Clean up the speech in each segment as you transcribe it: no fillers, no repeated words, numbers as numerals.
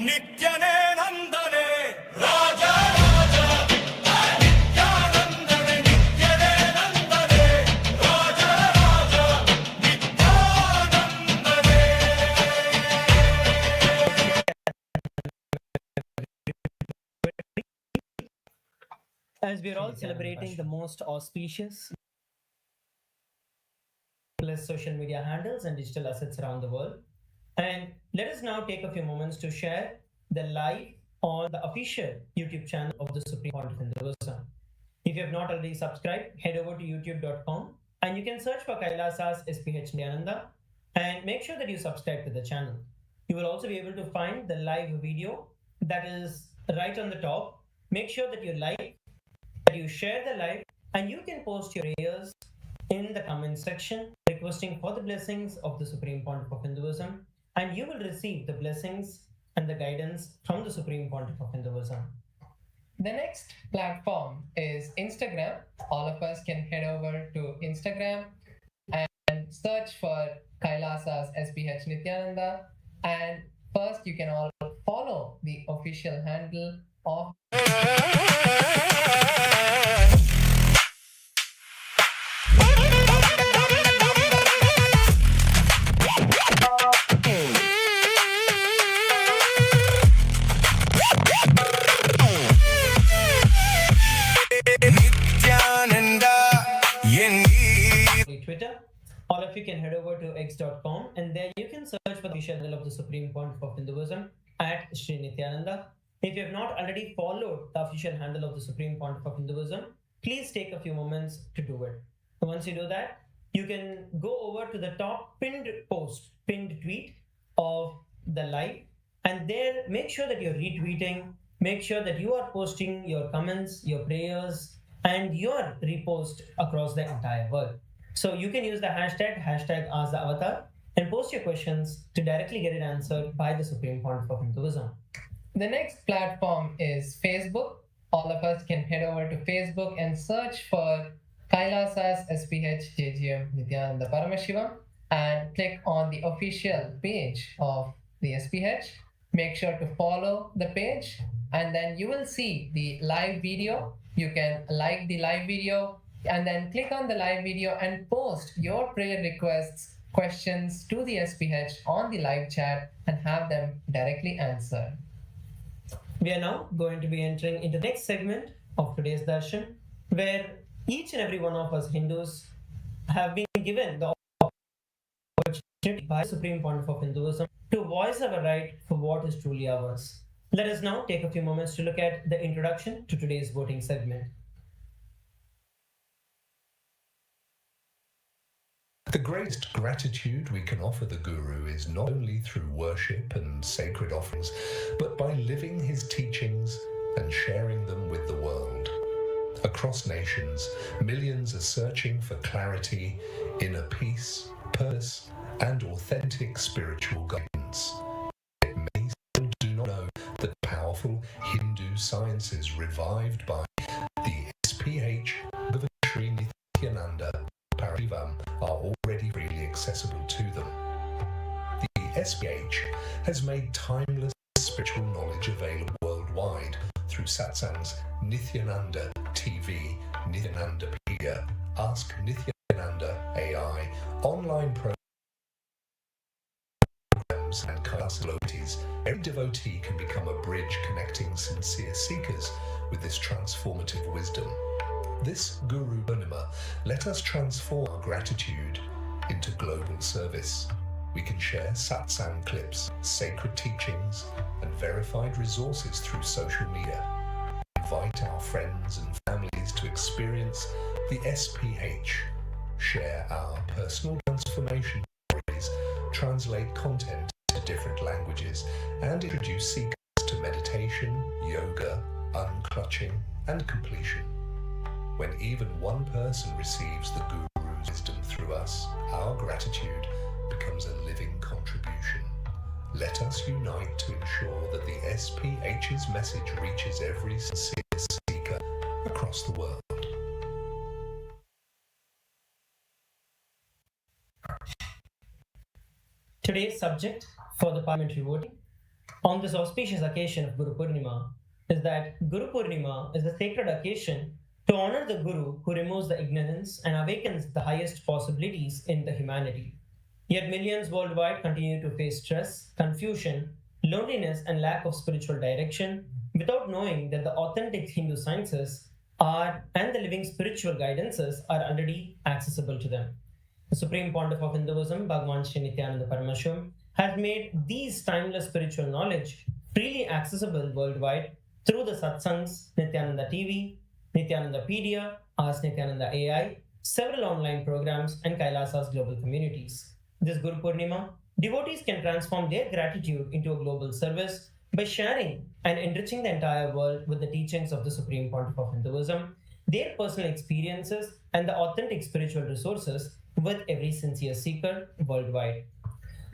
नित्यने नंदने Raja Raja नित्यानंदने नित्यने नंदने Raja Raja नित्यानंदने. As we're all celebrating the most auspicious social media handles and digital assets around the world, and let us now take a few moments to share the live on the official YouTube channel of the Supreme Pontiff of Hinduism. If you have not already subscribed, head over to youtube.com and you can search for Kailasa's SPH Nityananda and make sure that you subscribe to the channel. You will also be able to find the live video that is right on the top. Make sure that you like, that you share the live, and you can post your prayers in the comment section requesting for the blessings of the Supreme Pontiff of Hinduism, and you will receive the blessings and the guidance from the Supreme Pontiff of Hinduism. The next platform is Instagram. All of us can head over to Instagram and search for Kailasa's SPH Nityananda. And first, you can all follow the official handle of Twitter. All of you can head over to x.com and there you can search for the official handle of the Supreme Pontiff of Hinduism at Sri Nithyananda. If you have not already followed the official handle of the Supreme Pontiff of Hinduism, please take a few moments to do it. Once you do that, you can go over to the top pinned tweet of the live, and there make sure that you're retweeting, make sure that you are posting your comments, your prayers, and your repost across the entire world. So you can use the hashtag #AskTheAvatar and post your questions to directly get it answered by the Supreme Pontiff of Hinduism. The next platform is Facebook. All of us can head over to Facebook and search for Kailasa's SPH JGM Nityananda Paramashhivam and click on the official page of the SPH. Make sure to follow the page and then you will see the live video. You can like the live video and then click on the live video and post your prayer requests, questions to the SPH on the live chat and have them directly answered. We are now going to be entering into the next segment of today's Darshan, where each and every one of us Hindus have been given the opportunity by the Supreme Pontiff of Hinduism to voice our right for what is truly ours. Let us now take a few moments to look at the introduction to today's voting segment. The greatest gratitude we can offer the Guru is not only through worship and sacred offerings, but by living his teachings and sharing them with the world. Across nations, millions are searching for clarity, inner peace, purpose, and authentic spiritual guidance. Yet many still do not know that powerful Hindu sciences revived by the SPH Bhagavan Sri Nityananda Paramashhivam are already freely accessible to them. The SPH has made timeless spiritual knowledge available worldwide through Satsang's Nithyananda TV, Nithyanandapedia, Ask Nithyananda AI, online programs and Kailasa devotees. Every devotee can become a bridge connecting sincere seekers with this transformative wisdom. This Guru Purnima, let us transform our gratitude into global service. We can share Satsang clips, sacred teachings, and verified resources through social media. Invite our friends and families to experience the SPH, share our personal transformation stories, translate content to different languages, and introduce seekers to meditation, yoga, unclutching, and completion. When even one person receives the Guru's wisdom through us, our gratitude becomes a living contribution. Let us unite to ensure that the SPH's message reaches every sincere seeker across the world. Today's subject for the parliamentary voting on this auspicious occasion of Guru Purnima is that Guru Purnima is a sacred occasion to honor the Guru who removes the ignorance and awakens the highest possibilities in the humanity. Yet millions worldwide continue to face stress, confusion, loneliness, and lack of spiritual direction without knowing that the authentic Hindu sciences are and the living spiritual guidances are already accessible to them. The Supreme Pontiff of Hinduism, Bhagavan Sri Nithyānanda Paramashīvam, has made these timeless spiritual knowledge freely accessible worldwide through the Satsangs, Nityananda TV, Nityanandapedia, Ask Nityananda AI, several online programs, and Kailasa's global communities. This Guru Purnima, devotees can transform their gratitude into a global service by sharing and enriching the entire world with the teachings of the Supreme Pontiff of Hinduism, their personal experiences, and the authentic spiritual resources with every sincere seeker worldwide.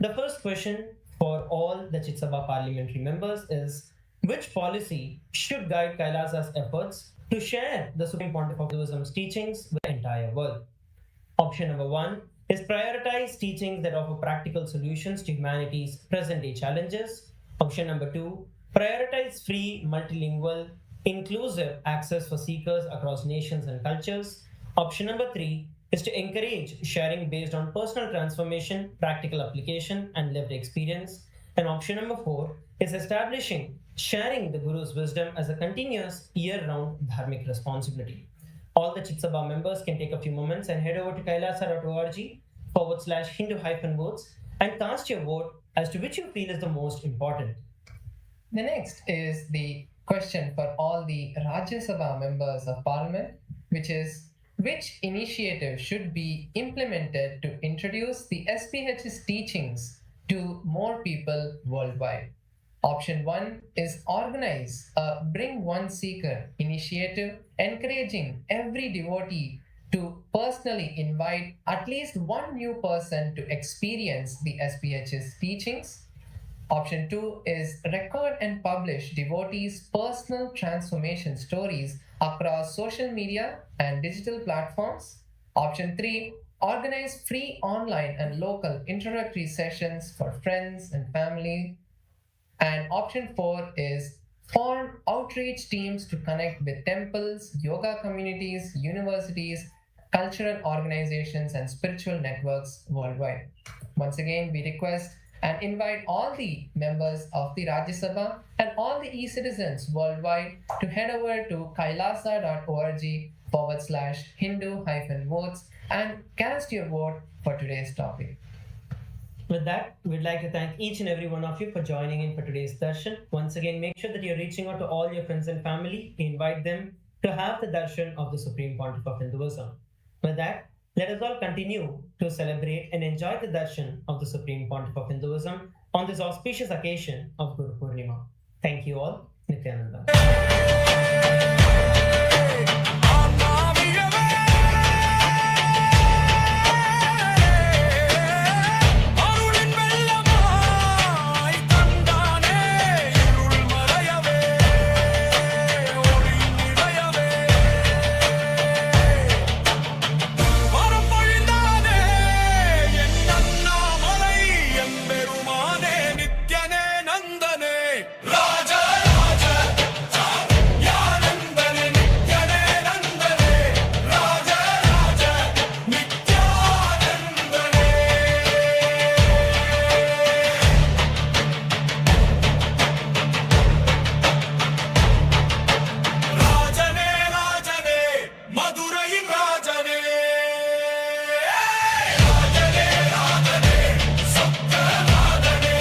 The first question for all the Chitsabha parliamentary members is, which policy should guide Kailasa's efforts to share the Supreme Pontiff of Hinduism's teachings with the entire world? Option number 1 is prioritize teachings that offer practical solutions to humanity's present-day challenges. Option number 2, prioritize free, multilingual, inclusive access for seekers across nations and cultures. Option number 3 is to encourage sharing based on personal transformation, practical application, and lived experience. And option number 4 is establishing sharing the Guru's wisdom as a continuous year-round dharmic responsibility. All the Chitsabha members can take a few moments and head over to kailasa.org/Hindu-votes and cast your vote as to which you feel is the most important. The next is the question for all the Rajya Sabha members of Parliament, which is, which initiative should be implemented to introduce the SPH's teachings to more people worldwide? Option 1 is organize a Bring One Seeker initiative, encouraging every devotee to personally invite at least one new person to experience the SPH's teachings. Option 2 is record and publish devotees' personal transformation stories across social media and digital platforms. Option 3, organize free online and local introductory sessions for friends and family. And option 4 is form outreach teams to connect with temples, yoga communities, universities, cultural organizations, and spiritual networks worldwide. Once again, we request and invite all the members of the Rajya Sabha and all the e-citizens worldwide to head over to kailasa.org/Hindu-votes and cast your vote for today's topic. With that, we'd like to thank each and every one of you for joining in for today's darshan. Once again, make sure that you're reaching out to all your friends and family. Invite them to have the darshan of the Supreme Pontiff of Hinduism. With that, let us all continue to celebrate and enjoy the darshan of the Supreme Pontiff of Hinduism on this auspicious occasion of Guru Purnima. Thank you all. Nityananda. அருளின் வெள்ளமாய் தந்தானே இருள் மறையவே ஒளி நிறையவே வரம் பொழிந்தானே என் அண்ணாமலை எம்பெருமானே நித்யனே நந்தனே ராஜ ராஜ யானந்தனே நித்யனே நந்தனே ராஜ ராஜ நித்யானந்தனே ராஜனே ராஜனே மதுரையின் ராஜனே ராஜனே ராஜனே சொக்கநாதனே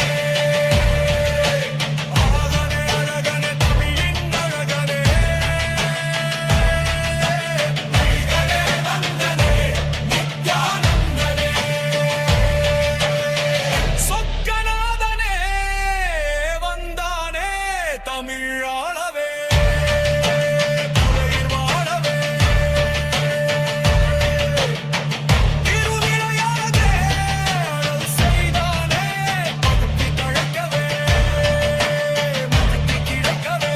அழகனே அழகனே தமிழின் அழகனே நீகனே நந்தனே நித்யானந்தனே சொக்கநாதனே வந்தானே தமிழாளவே துறையில் வாழவே திருவிளையாடவே அருள் செய்தானே பகுத்தி தழைக்கவே முக்தி கிடைக்கவே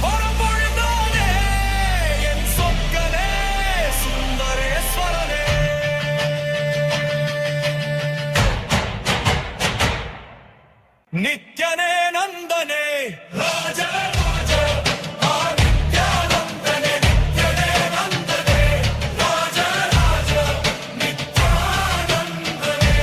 வரம் பொழிந்தானே என் சொக்கனே சுந்தரேஸ்வரனே ನಿತ್ಯನೇ ನಂದನೆ ರಾಜ ರಾಜ ಆ ನಿತ್ಯಾನಂದನೆ ನಿತ್ಯನೇ ನಂದನೆ ರಾಜ ರಾಜ ನಿತ್ಯಾನಂದನೆ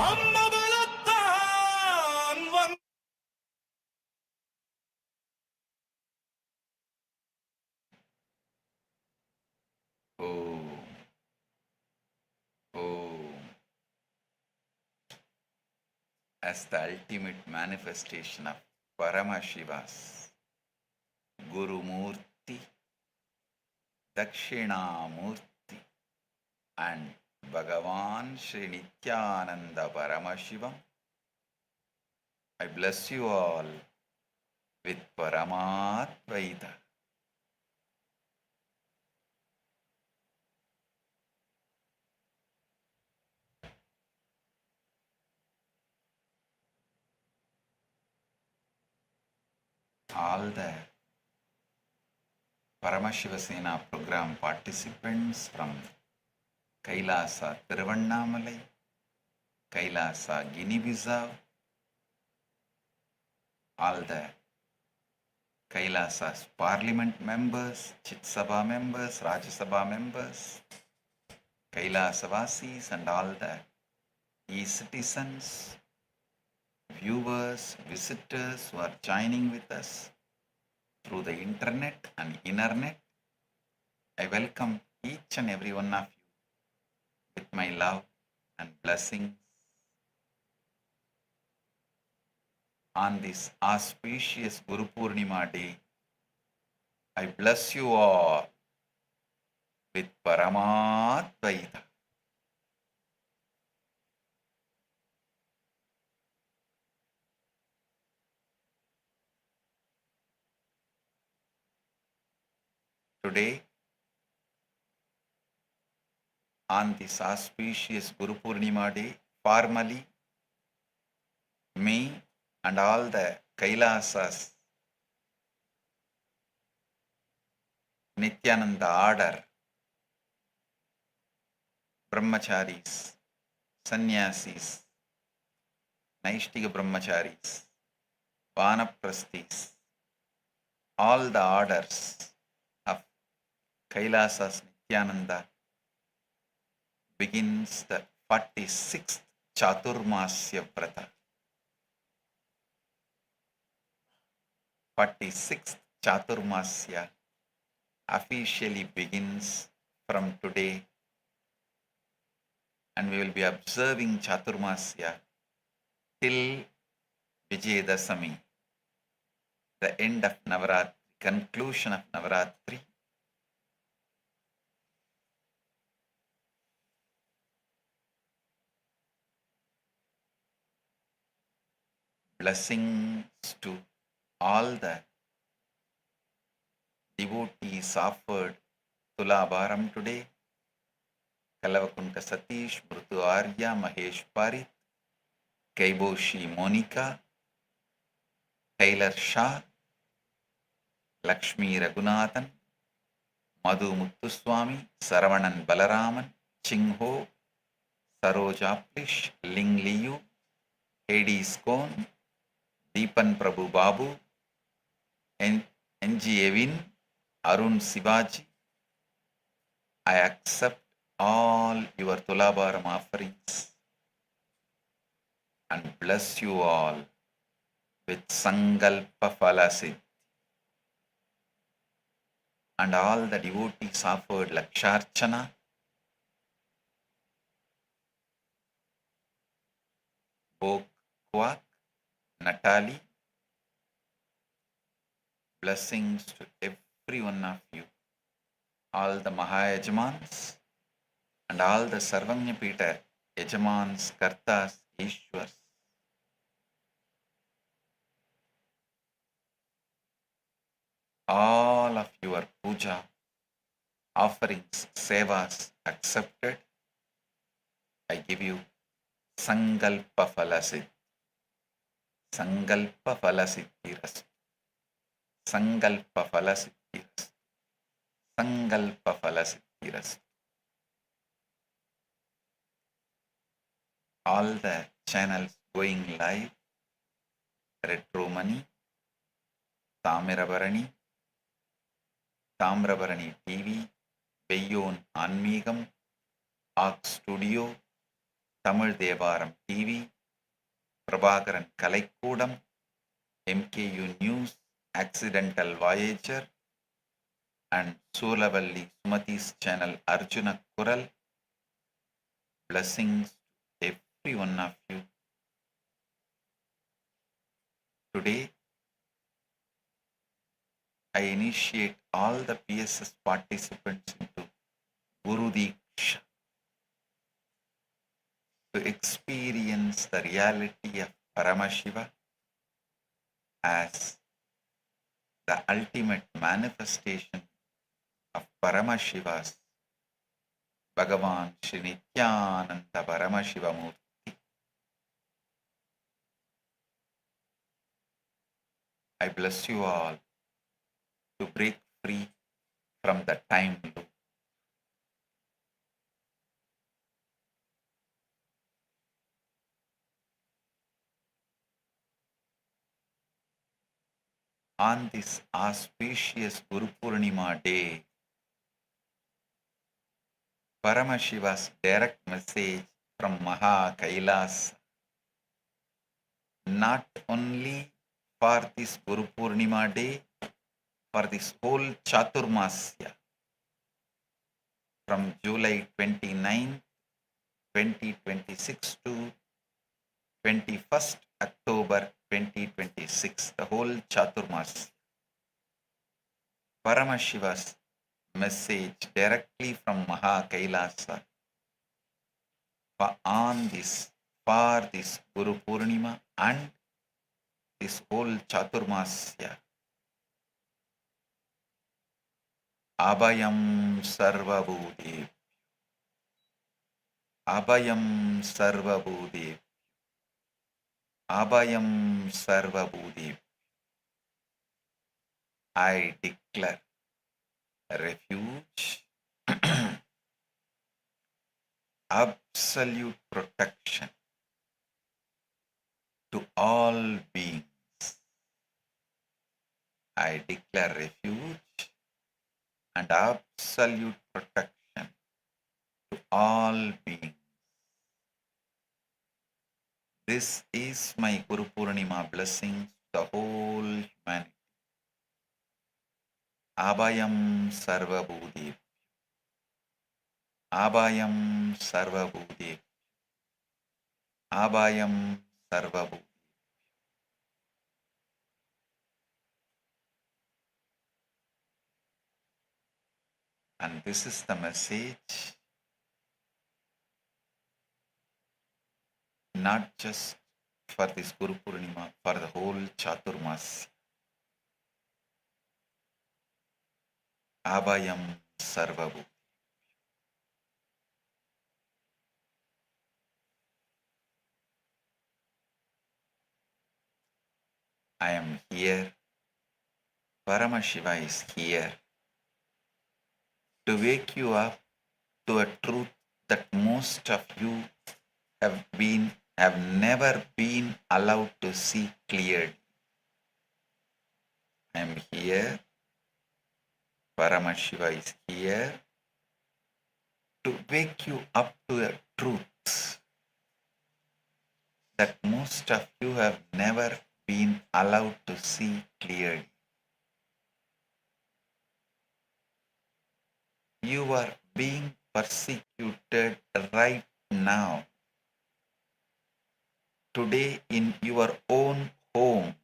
ಅಮ್ಮ ಬಲತ್ತಾನ್ ವಂದ Om. Om. As the ultimate manifestation of Paramashiva's Guru Murti, Dakshina Murti, and Bhagavan Sri Nityananda Paramashhivam, I bless you all with Paramatvaita. All the Paramashiva Sena program participants from Kailasa Tiruvannamalai, Kailasa Guinea-Bissau, all the Kailasa's parliament members, Chit Sabha members, Rajya Sabha members, Kailasavasis and all the e-citizens, viewers, visitors who are joining with us through the internet and internet. I welcome each and every one of you with my love and blessings on this auspicious Guru Purnima day. I bless you all with Paramatvaita. Today, on this auspicious Guru Purnima day, formally, me and all the Kailasas Nityananda order, Brahmacharis, Sannyasis, Naishtika Brahmacharis, Vanaprasthis, all the orders of Kailasas Nityananda begins the 46th Chaturmasya Vrata. 46th Chaturmasya officially begins from today, and we will be observing Chaturmasya till Vijayadasami, the end of Navaratri, conclusion of Navaratri. Blessings to all the devotees offered Tulabharam today. Kalavakunta Satish, Mrutu Arya, Mahesh Parit, Kaiboshi Monica, Taylor Shah, Lakshmi Raghunathan, Madhu Muttuswami, Saravanan Balaraman, Chingho, Saroja Plish, Ling Liu, Hades Kon, Deepan Prabhu Babu, NG Evin, Arun Sivaji. I accept all your Tulabharam offerings and bless you all with Sangalpa Phalasid. And all the devotees offered Laksharchana, Bok Kwak, Natali. Blessings to every one of you, all the Mahayajamans and all the Sarvanya Peter Yajamans, Kartas, Ishwars, all of your puja, offerings, sevas accepted, I give you Sangalpa Phalasid. Sangalpa Phalasiddhirastu. Sangalpa Phalasiddhirastu. Sangalpa Phalasiddhirastu. All the channels going live, Retromani, Tamirabarani, Tamrabarani TV, Veyon Anmigam, Arc Studio, Tamil Devaram TV, Prabhakaran Kalaikudam, MKU News, Accidental Voyager, and Sulavalli Sumati's channel Arjuna Kural. Blessings to every one of you. Today, I initiate all the PSS participants into Guru Diksha to experience the reality of Paramashiva as the ultimate manifestation of Paramashiva's Bhagavan Sri Nithyānanda Paramashivamurti. I bless you all to break free from the time loop. On this auspicious Guru Purnima day, Paramashiva's direct message from KAILASA, not only for this Guru Purnima day, for this whole Chaturmasya, from July 29, 2026 to 21st October 2026, the whole Chaturmasya. Paramashiva's message directly from KAILASA for this Guru Purnima and this whole Chaturmasya. Abhayam Sarvabhūtebhyo. Abhayam Sarvabhūtebhyo. Abhayam Sarvabhūtebhyo. I declare refuge, absolute protection to all beings. I declare refuge and absolute protection to all beings. This is my Guru Purnima blessings to the whole humanity. Abhayam Sarvabhūtebhyo. Abhayam Sarvabhūtebhyo. Abhayam Sarvabhūtebhyo. And this is the message, not just for this Guru Purnima, for the whole Chaturmasya. Abhayam Sarvabhūtebhyo. I am here, Paramashiva is here to wake you up to a truth that most of you have never been allowed to see clearly. I am here, Paramashiva is here to wake you up to a truth that most of you have never been allowed to see clearly. You are being persecuted right now, today, in your own home,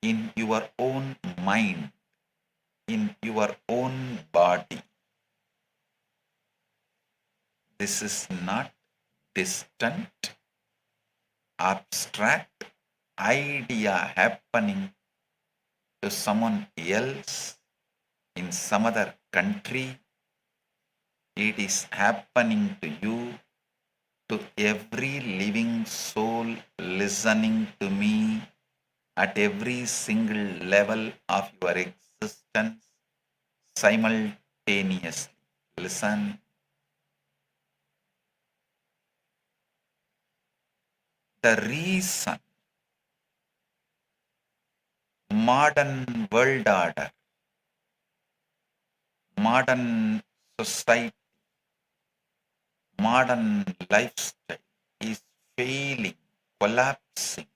in your own mind, in your own body. This is not distant, abstract idea happening to someone else in some other country. It is happening to you, to every living soul listening to me at every single level of your existence simultaneously. Listen. The reason modern world order, modern society, modern lifestyle is failing, collapsing,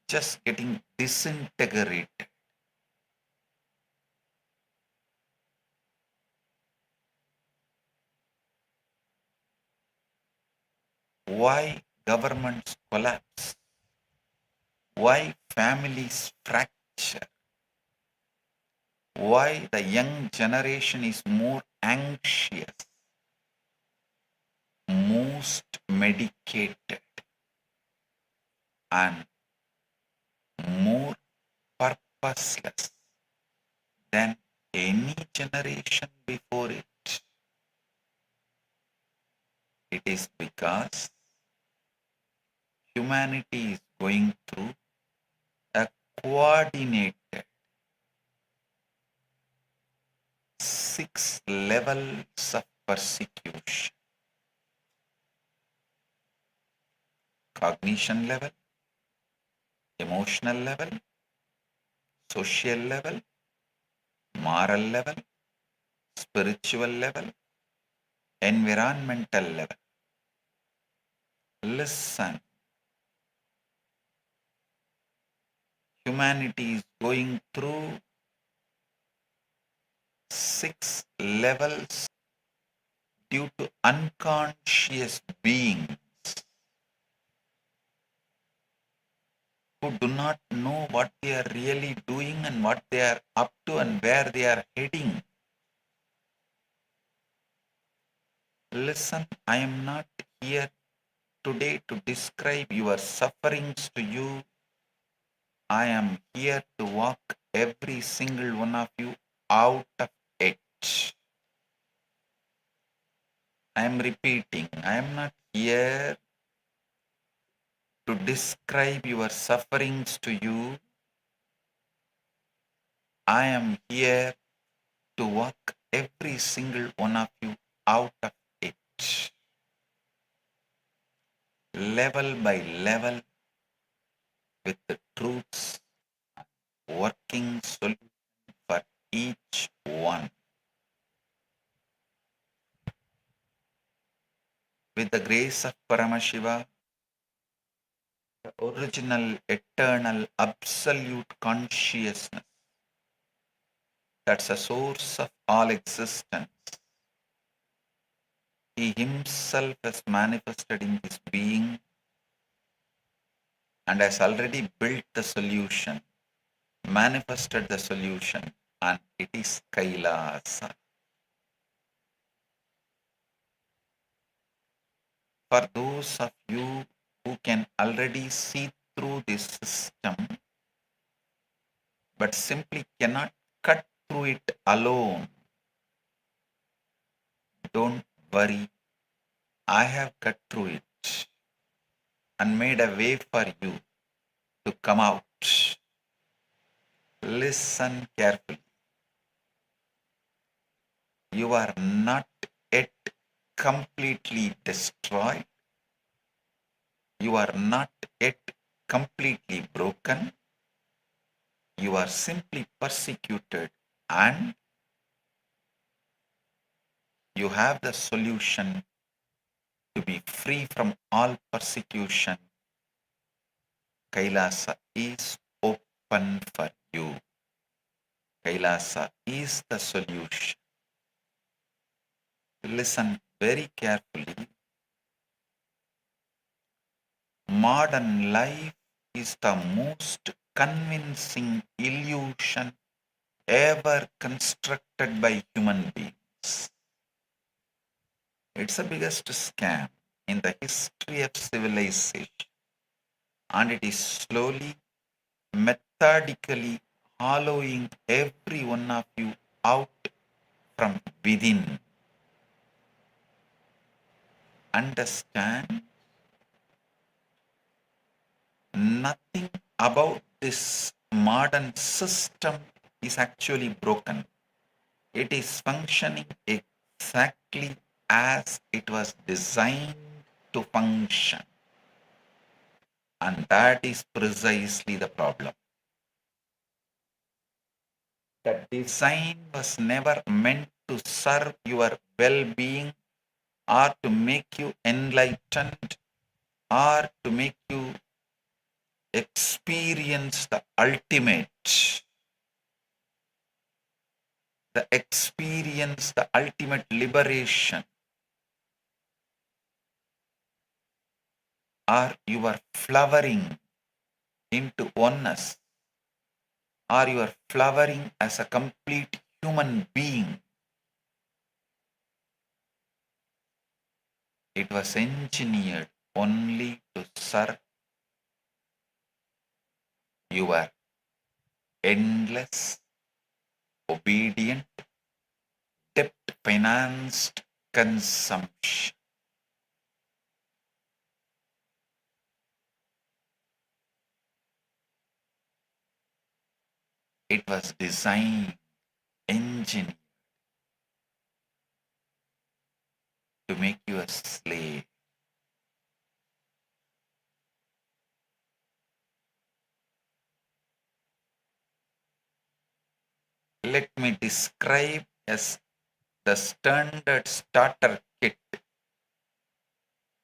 just getting disintegrated. Why governments collapse? Why families fracture? Why the young generation is more anxious, most medicated, and more purposeless than any generation before it? It is because humanity is going through a coordinated 6 levels of persecution. Cognition level, emotional level, social level, moral level, spiritual level, environmental level. Listen. Humanity is going through 6 levels due to unconscious beings who do not know what they are really doing and what they are up to and where they are heading. Listen, I am not here today to describe your sufferings to you. I am here to walk every single one of you out of it. I am repeating, I am not here to describe your sufferings to you. I am here to walk every single one of you out of it. Level by level, with the truths, working solution for each one. With the grace of Paramashiva, the original, eternal, absolute consciousness, that's the source of all existence. He himself has manifested in this being and has already built the solution, manifested the solution, and it is Kailasa. For those of you who can already see through this system, but simply cannot cut through it alone, don't worry. I have cut through it and made a way for you to come out. Listen carefully. You are not yet completely destroyed. You are not yet completely broken. You are simply persecuted, and you have the solution to be free from all persecution. Kailasa is open for you. Kailasa is the solution. Listen very carefully. Modern life is the most convincing illusion ever constructed by human beings. It's the biggest scam in the history of civilization, and it is slowly, methodically hollowing every one of you out from within. Understand? Nothing about this modern system is actually broken. It is functioning exactly as it was designed to function. And that is precisely the problem. The design was never meant to serve your well-being or to make you enlightened or to make you experience the ultimate, the ultimate liberation, or you are flowering into oneness, or you are flowering as a complete human being. It was engineered only to serve your endless, obedient, debt-financed consumption. It was designed, engineered to make you a slave. Let me describe as the standard starter kit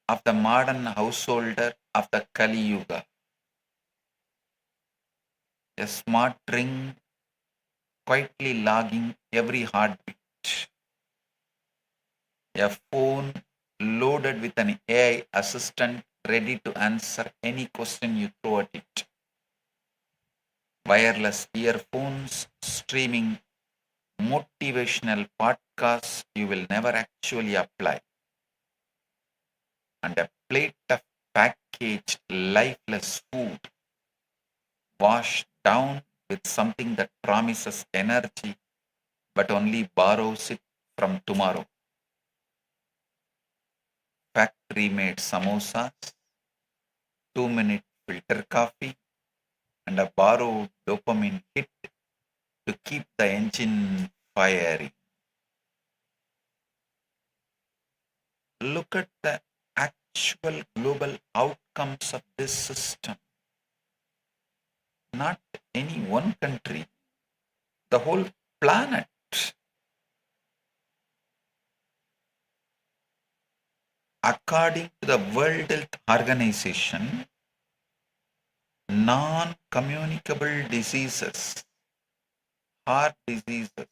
of the modern householder of the Kali Yuga. A smart ring quietly logging every heartbeat. A phone loaded with an AI assistant ready to answer any question you throw at it. Wireless earphones streaming motivational podcasts you will never actually apply. And a plate of packaged lifeless food washed down with something that promises energy but only borrows it from tomorrow. Factory-made samosas, 2-minute filter coffee, and a borrowed dopamine hit to keep the engine firing. Look at the actual global outcomes of this system. Not any one country, the whole planet. According to the World Health Organization, non-communicable diseases, heart diseases,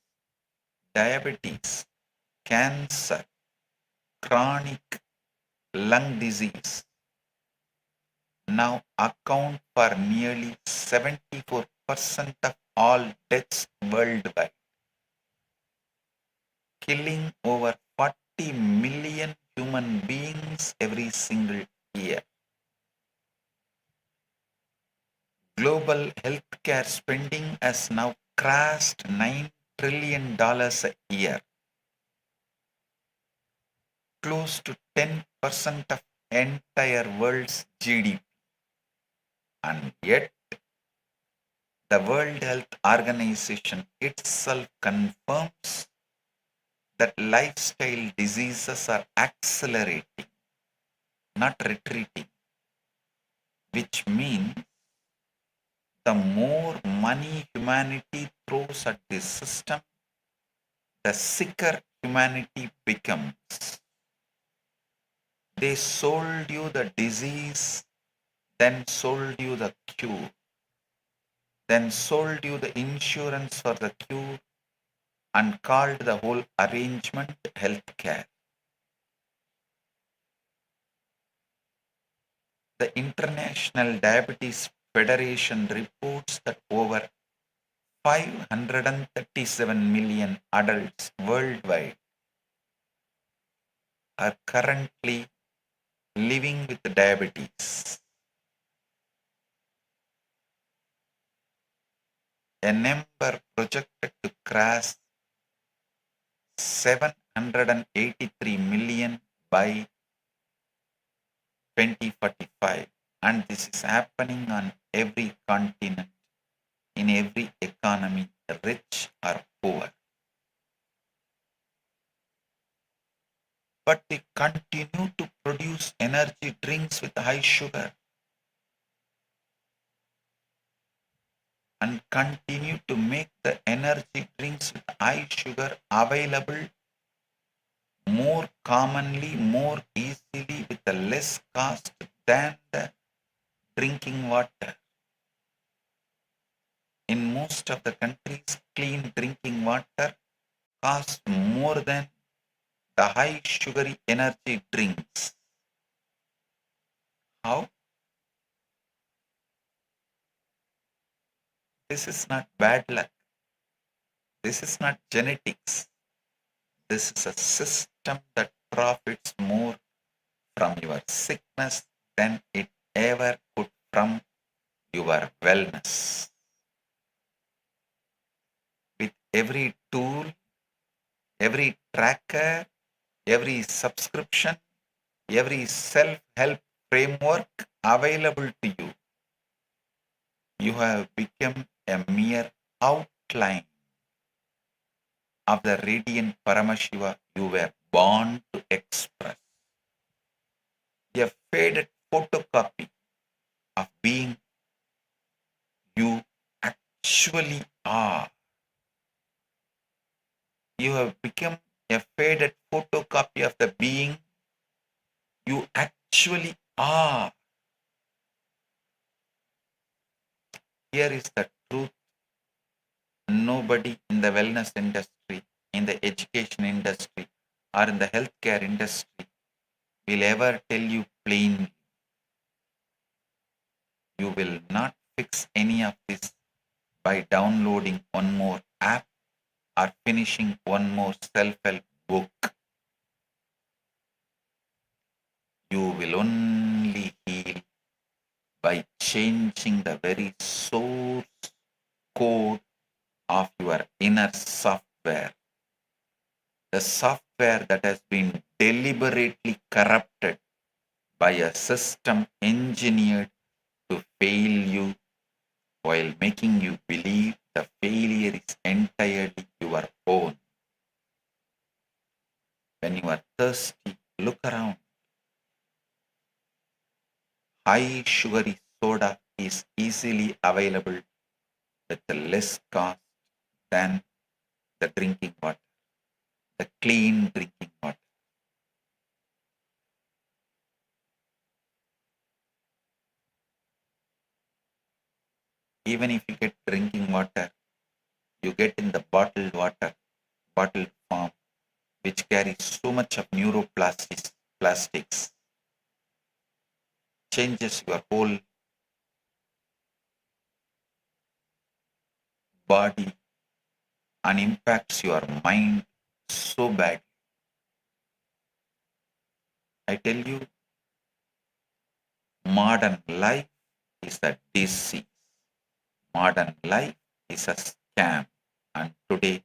diabetes, cancer, chronic lung disease now account for nearly 74% of all deaths worldwide, killing over 40 million human beings every single year. Global healthcare spending has now crossed $9 trillion a year, close to 10% of entire world's GDP. And yet, the World Health Organization itself confirms that lifestyle diseases are accelerating, not retreating, which means the more money humanity throws at this system, the sicker humanity becomes. They sold you the disease, then sold you the cure, then sold you the insurance for the cure, and called the whole arrangement healthcare. The International Diabetes Federation reports that over 537 million adults worldwide are currently living with diabetes. a number projected to cross 783 million by 2045. And this is happening on every continent, in every economy, rich or poor. But they continue to produce energy drinks with high sugar and continue to make the energy drinks with high sugar available more commonly, more easily, with a less cost than the drinking water. In most of the countries, clean drinking water costs more than the high sugary energy drinks. How? This is not bad luck. This is not genetics. This is a system that profits more from your sickness than it ever could from your wellness. With every tool, every tracker, every subscription, every self-help framework available to you, you have become a mere outline of the radiant Paramashiva you were born to express. A faded photocopy of being you actually are. You have become a faded photocopy of the being you actually are. Here is the truth. Nobody in the wellness industry, in the education industry, or in the healthcare industry will ever tell you plainly. You will not fix any of this by downloading one more app or finishing one more self-help book. You will only heal by changing the very source code of your inner software. The software that has been deliberately corrupted by a system engineered to fail you while making you believe the failure is entirely your own. When you are thirsty, look around. High sugary soda is easily available with less cost than the drinking water, the clean drinking water. Even if you get drinking water, you get in the bottled water, bottled form, which carries so much of neuroplastics, changes your whole body and impacts your mind so badly. I tell you, modern life is a disease. Modern life is a scam. And today,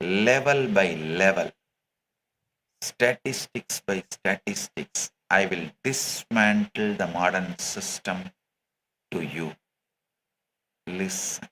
level by level, statistics by statistics, I will dismantle the modern system to you. Listen.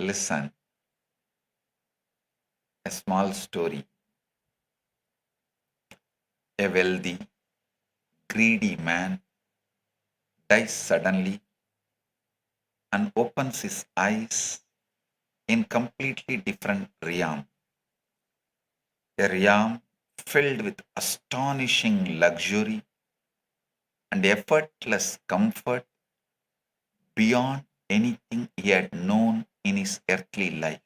Listen, a small story. A wealthy, greedy man dies suddenly and opens his eyes in completely different realm. A realm filled with astonishing luxury and effortless comfort beyond anything he had known in his earthly life.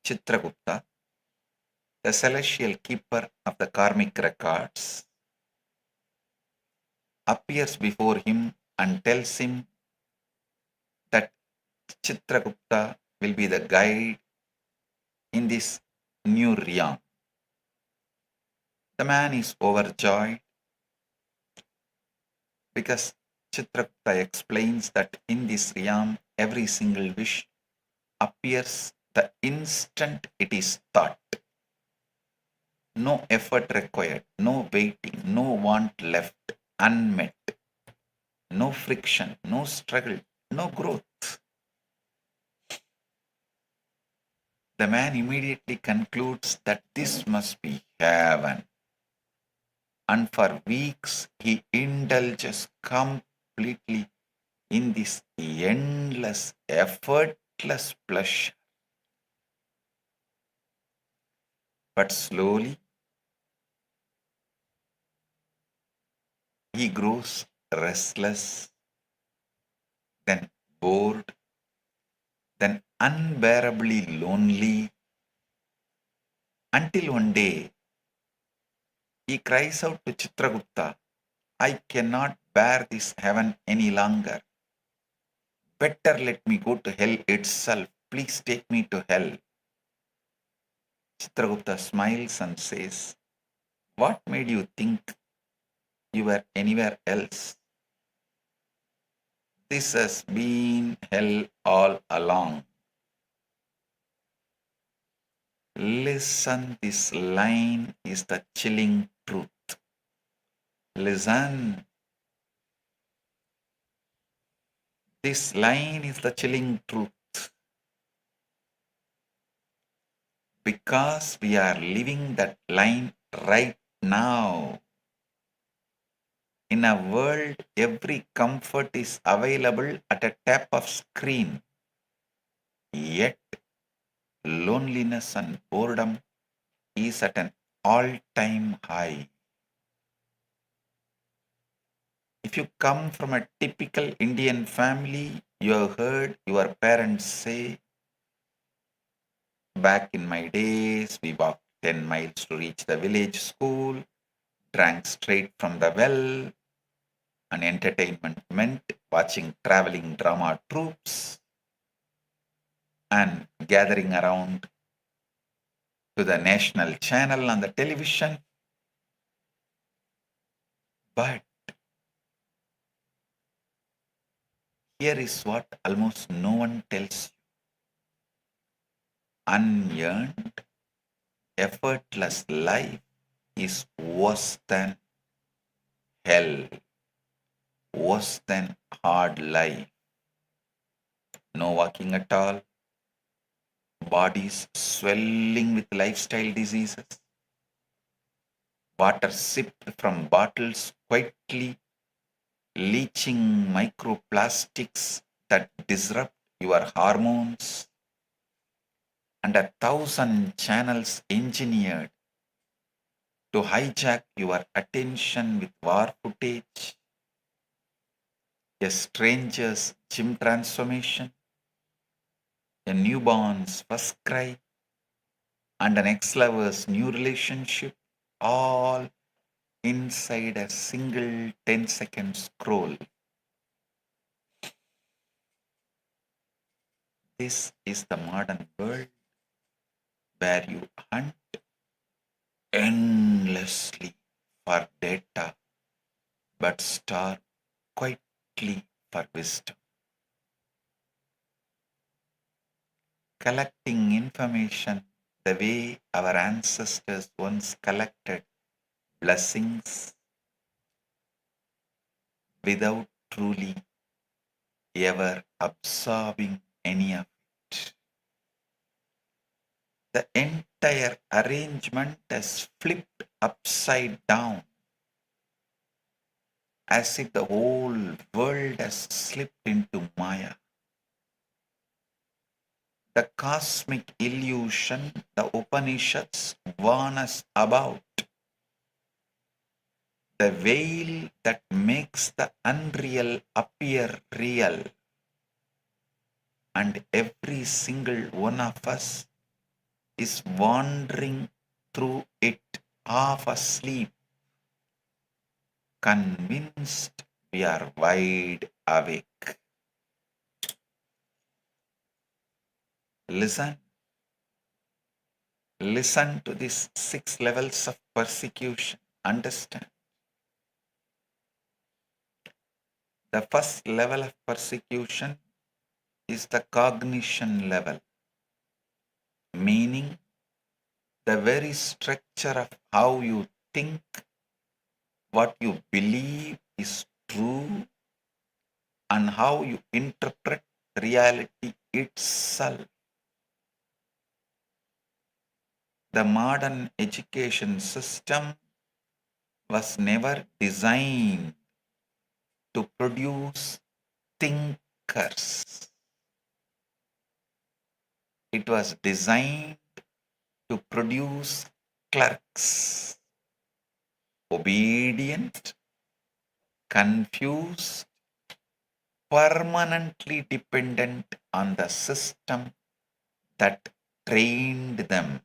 Chitragupta, the celestial keeper of the karmic records, appears before him and tells him that Chitragupta will be the guide in this new realm. The man is overjoyed because Chitragupta explains that in this realm every single wish appears the instant it is thought. No effort required, no waiting, no want left unmet, no friction, no struggle, no growth. The man immediately concludes that this must be heaven. And for weeks he indulges completely in this endless, effortless pleasure. But slowly he grows restless, then bored, then unbearably lonely, until one day he cries out to Chitragupta, I cannot bear this heaven any longer. Better let me go to hell itself. Please take me to hell. Chitragupta smiles and says, what made you think you were anywhere else? This has been hell all along. Listen, this line is the chilling truth. Listen. This line is the chilling truth. Because we are living that line right now. In a world, every comfort is available at a tap of screen. Yet, loneliness and boredom is at an all-time high. If you come from a typical Indian family, you have heard your parents say, back in my days, we walked 10 miles to reach the village school, drank straight from the well, and entertainment meant watching traveling drama troupes and gathering around to the national channel on the television. But here is what almost no one tells you. Unearned, effortless life is worse than hell, worse than hard life. No walking at all, bodies swelling with lifestyle diseases, water sipped from bottles quietly, leaching microplastics that disrupt your hormones, and 1,000 channels engineered to hijack your attention with war footage, a stranger's gym transformation, a newborn's first cry, and an ex-lover's new relationship, all inside a single 10-second scroll. This is the modern world where you hunt endlessly for data but starve quietly for wisdom. Collecting information the way our ancestors once collected blessings without truly ever absorbing any of it. The entire arrangement is flipped upside down, as if the whole world has slipped into Maya. The cosmic illusion the Upanishads warn us about, the veil that makes the unreal appear real, and every single one of us is wandering through it half asleep, convinced we are wide awake. Listen to these 6 levels of persecution. Understand. The first level of persecution is the cognition level, meaning the very structure of how you think, what you believe is true, and how you interpret reality itself. The modern education system was never designed to produce thinkers. It was designed to produce clerks, obedient, confused, permanently dependent on the system that trained them.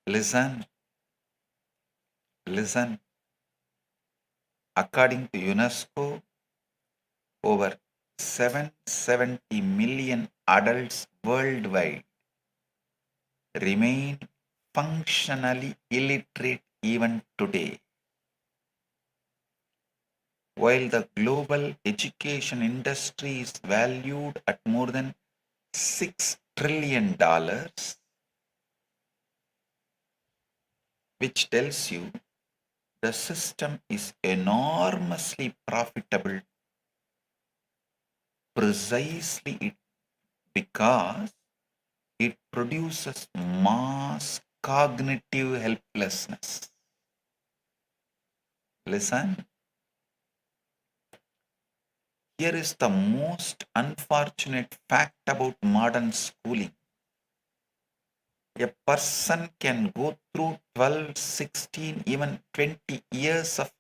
Listen. According to UNESCO, over 770 million adults worldwide remain functionally illiterate even today. While the global education industry is valued at more than $6 trillion, which tells you the system is enormously profitable precisely because it produces mass cognitive helplessness. Listen, here is the most unfortunate fact about modern schooling. A person can go through 12, 16, even 20 years of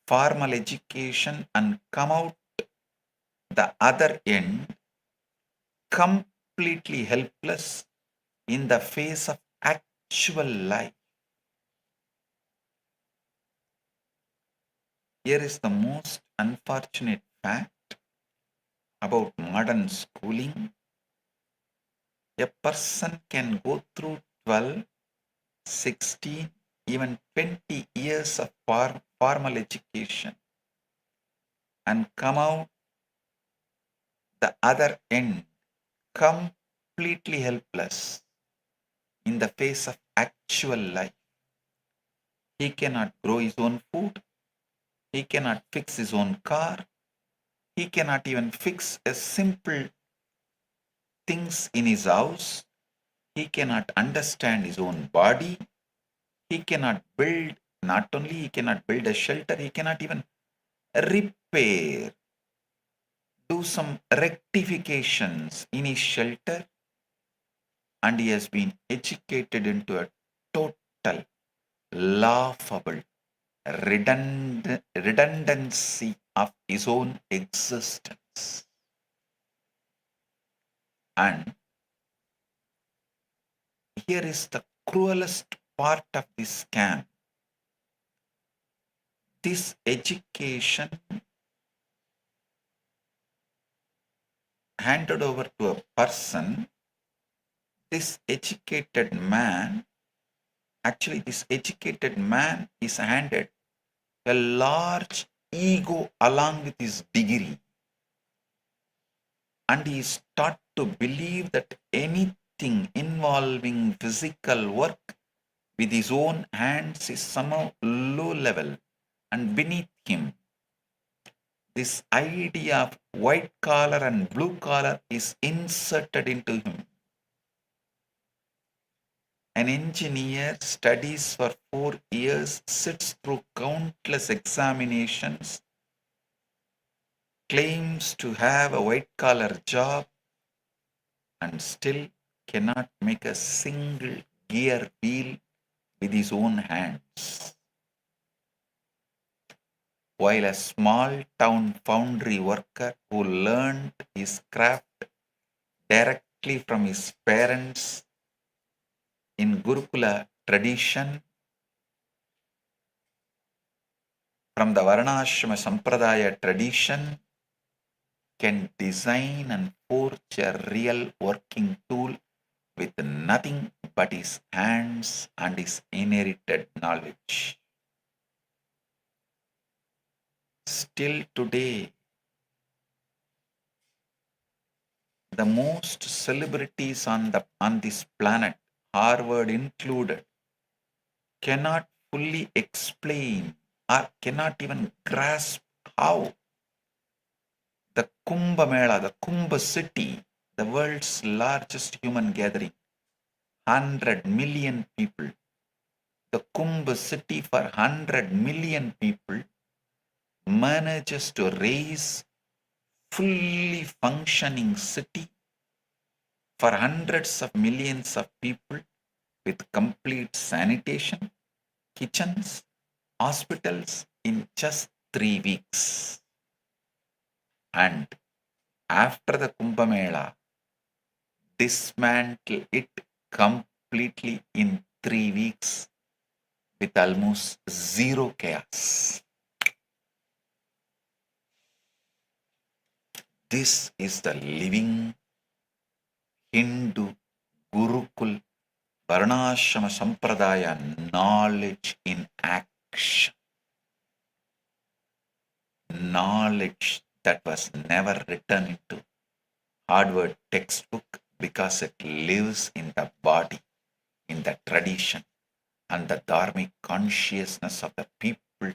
formal education and come out the other end completely helpless in the face of actual life. Here is the most unfortunate fact about modern schooling. A person can go through 12, 16, even 20 years of formal education and come out the other end completely helpless in the face of actual life. He cannot grow his own food. He cannot fix his own car. He cannot even fix a simple things in his house. He cannot understand his own body. He cannot build, not only he cannot build a shelter, he cannot even repair, do some rectifications in his shelter, and he has been educated into a total, laughable redundancy of his own existence. And here is the cruelest part of this scam. This education handed over to a person, this educated man is handed a large ego along with his degree, and he is taught to believe that anything involving physical work with his own hands is somehow low level and beneath him. This idea of white collar and blue collar is inserted into him. An engineer studies for 4 years, sits through countless examinations, claims to have a white collar job, and still cannot make a single gear wheel with his own hands. While a small town foundry worker who learned his craft directly from his parents in Gurukula tradition, from the Varnashrama Sampradaya tradition, can design and forge a real working tool with nothing but his hands and his inherited knowledge. Still today, the most celebrities on this planet, Harvard included, cannot fully explain or cannot even grasp how the Kumbh Mela, the Kumbh city, the world's largest human gathering, 100 million people, the Kumbh city for 100 million people manages to raise fully functioning city for hundreds of millions of people with complete sanitation, kitchens, hospitals in just 3 weeks. And after the Kumbh Mela, dismantle it completely in 3 weeks with almost zero chaos. This is the living Hindu Gurukul Varnashrama Sampradaya knowledge in action. Knowledge that was never written into Harvard textbook because it lives in the body, in the tradition, and the dharmic consciousness of the people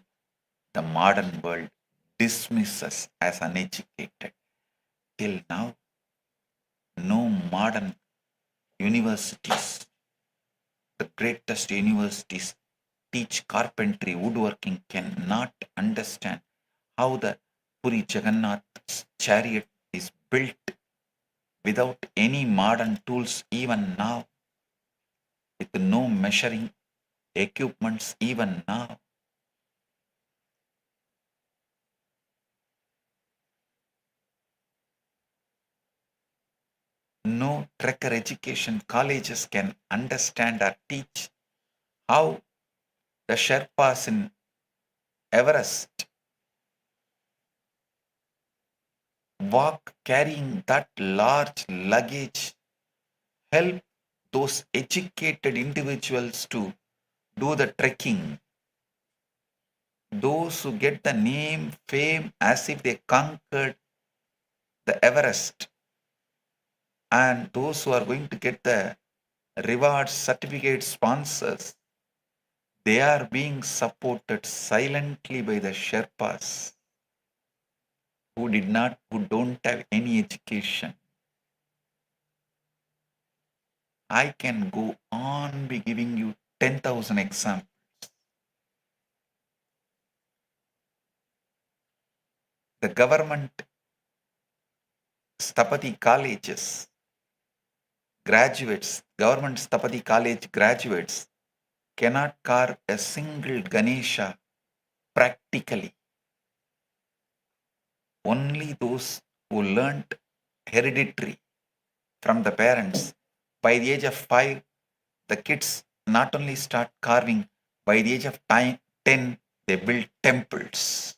the modern world dismisses as uneducated. Till now, no modern universities, the greatest universities, teach carpentry, woodworking, cannot understand how the Puri Jagannath's chariot is built without any modern tools even now, with no measuring equipments even now. No trekker education colleges can understand or teach how the Sherpas in Everest walk carrying that large luggage, help those educated individuals to do the trekking. Those who get the name, fame as if they conquered the Everest, and those who are going to get the reward certificate sponsors, They are being supported silently by the Sherpas who don't have any education. I can go on be giving you 10,000 examples. The government Stapati colleges, government Stapati college graduates cannot carve a single Ganesha practically. Only those who learnt hereditary from the parents. By the age of 5, the kids not only start carving, by the age of 10, they build temples.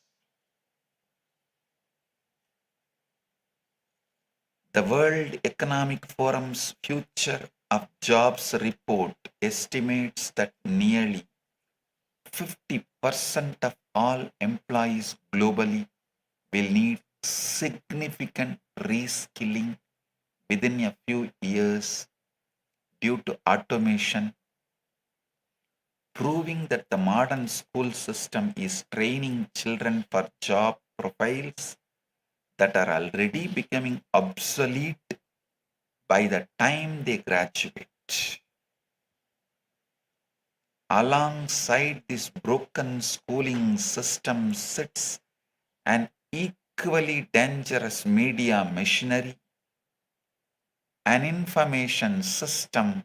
The World Economic Forum's Future of Jobs report estimates that nearly 50% of all employees globally will need significant reskilling within a few years due to automation, proving that the modern school system is training children for job profiles that are already becoming obsolete by the time they graduate. Alongside this broken schooling system sits an equally dangerous media machinery, an information system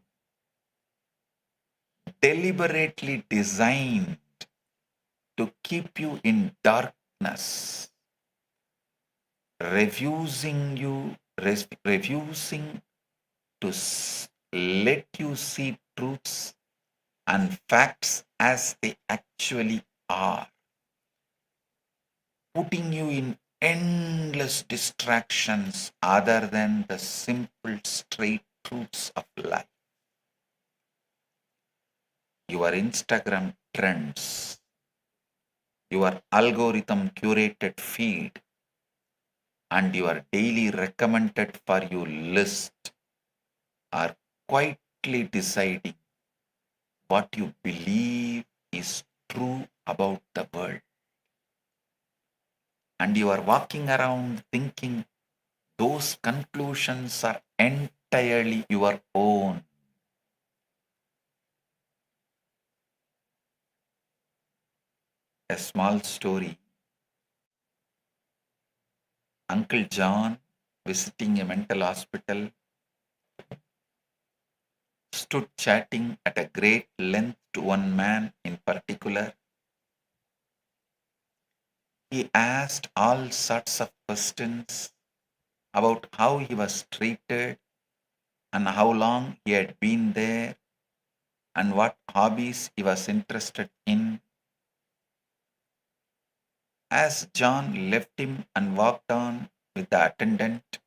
deliberately designed to keep you in darkness, refusing to let you see truths and facts as they actually are, putting you in endless distractions other than the simple straight truths of life. Your Instagram trends, your algorithm curated feed, and your daily recommended for you list are quietly deciding what you believe is true about the world. And you are walking around thinking those conclusions are entirely your own. A small story. Uncle John, visiting a mental hospital, stood chatting at a great length to one man in particular. He asked all sorts of questions about how he was treated and how long he had been there and what hobbies he was interested in. As John left him and walked on with the attendant,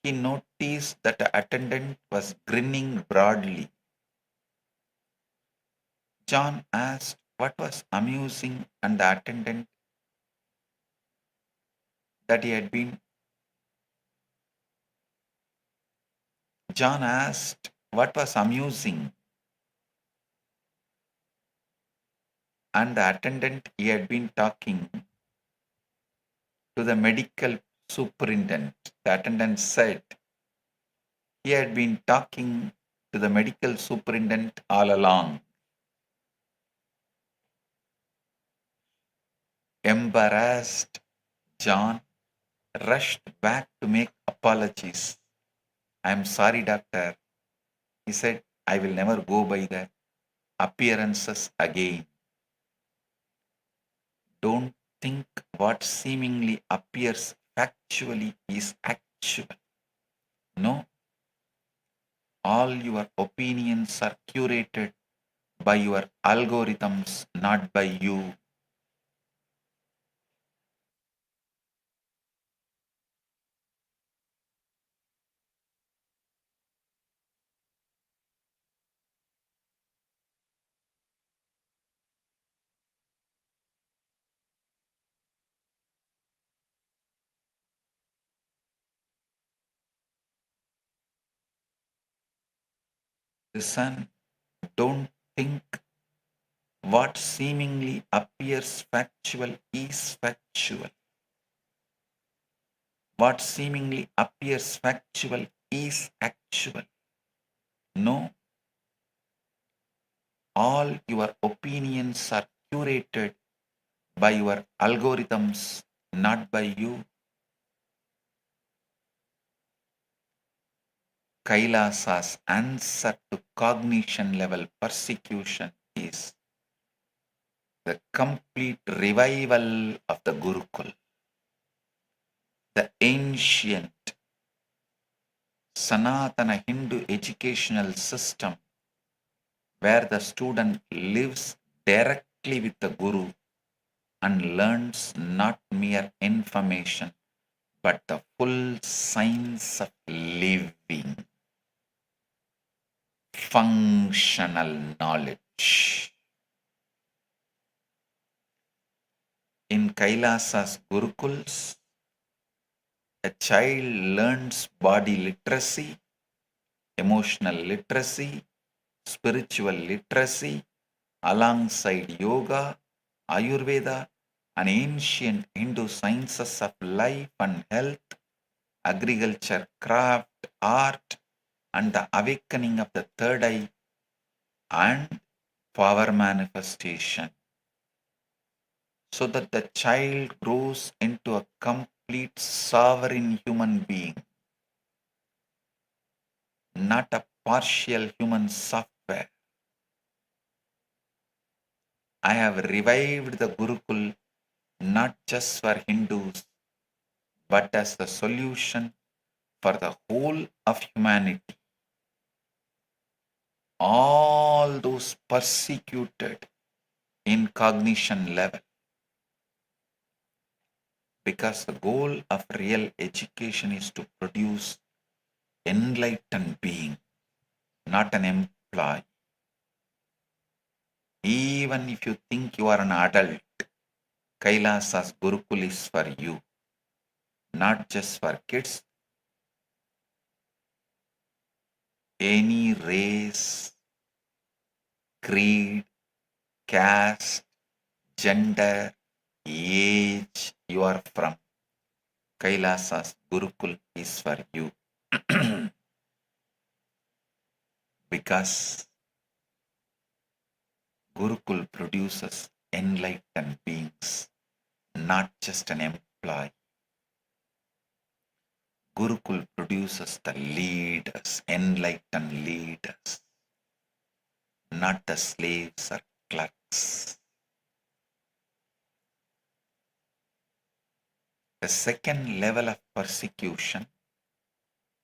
he noticed that the attendant was grinning broadly. John asked what was amusing, and the attendant that he had been. John asked what was amusing, and the attendant he had been talking to the medical superintendent. The attendant said he had been talking to the medical superintendent all along. Embarrassed, John rushed back to make apologies. I am sorry, doctor. He said, I will never go by the appearances again. Don't think what seemingly appears factually is actual. No, all your opinions are curated by your algorithms, not by you. Listen, don't think What seemingly appears factual is factual. What seemingly appears factual is actual. No, all your opinions are curated by your algorithms, not by you. Kailasa's answer to cognition level persecution is the complete revival of the Gurukul, the ancient Sanatana Hindu educational system where the student lives directly with the Guru and learns not mere information but the full science of living, functional knowledge. In Kailasa's Gurukuls, a child learns body literacy, emotional literacy, spiritual literacy, alongside yoga, Ayurveda, and ancient Hindu sciences of life and health, agriculture, craft, art, and the awakening of the third eye and power manifestation, so that the child grows into a complete sovereign human being, not a partial human software. I have revived the Gurukul not just for Hindus, but as the solution for the whole of humanity. All those persecuted in cognition level, because the goal of real education is to produce enlightened being, not an employee. Even if you think you are an adult, Kailasa's Gurukul is for you, not just for kids. Any race, creed, caste, gender, age you are from, Kailasa's Gurukul is for you. Because Gurukul produces enlightened beings, not just an employee. Gurukul produces the leaders, enlightened leaders, not the slaves or clerks. The second level of persecution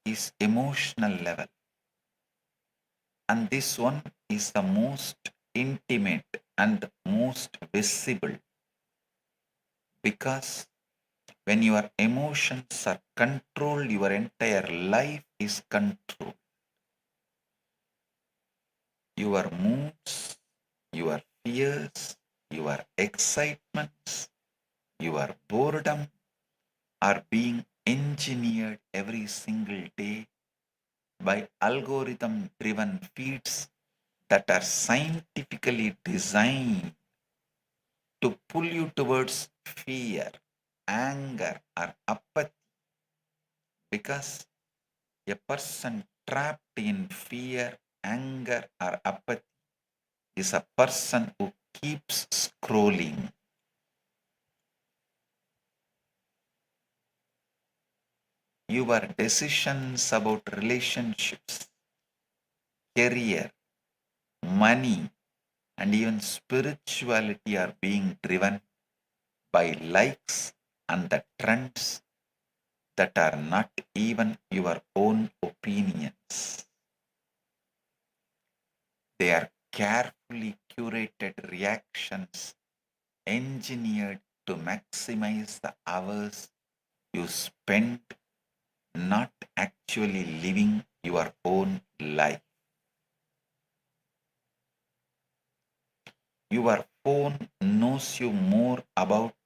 is emotional level. And this one is the most intimate and most visible, because when your emotions are controlled, your entire life is controlled. Your moods, your fears, your excitements, your boredom are being engineered every single day by algorithm-driven feeds that are scientifically designed to pull you towards fear, anger, or apathy. Because a person trapped in fear, anger, or apathy is a person who keeps scrolling. Your decisions about relationships, career, money, and even spirituality are being driven by likes and the trends that are not even your own opinions. They are carefully curated reactions engineered to maximize the hours you spend not actually living your own life. Your phone knows you more about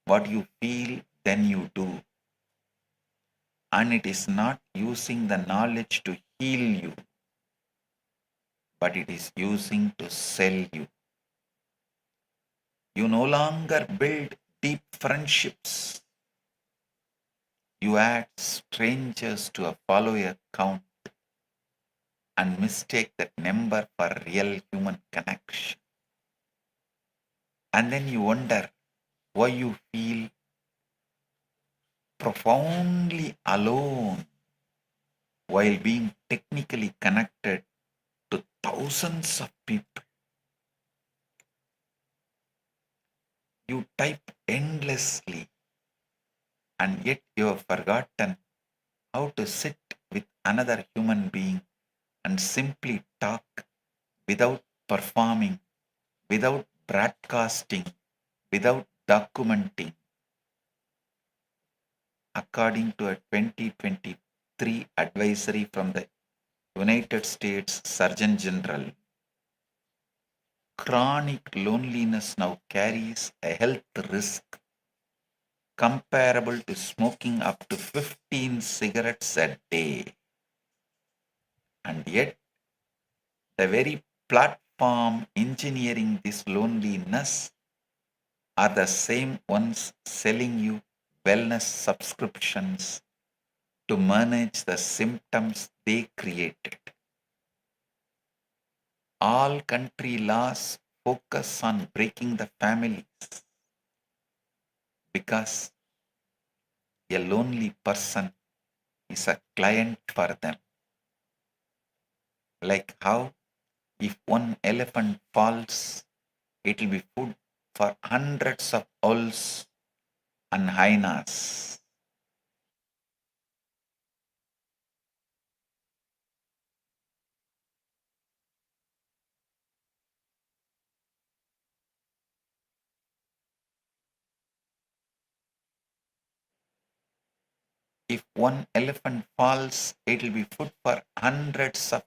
what you feel than you do, and it is not using the knowledge to heal you, but it is using to sell you. You no longer build deep friendships. You add strangers to a follower count and mistake that number for real human connection. And then you wonder why you feel profoundly alone while being technically connected to thousands of people. You type endlessly, and yet you have forgotten how to sit with another human being and simply talk without performing, without broadcasting, without documenting. According to a 2023 advisory from the United States Surgeon General, chronic loneliness now carries a health risk comparable to smoking up to 15 cigarettes a day. And yet, the very platform engineering this loneliness are the same ones selling you wellness subscriptions to manage the symptoms they created. All country laws focus on breaking the families because a lonely person is a client for them. Like how if one elephant falls, it will be food for hundreds of owls and hyenas. If one elephant falls, it will be food for hundreds of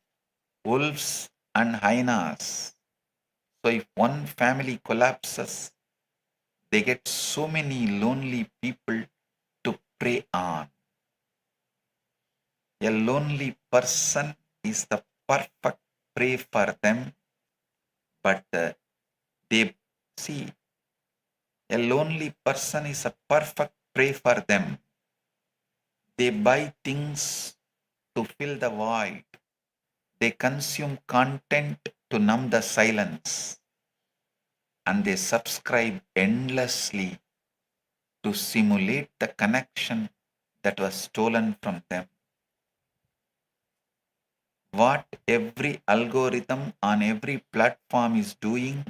wolves and hyenas. So if one family collapses, they get so many lonely people to prey on. A lonely person is the perfect prey for them, but they see a lonely person is a perfect prey for them. They buy things to fill the void. They consume content to numb the silence. And they subscribe endlessly to simulate the connection that was stolen from them. What every algorithm on every platform is doing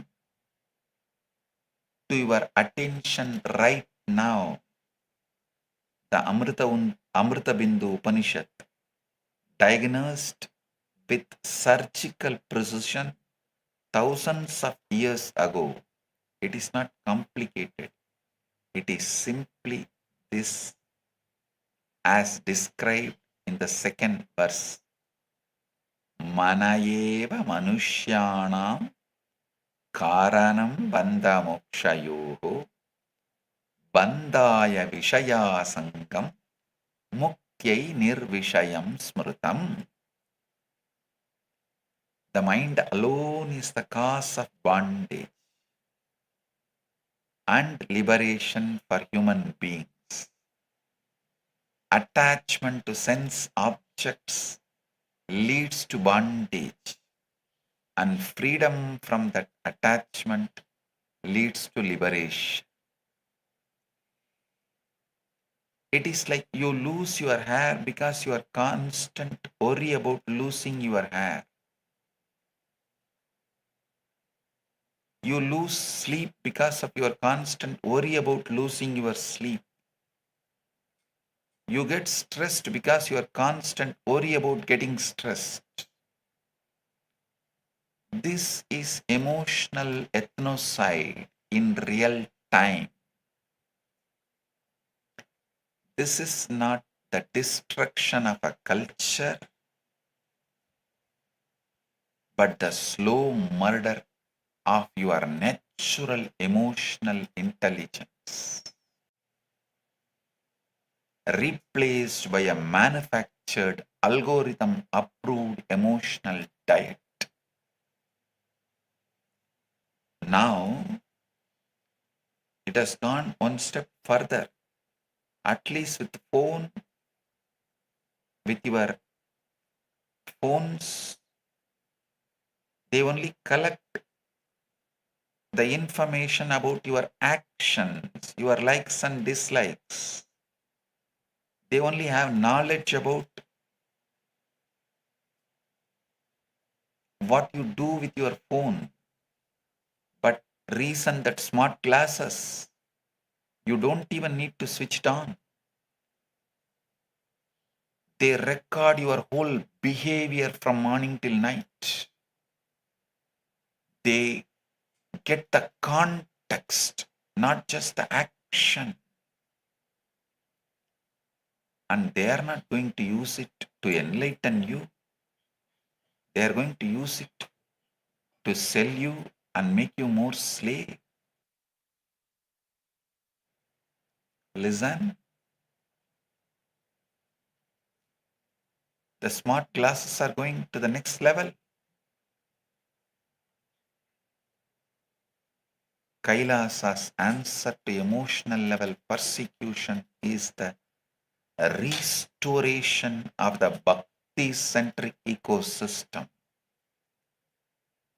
to your attention right now, the Amrita Bindu Upanishad diagnosed with surgical precision thousands of years ago. It is not complicated. It is simply this as described in the second verse. Manayeva manushyanam karanam bandha mokshayoho bandhaya vishaya sangam mukyai nirvishayam smrutam. The mind alone is the cause of bondage and liberation for human beings. Attachment to sense objects leads to bondage, and freedom from that attachment leads to liberation. It is like you lose your hair because you are constant worry about losing your hair. You lose sleep because of your constant worry about losing your sleep. You get stressed because you are constant worry about getting stressed. This is emotional ethnocide in real time. This is not the destruction of a culture, but the slow murder of your natural emotional intelligence, replaced by a manufactured algorithm approved emotional diet. Now, It has gone one step further. At least with phone, with your phones, they only collect the information about your actions, your likes and dislikes. They only have knowledge about what you do with your phone. But reason that smart glasses, you don't even need to switch it on. They record your whole behavior from morning till night. They get the context, not just the action. And they are not going to use it to enlighten you. They are going to use it to sell you and make you more slave. Listen. The smart glasses are going to the next level. Kailasa's answer to emotional level persecution is the restoration of the bhakti-centric ecosystem.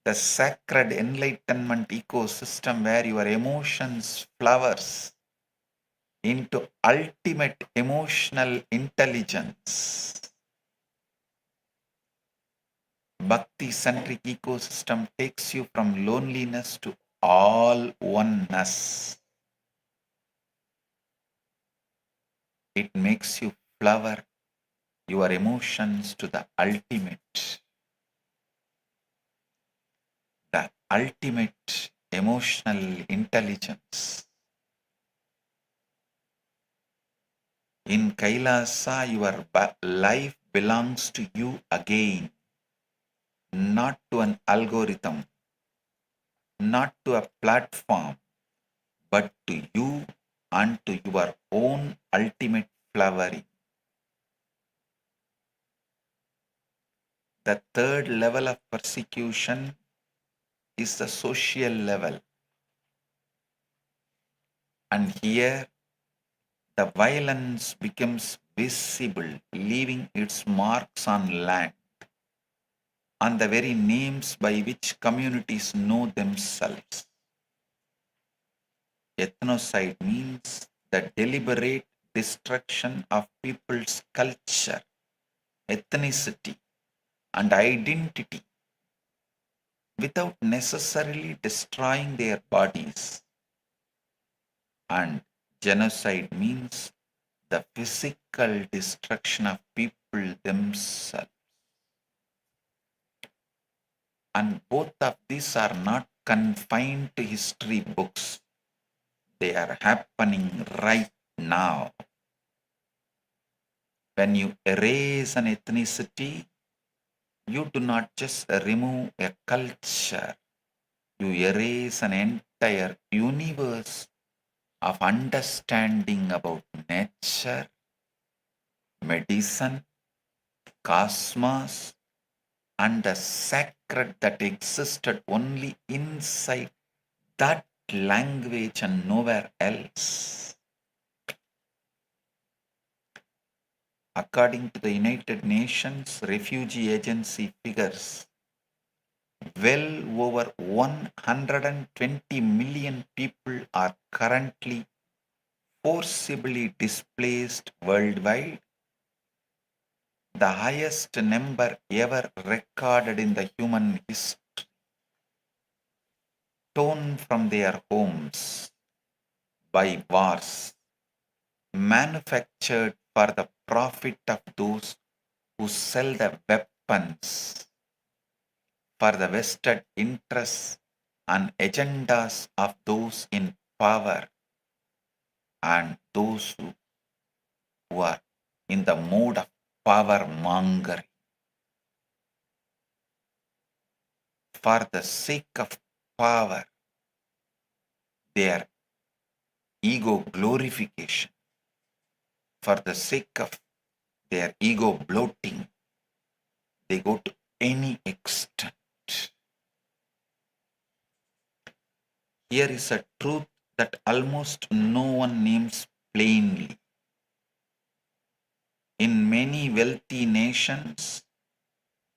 The sacred enlightenment ecosystem where your emotions flowers into ultimate emotional intelligence. Bhakti-centric ecosystem takes you from loneliness to all oneness. It makes you flower your emotions to the ultimate. The ultimate emotional intelligence. In Kailasa, your life belongs to you again, not to an algorithm, not to a platform, but to you and to your own ultimate flowering. The third level of persecution is the social level. And here, the violence becomes visible, leaving its marks on land, on the very names by which communities know themselves. Ethnocide means the deliberate destruction of people's culture, ethnicity, and identity without necessarily destroying their bodies. And genocide means the physical destruction of people themselves. And both of these are not confined to history books. They are happening right now. When you erase an ethnicity, you do not just remove a culture, you erase an entire universe of understanding about nature, medicine, cosmos, and the sacred that existed only inside that language and nowhere else. According to the United Nations Refugee Agency figures, well over 120 million people are currently forcibly displaced worldwide, the highest number ever recorded in the human history, torn from their homes by wars, manufactured for the profit of those who sell the weapons, for the vested interests and agendas of those in power and those who are in the mode of power mongering. For the sake of power, their ego glorification, for the sake of their ego bloating, they go to any extent. Here is a truth that almost no one names plainly. In many wealthy nations,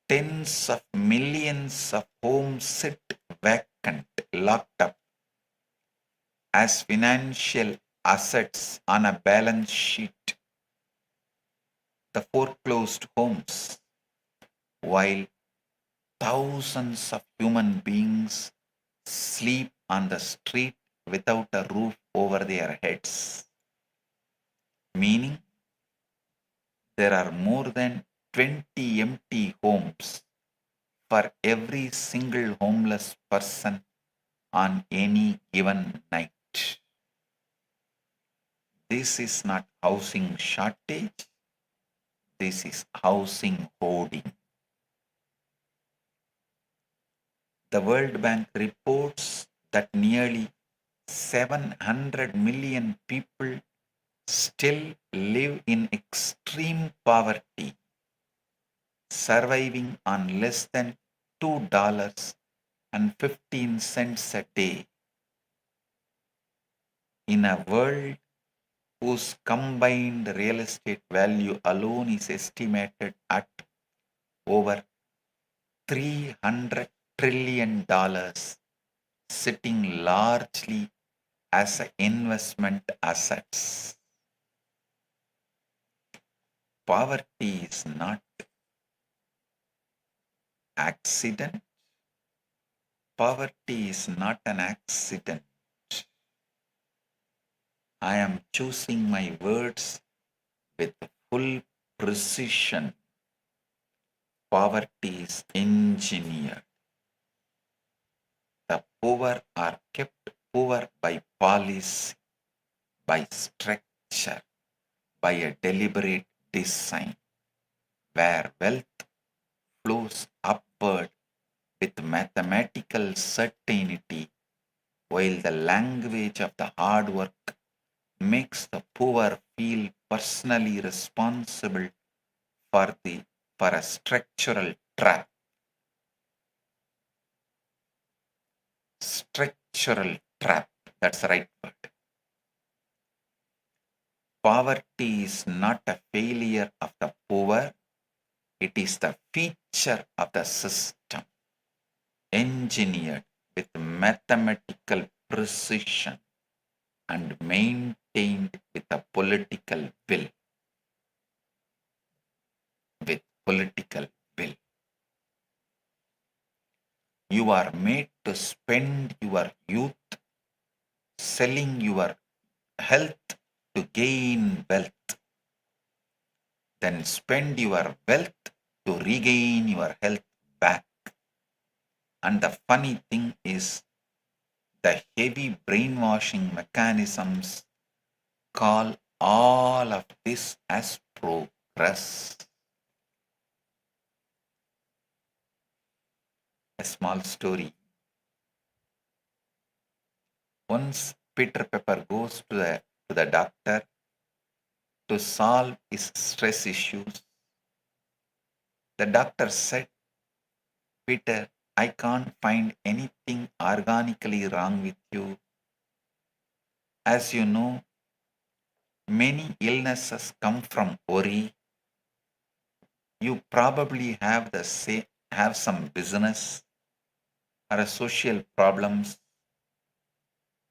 tens of millions of homes sit vacant, locked up as financial assets on a balance sheet, the foreclosed homes, while thousands of human beings sleep on the street without a roof over their heads. Meaning, there are more than 20 empty homes for every single homeless person on any given night. This is not housing shortage, this is housing hoarding. The World Bank reports that nearly 700 million people still live in extreme poverty, surviving on less than $2.15 a day. In a world whose combined real estate value alone is estimated at over $300 trillion, sitting largely as investment assets. Poverty is not accident. Poverty is not an accident. I am choosing my words with full precision. Poverty is engineered. The poor are kept poor by policy, by structure, by a deliberate design, where wealth flows upward with mathematical certainty, while the language of the hard work makes the poor feel personally responsible for a structural trap. Structural trap, that's the right word. Poverty is not a failure of the poor, it is the feature of the system, engineered with mathematical precision and maintained with a political will. With political will. You are made to spend your youth selling your health to gain wealth. Then spend your wealth to regain your health back. And the funny thing is, the heavy brainwashing mechanisms call all of this as progress. A small story. Once Peter Pepper goes to the doctor to solve his stress issues. The doctor said, Peter, I can't find anything organically wrong with you. As you know, many illnesses come from worry. You probably have some business or a social problems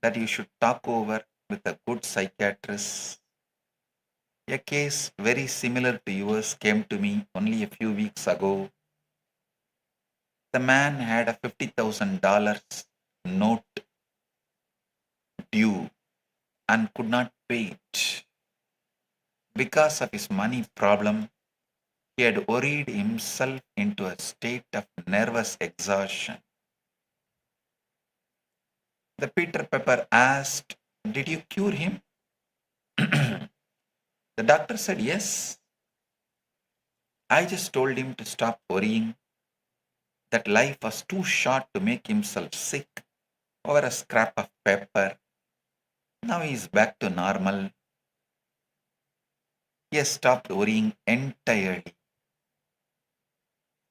that you should talk over with a good psychiatrist. A case very similar to yours came to me only a few weeks ago. The man had a $50,000 note due and could not pay it. Because of his money problem, he had worried himself into a state of nervous exhaustion. The Peter Pepper asked, did you cure him? The doctor said, yes. I just told him to stop worrying, that life was too short to make himself sick over a scrap of paper. Now he is back to normal. He has stopped worrying entirely.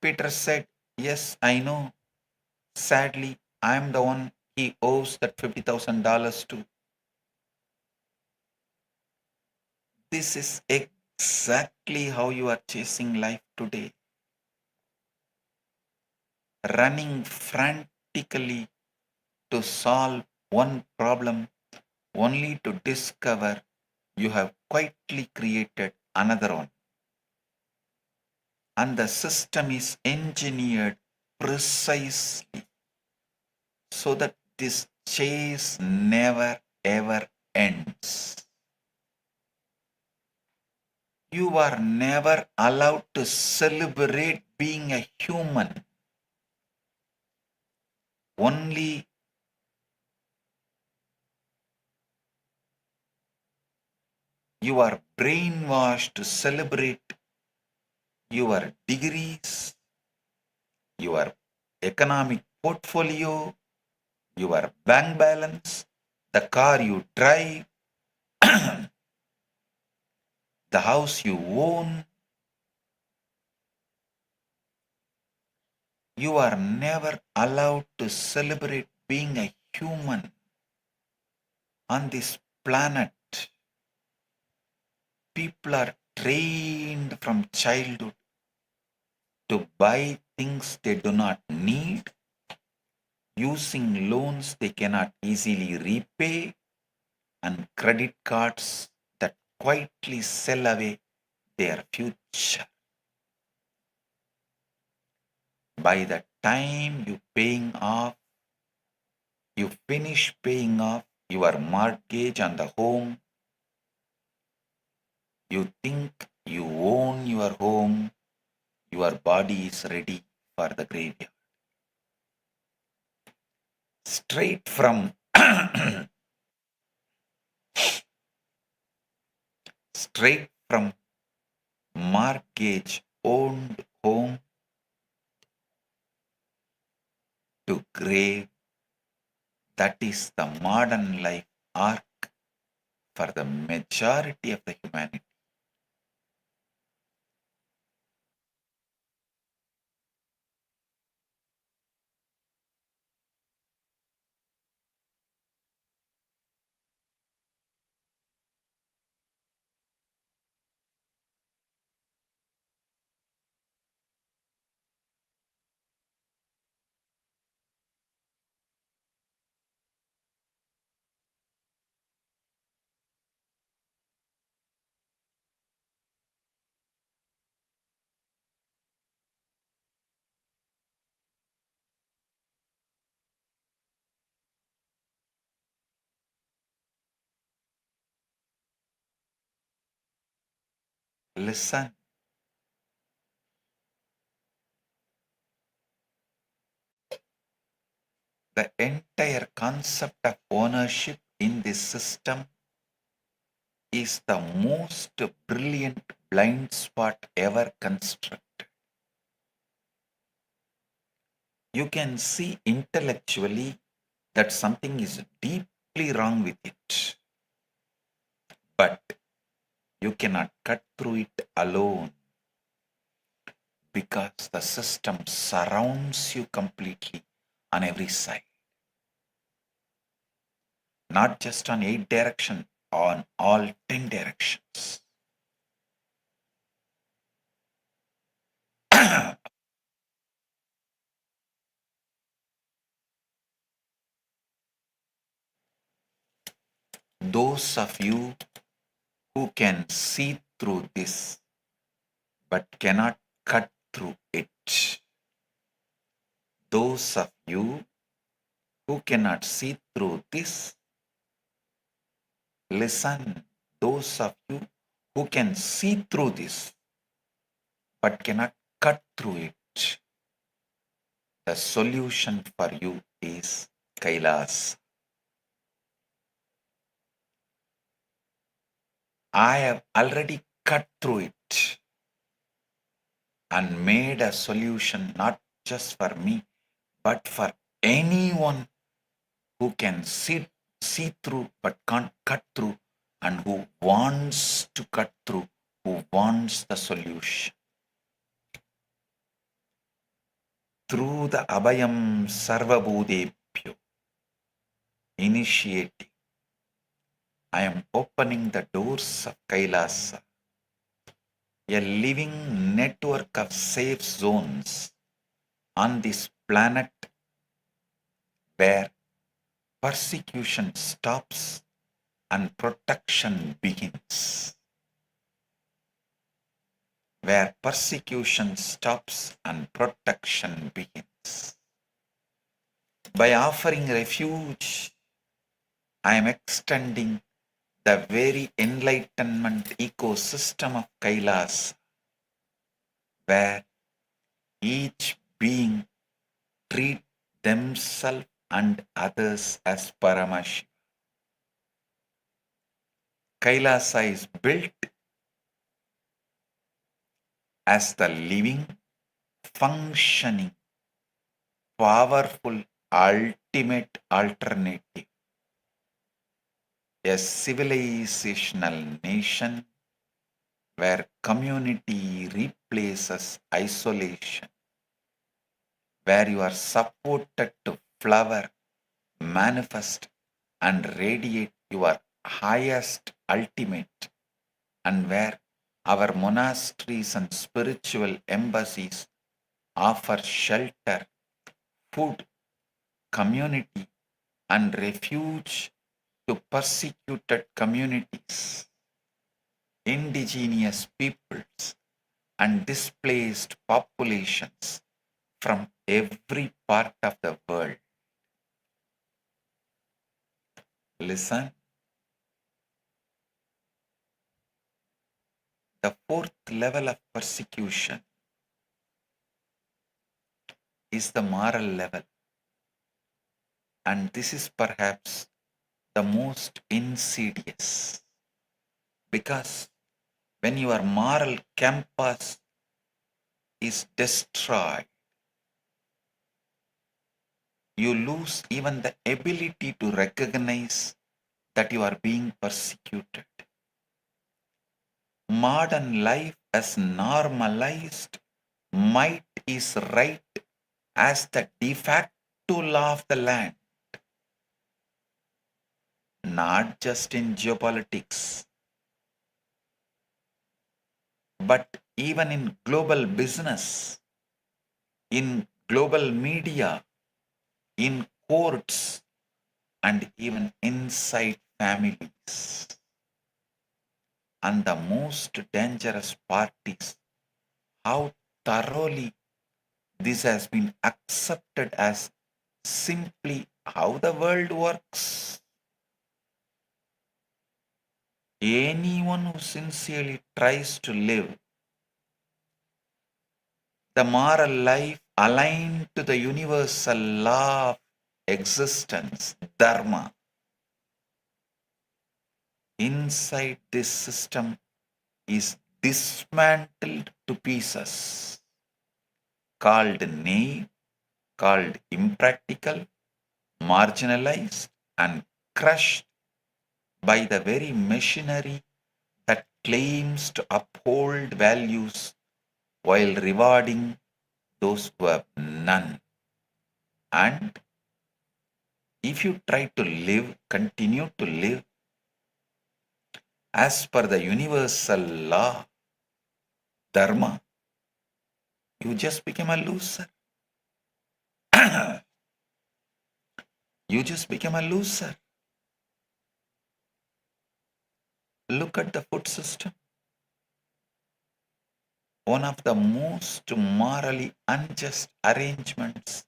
Peter said, yes, I know. Sadly, I am the one he owes that $50,000 to. this is exactly how you are chasing life today. Running frantically to solve one problem only to discover you have quietly created another one. And the system is engineered precisely so that this chase never ever ends. You are never allowed to celebrate being a human. Only you are brainwashed to celebrate your degrees, your economic portfolio, your bank balance, the car you drive, the house you own. You are never allowed to celebrate being a human on this planet. People are trained from childhood to buy things they do not need, using loans they cannot easily repay, and credit cards that quietly sell away their future. By the time you finish paying off your mortgage on the home, you think you own your home, your body is ready for the graveyard. Straight from straight from mortgage owned home to grave, that is the modern life arc for the majority of the humanity. Listen, the entire concept of ownership in this system is the most brilliant blind spot ever constructed. You can see intellectually that something is deeply wrong with it, but you cannot cut through it alone because the system surrounds you completely on every side. Not just on 8 directions, on all 10 directions. Those of you who can see through this but cannot cut through it. Those of you who cannot see through this, listen. Those of you who can see through this but cannot cut through it, the solution for you is Kailasa. I have already cut through it and made a solution not just for me, but for anyone who can see through but can't cut through, and who wants to cut through, who wants the solution. Through the Abhayam Sarvabhūtebhyo initiative, I am opening the doors of Kailasa, a living network of safe zones on this planet where persecution stops and protection begins. Where persecution stops and protection begins. By offering refuge, I am extending the very enlightenment ecosystem of Kailasa, where each being treats themselves and others as Paramashivam. Kailasa is built as the living, functioning, powerful, ultimate alternative. A civilizational nation where community replaces isolation, where you are supported to flower, manifest, and radiate your highest ultimate, and where our monasteries and spiritual embassies offer shelter, food, community, and refuge to persecuted communities, indigenous peoples, and displaced populations from every part of the world. Listen. The fourth level of persecution is the moral level, and this is perhaps the most insidious, because when your moral compass is destroyed, you lose even the ability to recognize that you are being persecuted. Modern life has normalized might is right as the de facto law of the land, not just in geopolitics, but even in global business, in global media, in courts, and even inside families. And the most dangerous part is how thoroughly this has been accepted as simply how the world works. Anyone who sincerely tries to live the moral life aligned to the universal law of existence, dharma, inside this system is dismantled to pieces, called naive, called impractical, marginalized, and crushed by the very machinery that claims to uphold values while rewarding those who have none. And if you try to live, continue to live as per the universal law, dharma, you just become a loser. You just become a loser. Look at the food system. One of the most morally unjust arrangements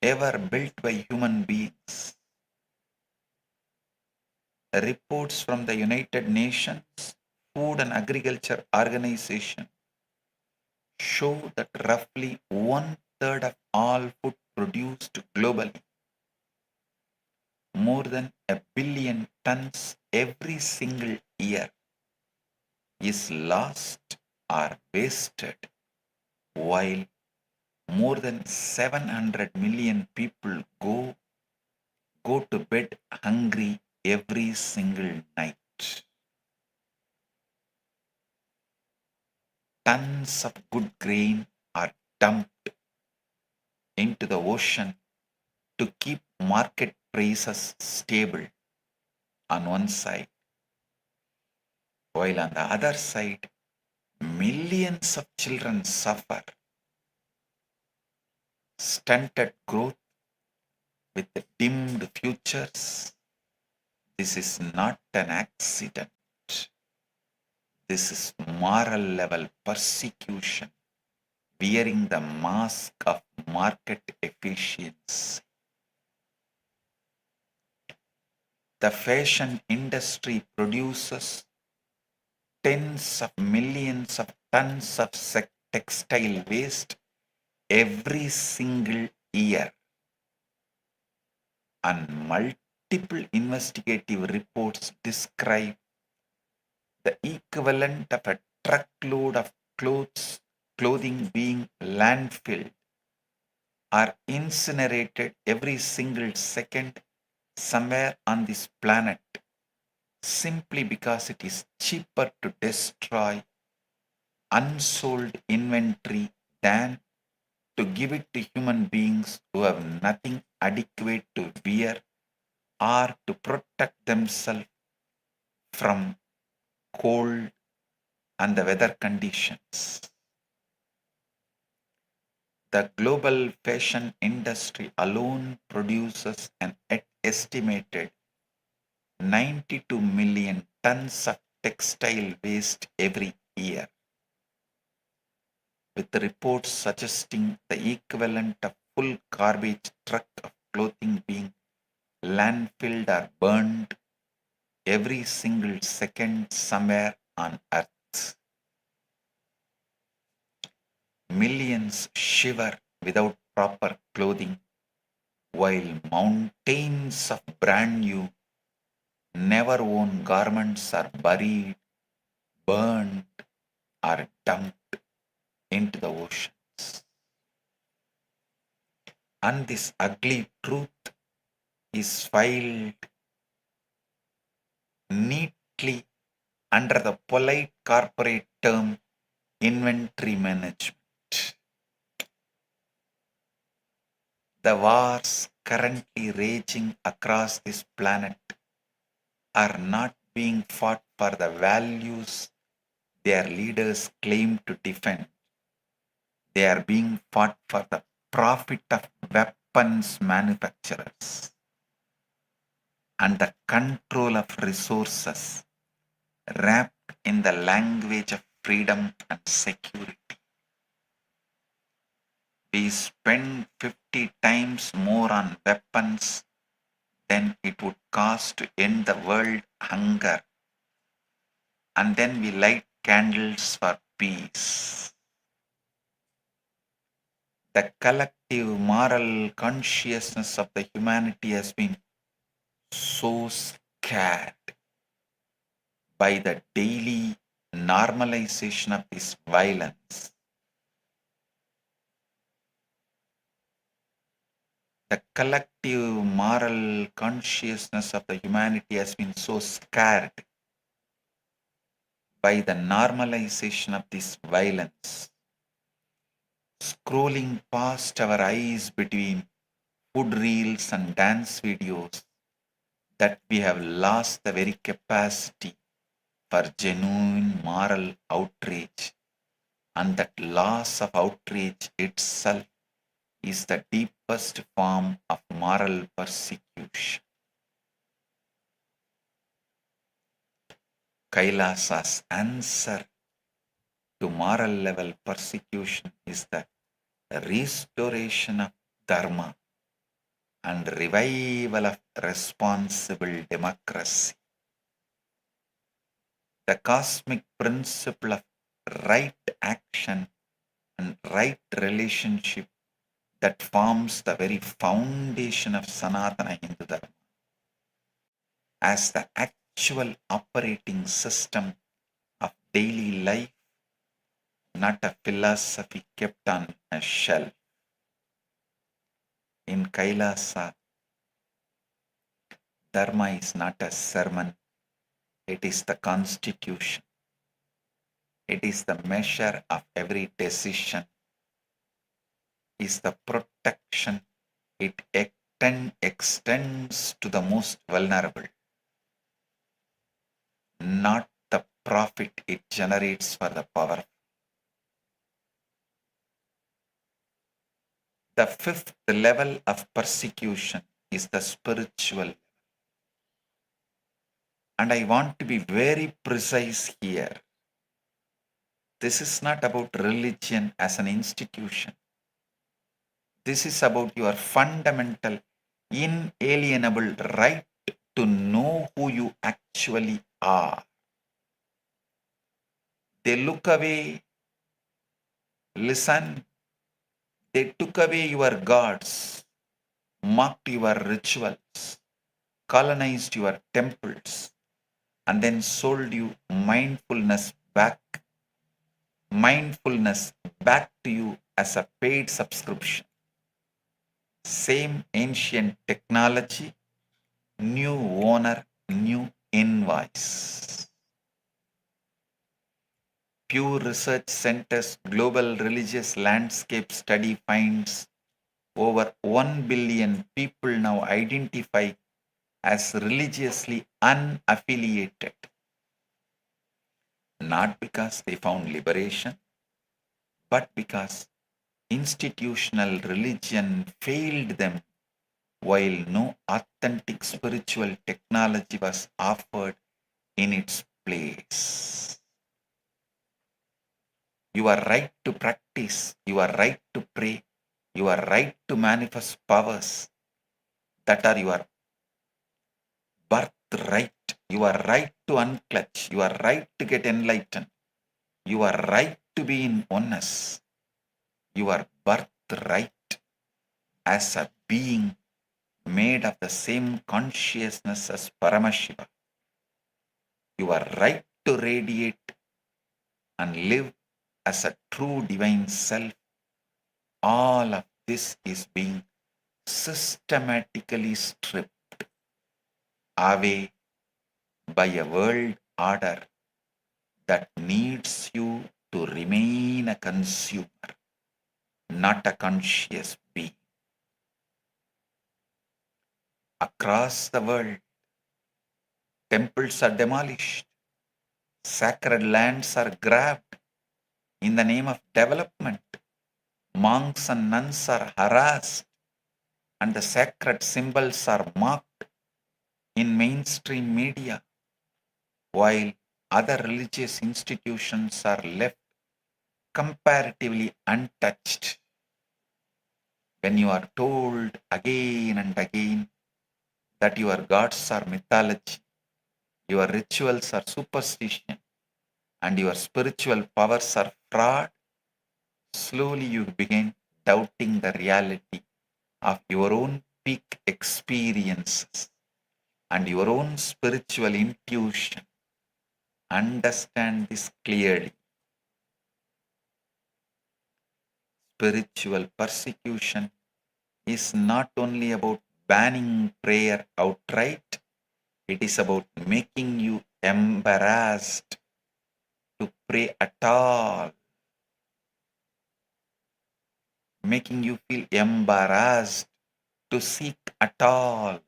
ever built by human beings. Reports from the United Nations Food and Agriculture Organization show that roughly 1/3 of all food produced globally, more than 1 billion tons every single year, is lost or wasted, while more than 700 million people go to bed hungry every single night. Tons of good grain are dumped into the ocean to keep market prices stable on one side, while on the other side, millions of children suffer stunted growth with dimmed futures. This is not an accident. This is moral level persecution, wearing the mask of market efficiency. The fashion industry produces tens of millions of tons of textile waste every single year, and multiple investigative reports describe the equivalent of a truckload of clothing being landfilled or incinerated every single second somewhere on this planet, simply because it is cheaper to destroy unsold inventory than to give it to human beings who have nothing adequate to wear or to protect themselves from cold and the weather conditions. The global fashion industry alone produces an estimated 92 million tons of textile waste every year, with reports suggesting the equivalent of full garbage truck of clothing being landfilled or burned every single second somewhere on earth. Millions shiver without proper clothing, while mountains of brand new, never worn garments are buried, burned, or dumped into the oceans. And this ugly truth is filed neatly under the polite corporate term inventory management. The wars currently raging across this planet are not being fought for the values their leaders claim to defend. They are being fought for the profit of weapons manufacturers and the control of resources wrapped in the language of freedom and security. We spend 50 times more on weapons than it would cost to end the world hunger, and then we light candles for peace. The collective moral consciousness of the humanity has been so scared by the daily normalization of this violence. The collective moral consciousness of the humanity has been so scared by the normalization of this violence, scrolling past our eyes between food reels and dance videos, that we have lost the very capacity for genuine moral outrage, and that loss of outrage itself is the deepest form of moral persecution. Kailasa's answer to moral level persecution is the restoration of dharma and revival of responsible democracy. The cosmic principle of right action and right relationship that forms the very foundation of Sanatana Hindu Dharma as the actual operating system of daily life, not a philosophy kept on a shelf. In Kailasa, Dharma is not a sermon, it is the constitution. It is the measure of every decision, is the protection it extends to the most vulnerable, not the profit it generates for the powerful. The fifth level of persecution is the spiritual. And I want to be very precise here. This is not about religion as an institution. This is about your fundamental, inalienable right to know who you actually are. They look away, listen, they took away your gods, mocked your rituals, colonized your temples, and then sold you mindfulness back to you as a paid subscription. Same ancient technology, new owner, new invoice. Pew Research Center's Global Religious Landscape Study finds over 1 billion people now identify as religiously unaffiliated. Not because they found liberation, but because institutional religion failed them while no authentic spiritual technology was offered in its place. Your right to practice, your right to pray, your right to manifest powers that are your birthright, your right to unclutch, your right to get enlightened, your right to be in oneness, your birthright as a being made of the same consciousness as Paramashiva, your right to radiate and live as a true divine self, all of this is being systematically stripped away by a world order that needs you to remain a consumer, not a conscious being. Across the world, temples are demolished, sacred lands are grabbed in the name of development, monks and nuns are harassed, and the sacred symbols are mocked in mainstream media, while other religious institutions are left comparatively untouched. When you are told again and again that your gods are mythology, your rituals are superstition, and your spiritual powers are fraud, slowly you begin doubting the reality of your own peak experiences and your own spiritual intuition. Understand this clearly. Spiritual persecution is not only about banning prayer outright, it is about making you embarrassed to pray at all, making you feel embarrassed to seek at all.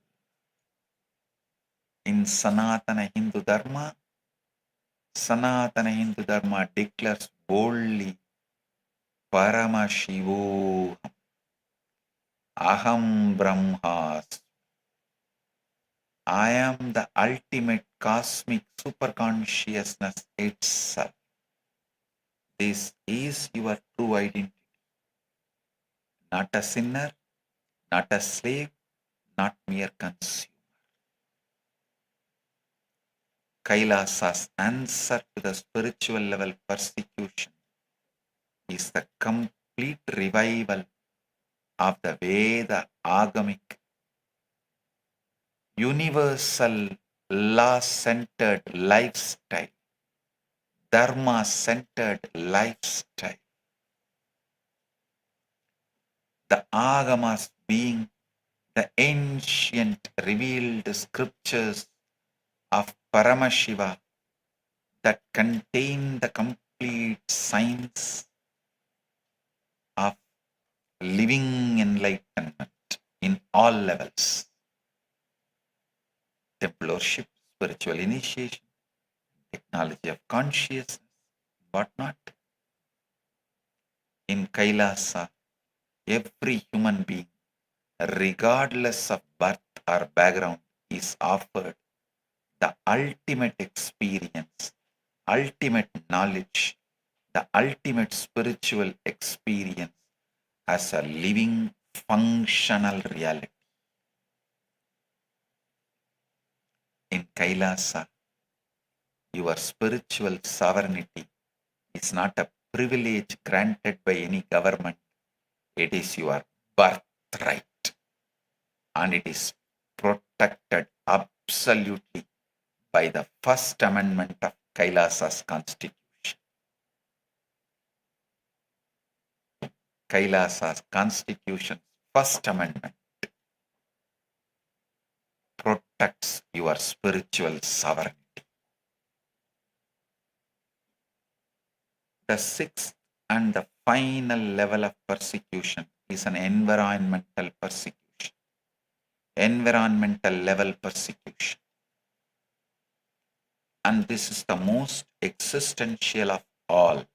In Sanatana Hindu Dharma declares boldly, Paramashivam, Aham Brahmas. I am the ultimate cosmic superconsciousness itself. This is your true identity. Not a sinner, not a slave, not mere consumer. Kailasa's answer to the spiritual level persecution is the complete revival of the Veda agamic, universal law-centered lifestyle, dharma-centered lifestyle. The agamas being the ancient revealed scriptures of Paramashiva that contain the complete science of living enlightenment in all levels. Temple worship, spiritual initiation, technology of consciousness, whatnot. In Kailasa, every human being, regardless of birth or background, is offered the ultimate experience, ultimate knowledge, the ultimate spiritual experience as a living, functional reality. In Kailasa, your spiritual sovereignty is not a privilege granted by any government. It is your birthright, and it is protected absolutely by the first amendment of Kailasa's constitution. Kailasa's constitution's first amendment protects your spiritual sovereignty. The sixth and the final level of persecution is an environmental persecution. Environmental level persecution. And this is the most existential of all.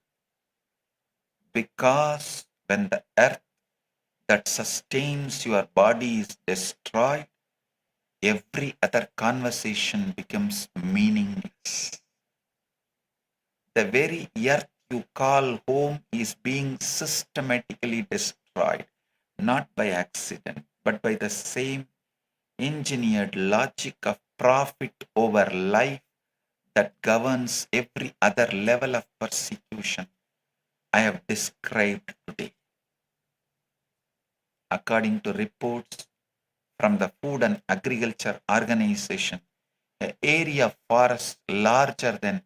Because when the earth that sustains your body is destroyed, every other conversation becomes meaningless. The very earth you call home is being systematically destroyed, not by accident, but by the same engineered logic of profit over life that governs every other level of persecution I have described today. According to reports from the Food and Agriculture Organization, an area of forest larger than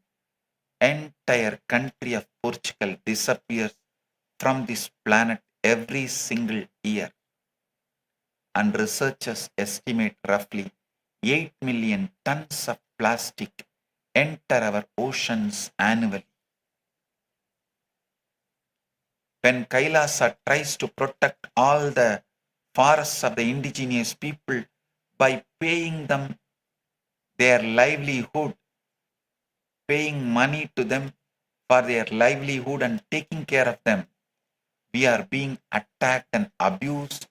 entire country of Portugal disappears from this planet every single year. And researchers estimate roughly 8 million tons of plastic enter our oceans annually. When Kailasa tries to protect all the forests of the indigenous people by paying them their livelihood, paying money to them for their livelihood and taking care of them, we are being attacked and abused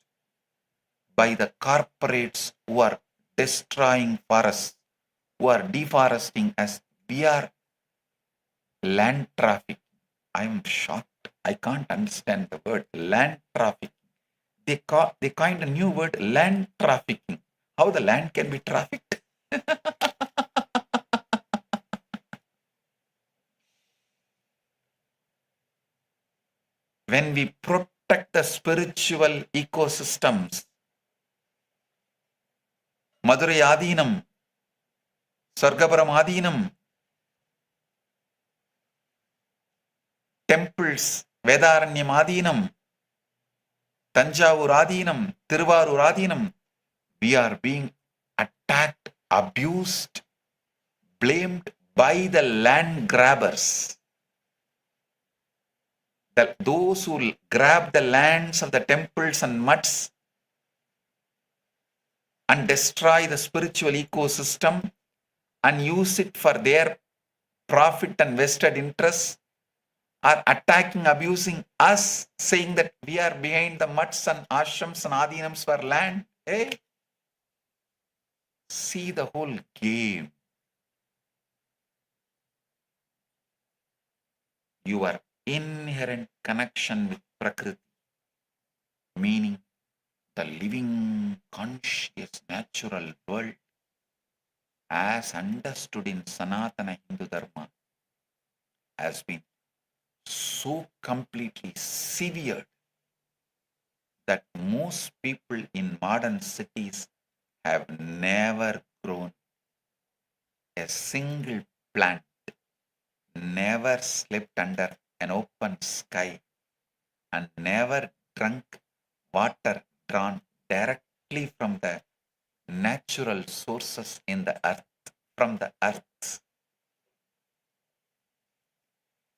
by the corporates who are destroying forests, who are deforesting us. We are land trafficking. I am shocked. I can't understand the word land trafficking. They coined a new word, land trafficking. How the land can be trafficked? When we protect the spiritual ecosystems, Madurai Adinam, Sargapuram Adinam, temples, Vedaranyam Adinam, Tanjavur Adinam, Tiruvarur Adinam, we are being attacked, abused, blamed by the land grabbers. Those who grab the lands of the temples and mutts and destroy the spiritual ecosystem and use it for their profit and vested interests are attacking, abusing us, saying that we are behind the mutts and ashrams and adinams for land. Hey, see the whole game. Your inherent connection with Prakriti, meaning the living, conscious, natural world, as understood in Sanatana Hindu Dharma, has been so completely severed that most people in modern cities have never grown a single plant, never slept under an open sky, and never drunk water drawn directly from the natural sources in the earth, from the earth.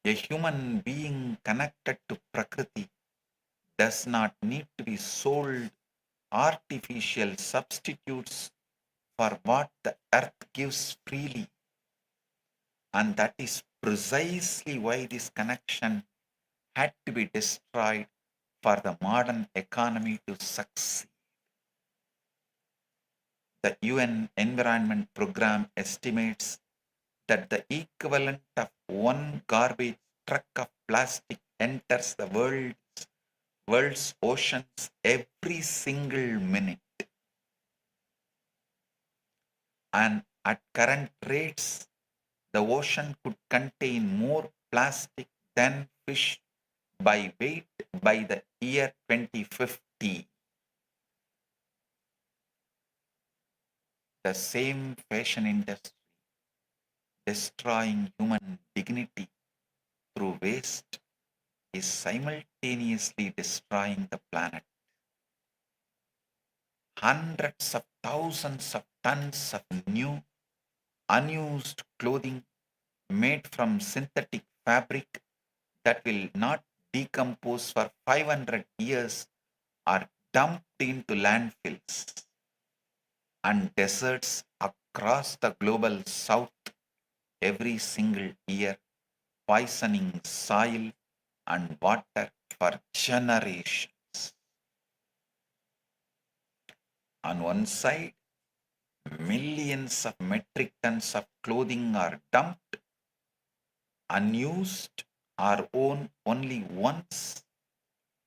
A human being connected to Prakriti does not need to be sold artificial substitutes for what the earth gives freely. And that is precisely why this connection had to be destroyed for the modern economy to succeed. The UN Environment Program estimates that the equivalent of one garbage truck of plastic enters the world's oceans every single minute. And at current rates, the ocean could contain more plastic than fish by weight by the year 2050. The same fashion industry destroying human dignity through waste is simultaneously destroying the planet. Hundreds of thousands of tons of new, unused clothing made from synthetic fabric that will not decompose for 500 years are dumped into landfills and deserts across the global south every single year, poisoning soil and water for generations. On one side, millions of metric tons of clothing are dumped, unused, or worn only once,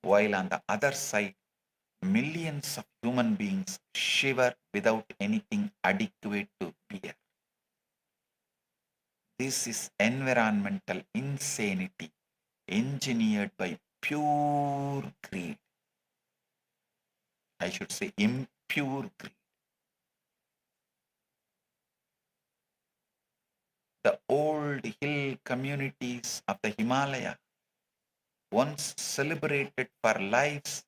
while on the other side, millions of human beings shiver without anything adequate to wear. This is environmental insanity engineered by pure greed. I should say impure greed. The old hill communities of the Himalaya, once celebrated for lives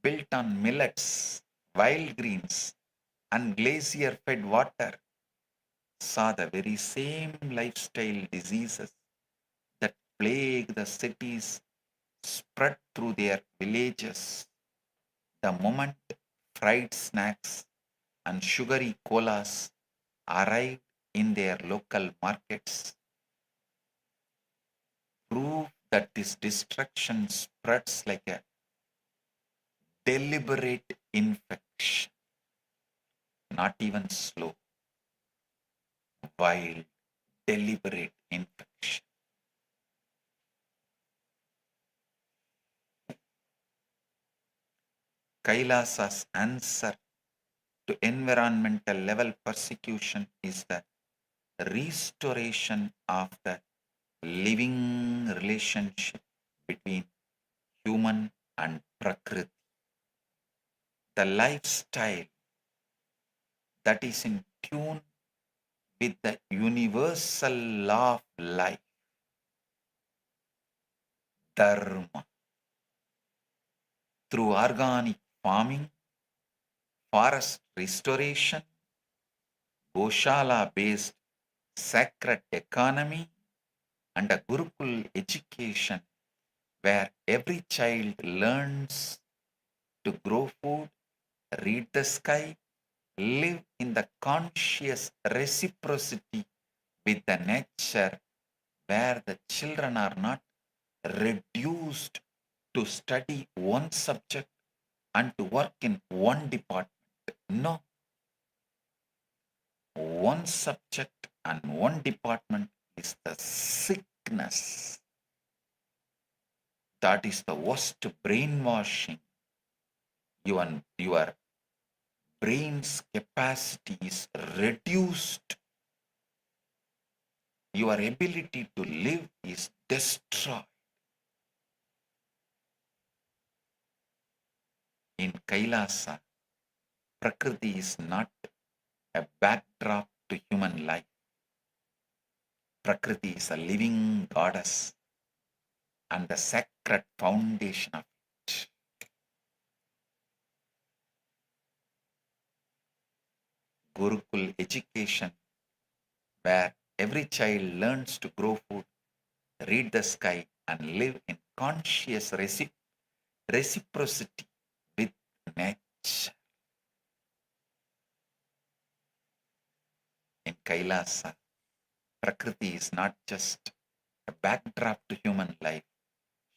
built on millets, wild greens, and glacier-fed water, saw the very same lifestyle diseases that plague the cities spread through their villages the moment fried snacks and sugary colas arrived in their local markets. Proof that this destruction spreads like a deliberate infection, not even slow, wild, deliberate infection. Kailasa's answer to environmental level persecution is the restoration of the living relationship between human and Prakriti. The lifestyle that is in tune with the universal law of life, Dharma, through organic farming, forest restoration, Goshala-based sacred economy, and a Gurukul education where every child learns to grow food, read the sky, live in the conscious reciprocity with the nature, where the children are not reduced to study one subject and to work in one department. No. One subject and one department is the sickness. That is the worst brainwashing. Your brain's capacity is reduced. Your ability to live is destroyed. In Kailasa, Prakriti is not a backdrop to human life. Prakriti is a living goddess and the sacred foundation of it. Gurukul education, where every child learns to grow food, read the sky, and live in conscious reciprocity with nature. In Kailasa, Prakriti is not just a backdrop to human life.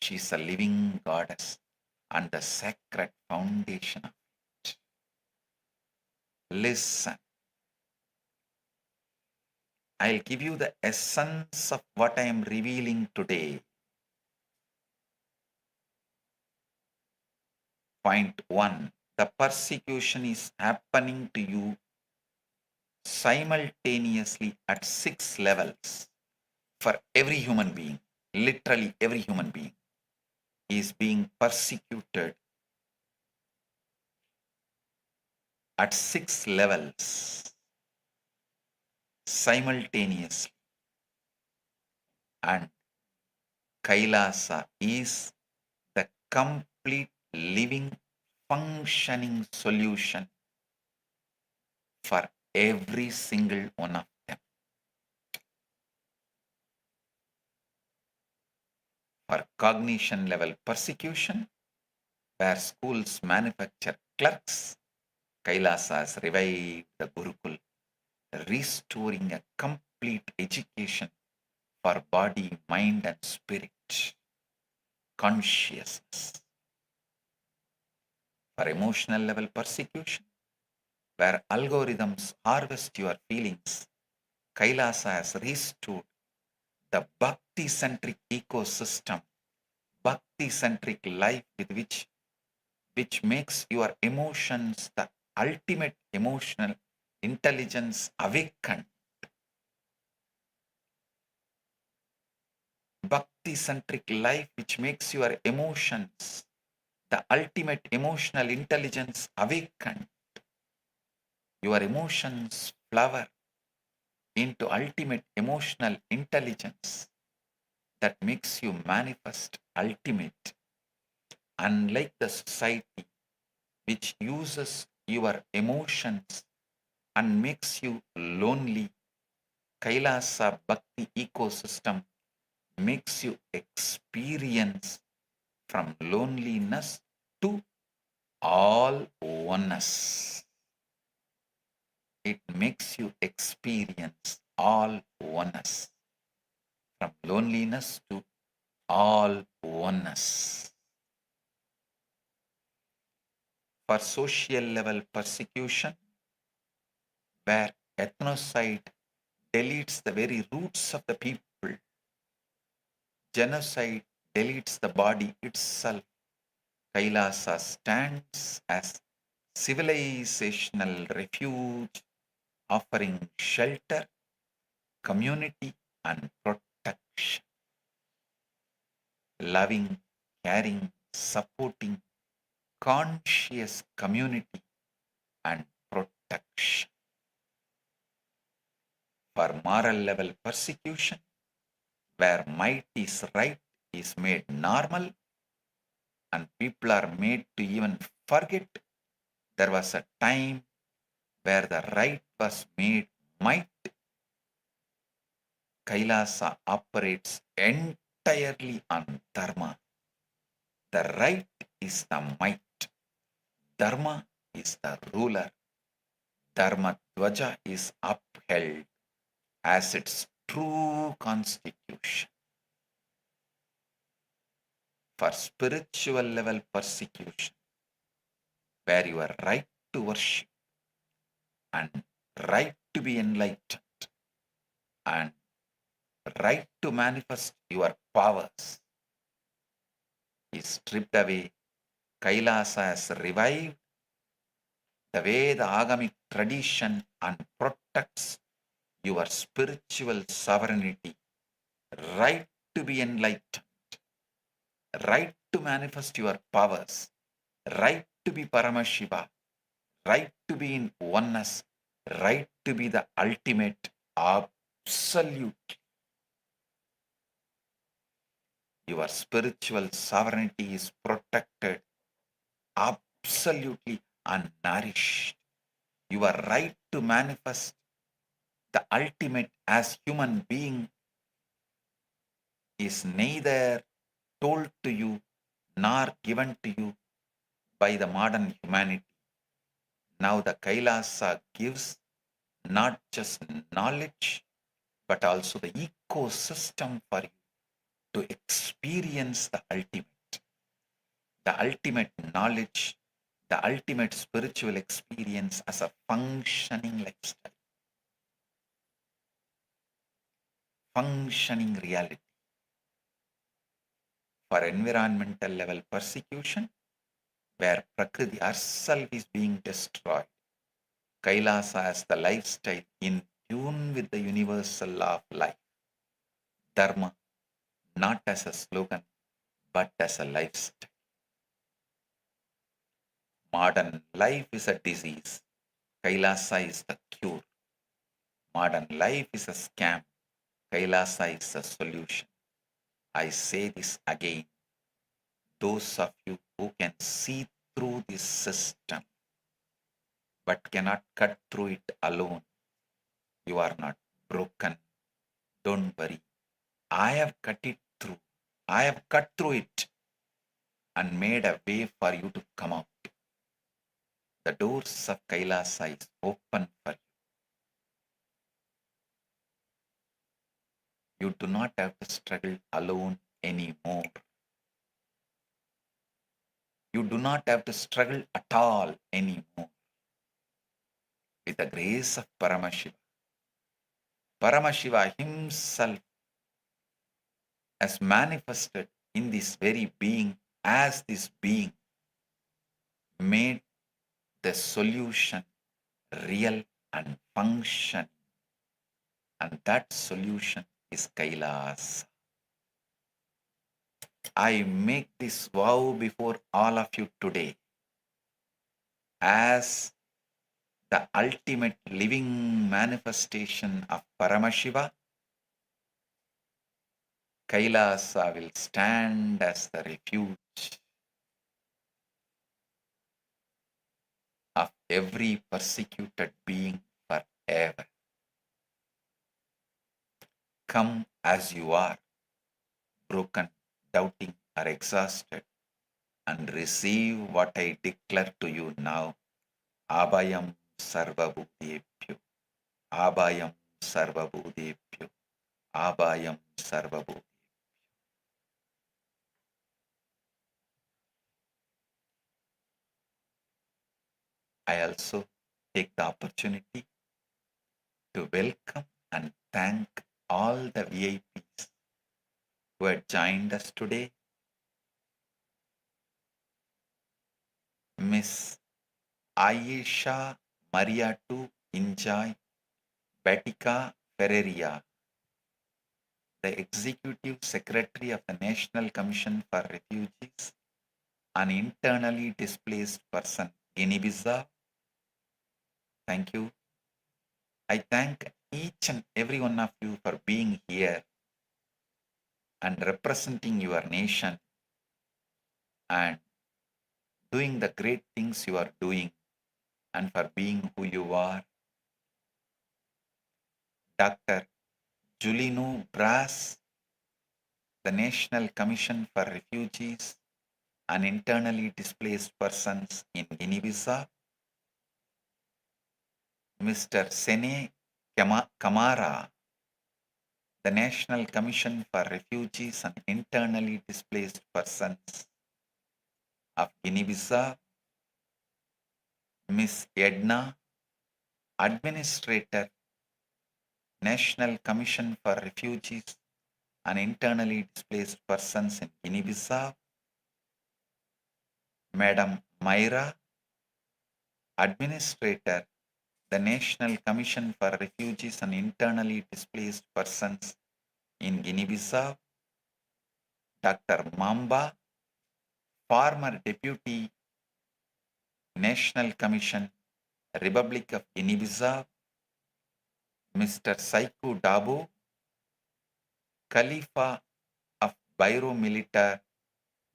She is a living goddess and the sacred foundation of it. Listen. I'll give you the essence of what I am revealing today. Point 1. The persecution is happening to you simultaneously at 6 levels for every human being. Literally every human being is being persecuted at 6 levels simultaneously. And Kailasa is the complete living, functioning solution for every single one of them. For cognition level persecution, where schools manufacture clerks, Kailasa has revived the Gurukul, restoring a complete education for body, mind and spirit, consciousness. For emotional level persecution, where algorithms harvest your feelings, Kailasa has restored the bhakti-centric ecosystem, bhakti-centric life with which makes your emotions the ultimate emotional intelligence awakened. Bhakti-centric life which makes your emotions the ultimate emotional intelligence awakened. Your emotions flower into ultimate emotional intelligence that makes you manifest ultimate. Unlike the society which uses your emotions and makes you lonely, Kailasa Bhakti ecosystem makes you experience from loneliness to all oneness. It makes you experience all oneness. From loneliness to all oneness. For social level persecution, where ethnocide deletes the very roots of the people, genocide deletes the body itself, Kailasa stands as civilizational refuge, offering shelter, community and protection. Loving, caring, supporting, conscious community and protection. For moral level persecution, where might is right is made normal and people are made to even forget there was a time where the right was made might, Kailasa operates entirely on dharma. The right is the might. Dharma is the ruler. Dharma Dvaja is upheld as its true constitution. For spiritual level persecution, where you are right to worship and right to be enlightened and right to manifest your powers is stripped away, Kailasa has revived the Veda Agamic tradition and protects your spiritual sovereignty, right to be enlightened, right to manifest your powers, right to be Paramashiva, right to be in oneness, right to be the ultimate absolute. Your spiritual sovereignty is protected absolutely unnourished. Your right to manifest the ultimate as human being is neither told to you nor given to you by the modern humanity. Now the Kailasa gives not just knowledge, but also the ecosystem for you to experience the ultimate knowledge, the ultimate spiritual experience as a functioning lifestyle, functioning reality. For environmental level persecution, where Prakriti herself is being destroyed, Kailasa as the lifestyle in tune with the universal law of life, Dharma, not as a slogan, but as a lifestyle. Modern life is a disease. Kailasa is the cure. Modern life is a scam. Kailasa is the solution. I say this again. Those of you who can see through this system but cannot cut through it alone, you are not broken. Don't worry. I have cut it through. I have cut through it and made a way for you to come out. The doors of Kailasa is open for you. You do not have to struggle alone anymore. You do not have to struggle at all anymore. With the grace of Paramashiva, Paramashiva himself has manifested in this very being as this being, made the solution real and function. And that solution is Kailasa. I make this vow before all of you today as the ultimate living manifestation of Paramashiva. Kailasa will stand as the refuge of every persecuted being forever. Come as you are, broken, doubting, or exhausted, and receive what I declare to you now. Abhayam Sarvabhūtebhyo. Abhayam Sarvabhūtebhyo. Abhayam Sarvabhūtebhyo. I also take the opportunity to welcome and thank all the VIPs who had joined us today. Miss Aisha Mariatu Injai Batica Ferreria, the Executive Secretary of the National Commission for Refugees, an internally displaced person, Guinea-Bissau. Thank you. I thank each and every one of you for being here and representing your nation and doing the great things you are doing and for being who you are. Dr. Julino Brass, the National Commission for Refugees and Internally Displaced Persons in Guinea-Bissau. Mr. Sene Kamara, the National Commission for Refugees and Internally Displaced Persons of Guinea-Bissau. Miss Edna, Administrator, National Commission for Refugees and Internally Displaced Persons in Guinea-Bissau. Madam Myra, Administrator, the National Commission for Refugees and Internally Displaced Persons in Guinea-Bissau. Dr. Mamba, former Deputy, National Commission, Republic of Guinea-Bissau. Mr. Saiku Dabo, Khalifa of Bairo Militar,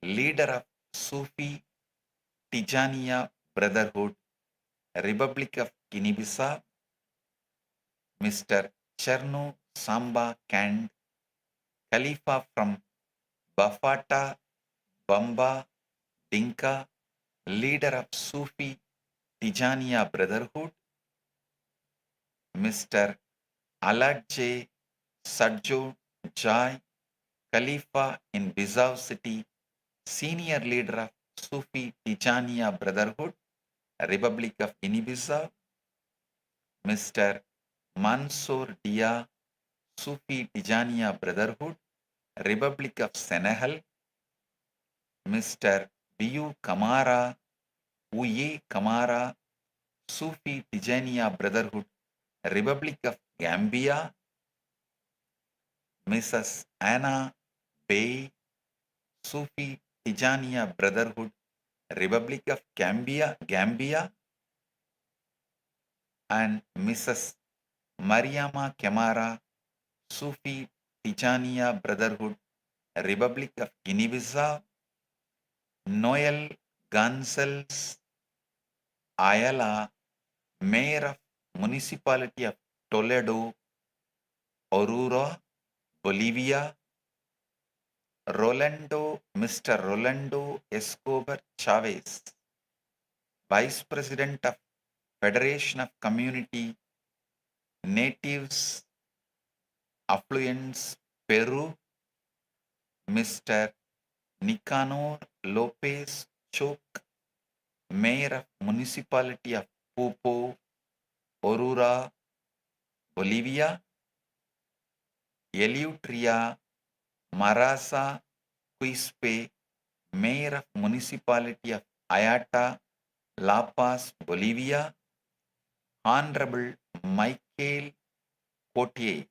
leader of Sufi Tijaniya Brotherhood, Republic of Guinea-Bissau. Mr. Cherno Samba Kand, Khalifa from Bafata Bamba Dinka, leader of Sufi Tijaniya Brotherhood. Mr. Aladje Sadjo Jai, Khalifa in Bizau city, senior leader of Sufi Tijaniya Brotherhood, Republic of Guinea-Bissau, Mr. Mansour Dia, Sufi Tijaniya Brotherhood, Republic of Senegal, Mr. Biu Kamara, Uye Kamara, Sufi Tijaniya Brotherhood, Republic of Gambia, Mrs. Anna Bey, Sufi Tijaniya Brotherhood, Republic of Gambia, and Mrs. Mariama Kamara, Sufi Tijaniya Brotherhood, Republic of Guinea-Bissau, Noel Gonzalez Ayala, Mayor of Municipality of Toledo, Aurora, Bolivia, Mr. Rolando Escobar Chavez, Vice President of Federation of Community Natives Affluents, Peru, Mr. Nicanor Lopez Chok, Mayor of Municipality of Pupo, Aurora, Bolivia, Eleuteria Marasa Quispe, Mayor of Municipality of Ayata, La Paz, Bolivia, Honorable Michael Cotier,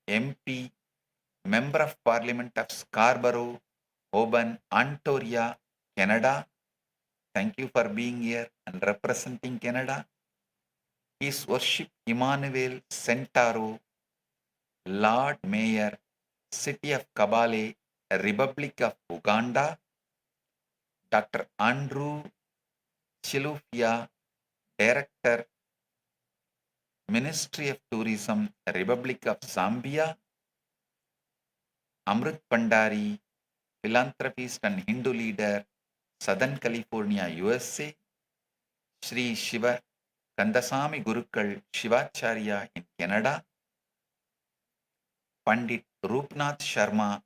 MP, Member of Parliament of Scarborough, Oban, Ontario, Canada. Thank you for being here and representing Canada. His Worship Emmanuel Centaro, Lord Mayor, City of Kabale, Republic of Uganda, Dr. Andrew Chilufya, Director, Ministry of Tourism, Republic of Zambia, Amrit Pandari, philanthropist and Hindu leader, Southern California, USA, Sri Shiva Kandasamy Gurukul Shivacharya in Canada, Pandit Roopnath Sharma,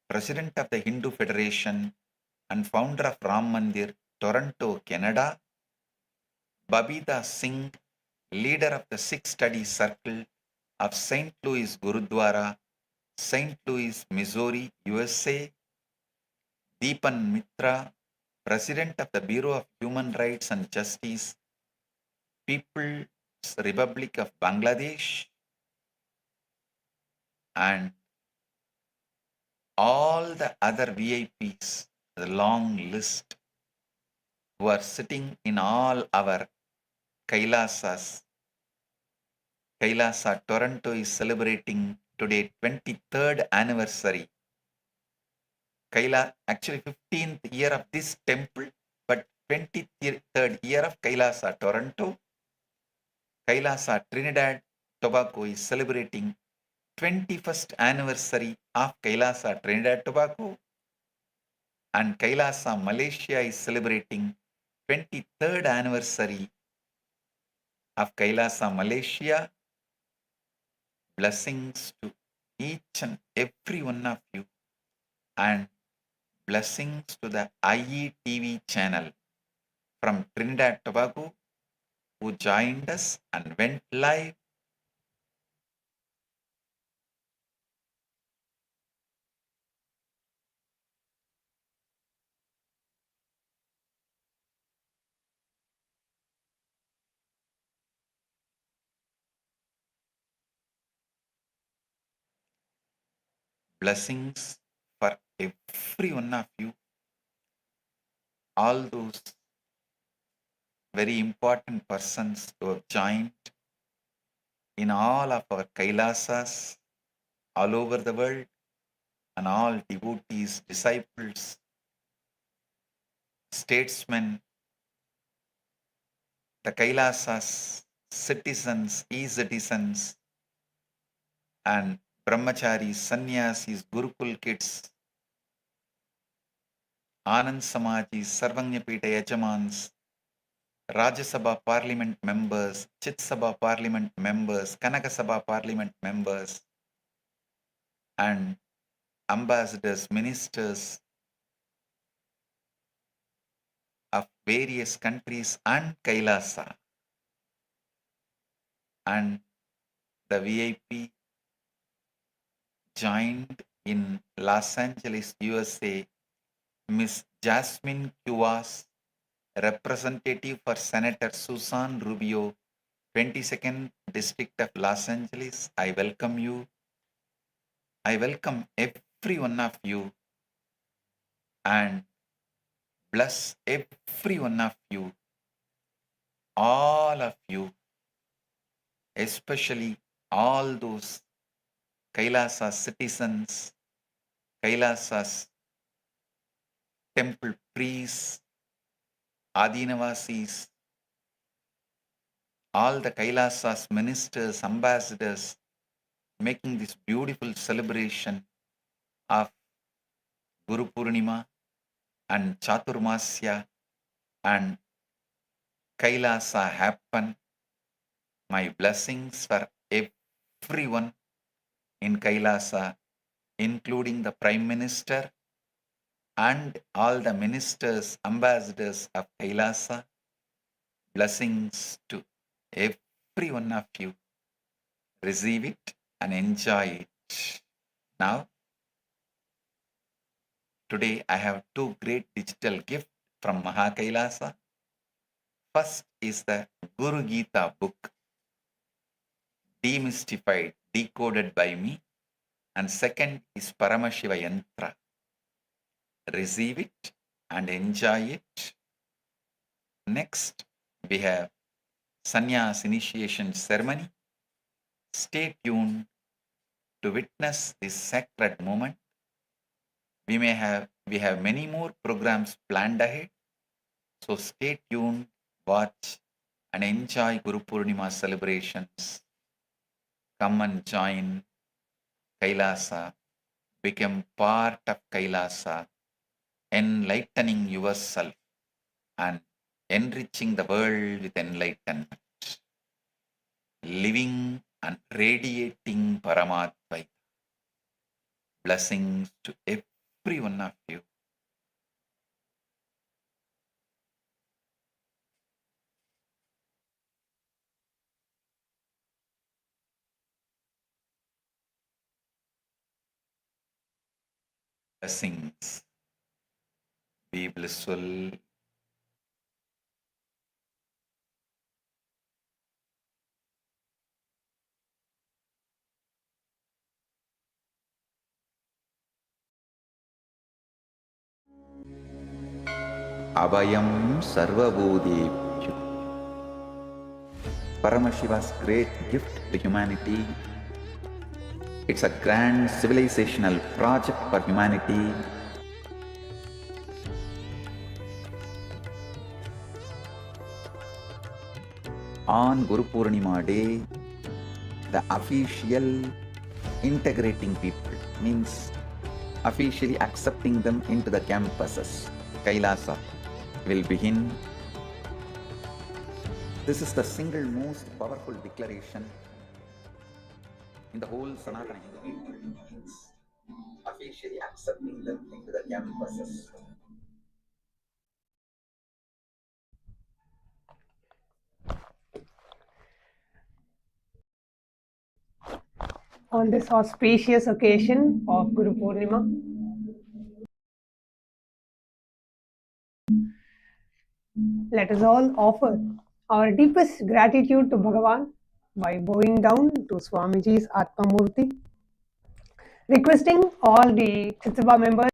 President of the Hindu Federation and founder of Ram Mandir, Toronto, Canada, Babita Singh, leader of the Sikh Study Circle of St. Louis Gurudwara, St. Louis, Missouri, USA, Deepan Mitra, President of the Bureau of Human Rights and Justice, People's Republic of Bangladesh, and all the other VIPs, the long list, who are sitting in all our Kailasas. Kailasa Toronto is celebrating today 23rd anniversary. Actually 15th year of this temple, but 23rd year of Kailasa Toronto. Kailasa Trinidad Tobago is celebrating 21st anniversary of Kailasa Trinidad Tobago, and Kailasa Malaysia is celebrating 23rd anniversary of Kailasa Malaysia. Blessings to each and every one of you, and blessings to the IETV channel from Trinidad Tobago who joined us and went live. Blessings for every one of you, all those very important persons who have joined in all of our Kailasas all over the world, and all devotees, disciples, statesmen, the Kailasas, citizens, e-citizens, and brahmacharis, sannyasis, Gurukul kids, Anand Samajis, Sarvanyapita Yajamans, Rajya Sabha Parliament members, Chit Sabha Parliament members, Kanaka Sabha Parliament members, and ambassadors, ministers of various countries and Kailasa, and the VIP joined in Los Angeles, USA, Miss Jasmine Cuevas, representative for Senator Susan Rubio, 22nd District of Los Angeles. I welcome you. I welcome every one of you and bless every one of you, all of you, especially all those Kailasa citizens, Kailasa's temple priests, Adinavasis, all the Kailasa's ministers, ambassadors, making this beautiful celebration of Guru Purnima and Chaturmasya and Kailasa happen. My blessings for everyone in Kailasa, including the Prime Minister and all the ministers, ambassadors of Kailasa. Blessings to every one of you. Receive it and enjoy it. Now, today I have two great digital gifts from Mahakailasa. First is the Guru Gita book, demystified, decoded by me. And second is Paramashiva Yantra. Receive it and enjoy it. Next, we have Sannyas initiation ceremony. Stay tuned to witness this sacred moment. We have many more programs planned ahead. So stay tuned, watch and enjoy Guru Purnima celebrations. Come and join Kailasa, become part of Kailasa, enlightening yourself and enriching the world with enlightenment, living and radiating Paramatvaita. Blessings to every one of you. Blessings. Be blissful. Abhayam Sarvabhūtebhyo. Paramashiva's great gift to humanity. It's a grand civilizational project for humanity. On Guru Purnima Day, the official integrating people means officially accepting them into the campuses, Kailasa, will begin. This is the single most powerful declaration in the whole Sanatana Hindu means officially accepting them into the campuses. On this auspicious occasion of Guru Purnima, let us all offer our deepest gratitude to Bhagavan by bowing down to Swamiji's Atma Murti, requesting all the Chitsabha members,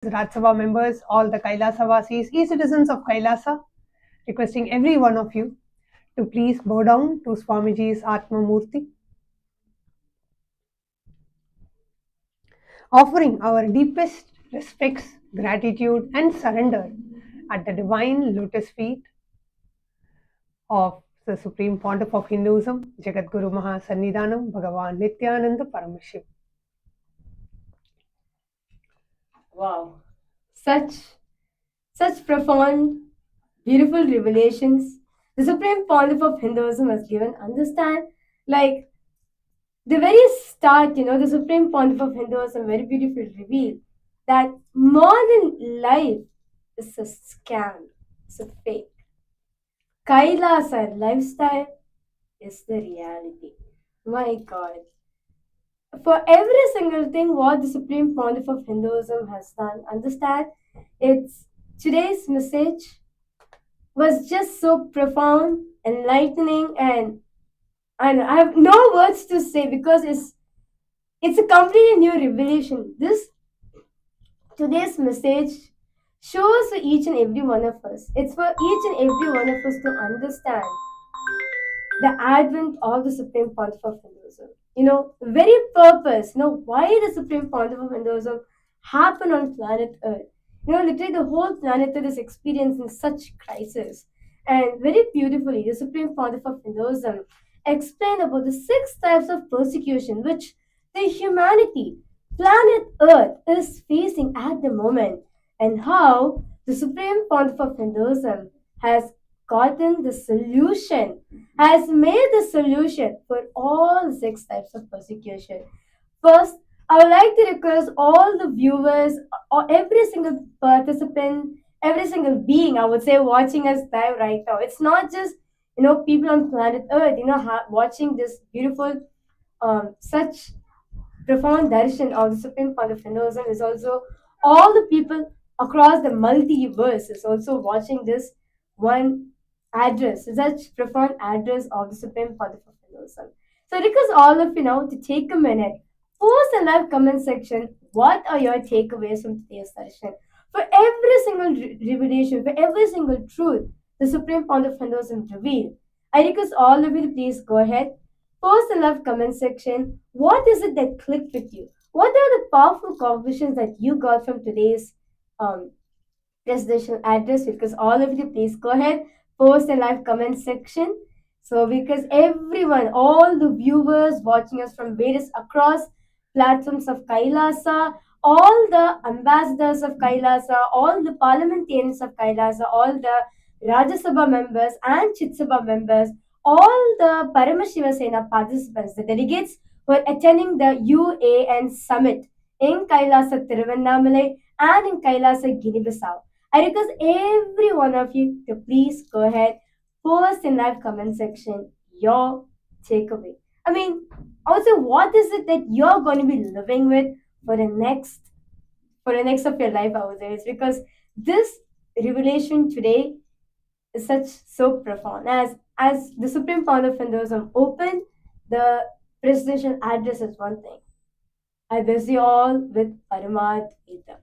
Rajsabha members, all the Kailasa Vasis, e-citizens of Kailasa, requesting every one of you to please bow down to Swamiji's Atma Murti, offering our deepest respects, gratitude and surrender at the divine lotus feet of the Supreme Pontiff of Hinduism, Jagat Guru Mahasannidhanam, Bhagavan Nithyananda Paramashim. Wow, such profound, beautiful revelations the Supreme Pontiff of Hinduism has given. Understand, like the very start, the Supreme Pontiff of Hinduism very beautifully revealed that modern life is a scam, it's a fake. Kailasa lifestyle is the reality. My God. For every single thing what the Supreme Pontiff of Hinduism has done, understand, it's today's message was just so profound, enlightening, and I have no words to say because it's a completely new revelation. This today's message shows for each and every one of us. It's for each and every one of us to understand the advent of the Supreme Pontiff of Hinduism. Very purpose, why the Supreme Pontiff of Hinduism happened on planet Earth. Literally the whole planet Earth is experiencing such crisis. And very beautifully, the Supreme Pontiff of Hinduism explained about the 6 types of persecution which the humanity, planet Earth, is facing at the moment, and how the Supreme Pontiff of Hinduism has gotten the solution, has made the solution for all 6 types of persecution. First, I would like to request all the viewers, or every single participant, every single being, I would say, watching us live right now. It's not just people on planet Earth, watching this beautiful, such profound darshan of the Supreme Pontiff of Hinduism is also all the people across the multiverse is also watching this one address, such profound address of the Supreme Pontiff of Hinduism. So I request all of you now to take a minute, post in live comment section, what are your takeaways from today's session? For every single revelation, for every single truth the Supreme Pontiff of Hinduism revealed, I request all of you to please go ahead, post in live comment section, what is it that clicked with you? What are the powerful conclusions that you got from today's presidential address? Because all of you please go ahead, post in live comment section. So because everyone, all the viewers watching us from various across platforms of Kailasa, all the ambassadors of Kailasa, all the parliamentarians of Kailasa, all the Rajya Sabha members and Chit Sabha members, all the Paramashiva Sena participants, the delegates who are attending the UAN summit in Kailasa Tiruvannamalai and in Kailasa Guinea-Bissau. I request every one of you to please go ahead, post in live comment section your takeaway. I mean, also, what is it that you're going to be living with for the next of your life out there? It's because this revelation today is so profound. As the Supreme Pontiff of Hinduism opened the presidential address is one thing. I bless you all with Paramat Ita.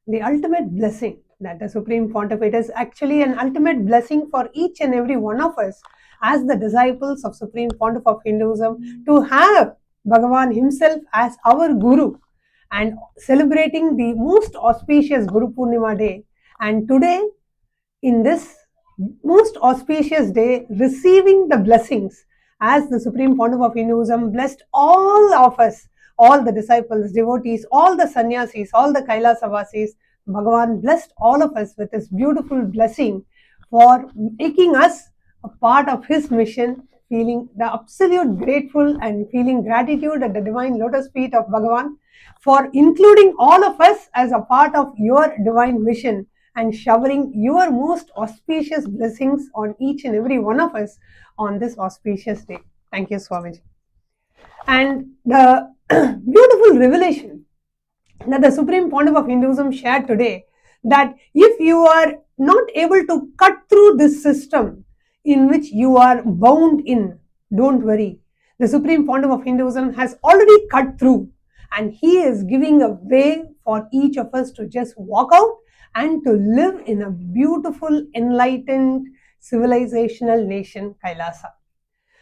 The ultimate blessing that the Supreme Pontiff is actually an ultimate blessing for each and every one of us as the disciples of Supreme Pontiff of Hinduism to have Bhagavan himself as our Guru and celebrating the most auspicious Guru Purnima day, and today in this most auspicious day receiving the blessings as the Supreme Pontiff of Hinduism blessed all of us, all the disciples, devotees, all the sannyasis, all the Kailasavasis. Bhagavan blessed all of us with his beautiful blessing for making us a part of his mission, feeling the absolute grateful and feeling gratitude at the divine lotus feet of Bhagavan for including all of us as a part of your divine mission and showering your most auspicious blessings on each and every one of us on this auspicious day. Thank you, Swamiji. And the beautiful revelation that the Supreme Pontiff of Hinduism shared today, that if you are not able to cut through this system in which you are bound in, don't worry. The Supreme Pontiff of Hinduism has already cut through, and he is giving a way for each of us to just walk out and to live in a beautiful, enlightened, civilizational nation, Kailasa.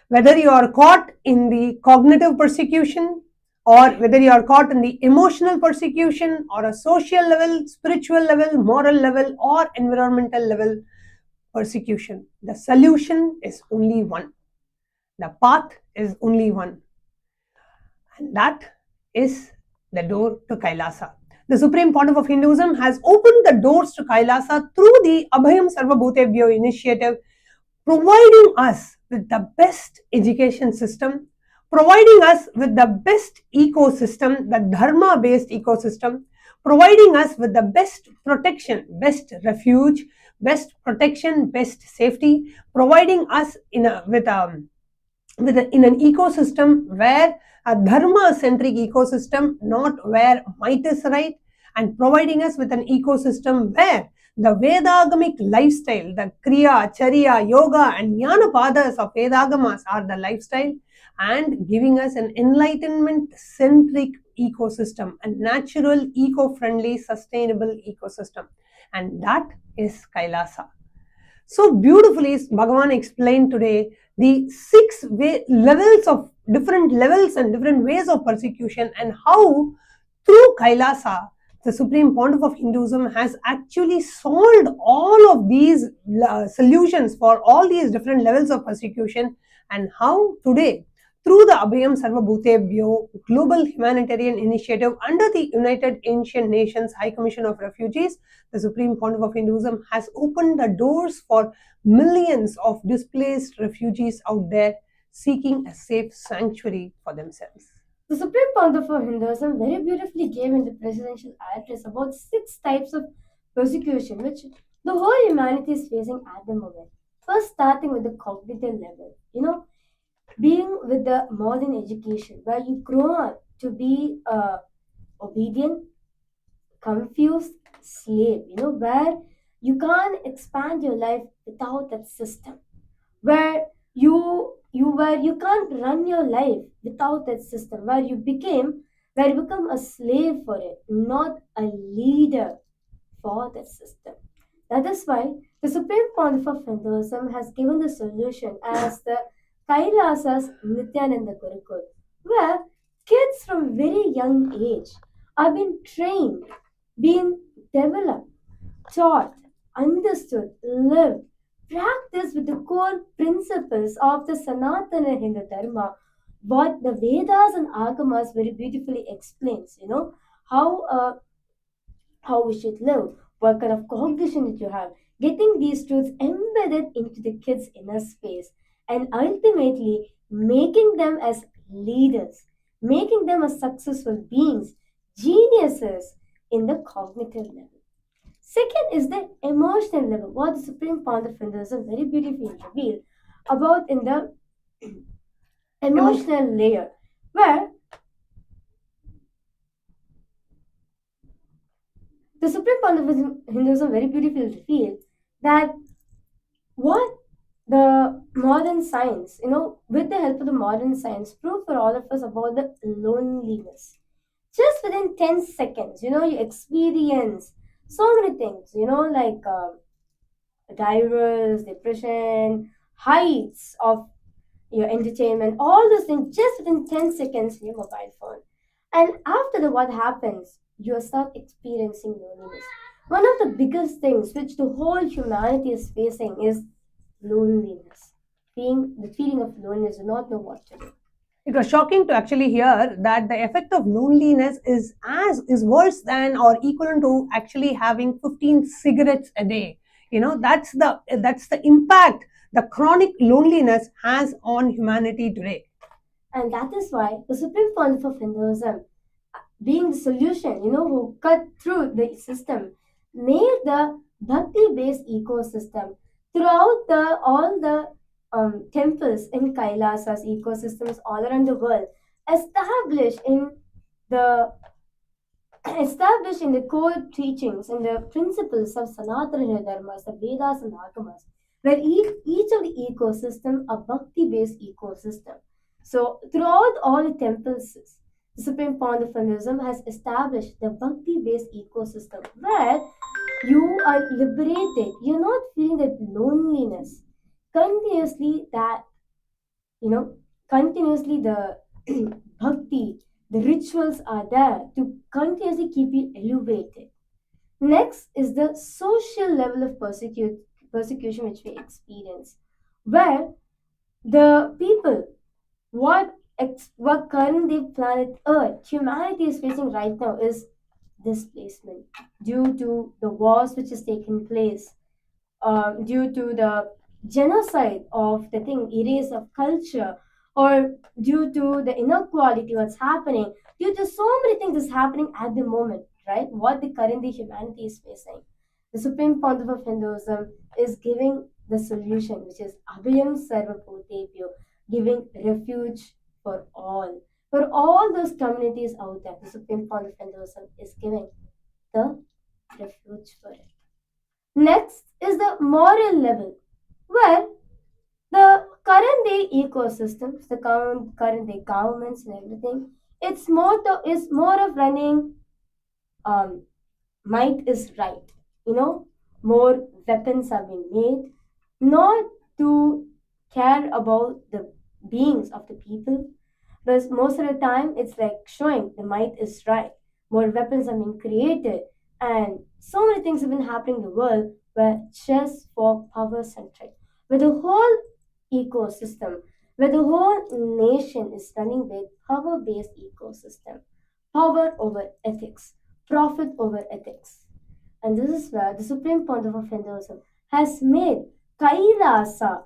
Whether you are caught in the cognitive persecution, or whether you are caught in the emotional persecution, or a social level, spiritual level, moral level, or environmental level persecution, the solution is only one. The path is only one. And that is the door to Kailasa. The Supreme Pontiff of Hinduism has opened the doors to Kailasa through the Abhayam Sarvabhūtebhyo initiative, providing us with the best education system, providing us with the best ecosystem, the dharma-based ecosystem, providing us with the best protection, best refuge, best protection, best safety, providing us in an ecosystem where a dharma-centric ecosystem, not where might is right, and providing us with an ecosystem where the Vedagamic lifestyle, the Kriya, Charya, Yoga and Jnana Padas of Vedagamas are the lifestyle, and giving us an enlightenment-centric ecosystem, a natural, eco-friendly, sustainable ecosystem, and that is Kailasa. So beautifully, Bhagavan explained today the different levels and different ways of persecution, and how through Kailasa, the Supreme Pontiff of Hinduism has actually solved all of these solutions for all these different levels of persecution, and how today, through the Abhayam Sarvabhūtebhyo global humanitarian initiative under the United Ancient Nations High Commission of Refugees, the Supreme Pontiff of Hinduism has opened the doors for millions of displaced refugees out there seeking a safe sanctuary for themselves. The Supreme Pontiff of Hinduism very beautifully gave in the presidential address about 6 types of persecution which the whole humanity is facing at the moment. First, starting with the cognitive level, being with the modern education where you grow up to be obedient, confused slave, where you can't expand your life without that system, where you can't run your life without that system, where you become a slave for it, not a leader for that system. That is why the Supreme Pontiff of Hinduism has given the solution as the KAILASA's Nithyananda Gurukul, where kids from very young age are being trained, being developed, taught, understood, lived, practiced with the core principles of the Sanatana Hindu Dharma, what the Vedas and Agamas very beautifully explains, how we should live, what kind of cognition that you have, getting these truths embedded into the kids' inner space, and ultimately making them as leaders, making them as successful beings, geniuses in the cognitive level. Second is the emotional level, what the Supreme Pontiff of Hinduism very beautifully revealed about in the emotional layer, where the Supreme Pontiff of Hinduism very beautifully revealed that what the modern science, with the help of the modern science, proved for all of us about the loneliness. Just within 10 seconds, you experience so many things, like divers, depression, heights of your entertainment, all those things just within 10 seconds in your mobile phone. And after that, what happens? You start experiencing loneliness. One of the biggest things which the whole humanity is facing is loneliness. The feeling of loneliness, do not know what to do. It was shocking to actually hear that the effect of loneliness is worse than or equivalent to actually having 15 cigarettes a day. That's the impact the chronic loneliness has on humanity today. And that is why the Supreme Pontiff of Hinduism, being the solution, who cut through the system, made the bhakti-based ecosystem throughout all the temples in Kailasa's ecosystems all around the world, established in the core teachings and the principles of Sanatana Dharmas, the Vedas and Agamas, where each of the ecosystem a bhakti-based ecosystem. So throughout all the temples, the Supreme Pontiff of Hinduism has established the bhakti-based ecosystem where you are liberated. You're not feeling that loneliness. Continuously the bhakti, the rituals are there to continuously keep you elevated. Next is the social level of persecution which we experience, where the people, what current planet Earth, humanity is facing right now is displacement due to the wars which is taking place, due to the genocide of erase of culture, or due to the inequality what's happening, due to so many things is happening at the moment, right? What the current day humanity is facing. The Supreme Pontiff of Hinduism is giving the solution, which is Abhayam Sarvabhūtebhyo, giving refuge for all. For all those communities out there, the Supreme Pontiff of Hinduism is giving the refuge for it. Next is the moral level, where the current day ecosystems, the current day governments and everything, it's more of running might is right. More weapons are being made, not to care about the beings of the people, but most of the time it's like showing the might is right. More weapons are being created, and so many things have been happening in the world where just for power centric, where the whole ecosystem, where the whole nation is running with power based ecosystem, power over ethics, profit over ethics. And this is where the Supreme Pontiff of Hinduism has made Kailasa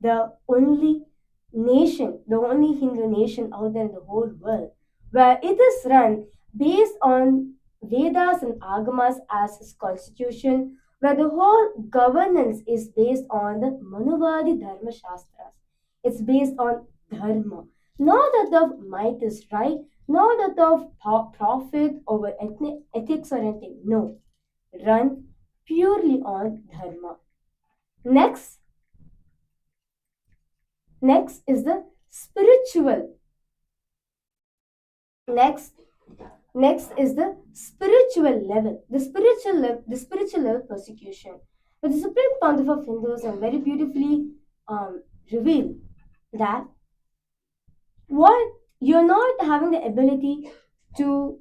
the only nation, the only Hindu nation out there in the whole world, where it is run based on Vedas and Agamas as its constitution, where the whole governance is based on the Manuvadi Dharma Shastras. It's based on Dharma. Not that the might is right, not that of profit over ethics or anything. No. Run purely on Dharma. Next is the spiritual. Next is the spiritual level. The spiritual level persecution. But the Supreme Pontiff of Hinduism very beautifully revealed that what you're not having the ability to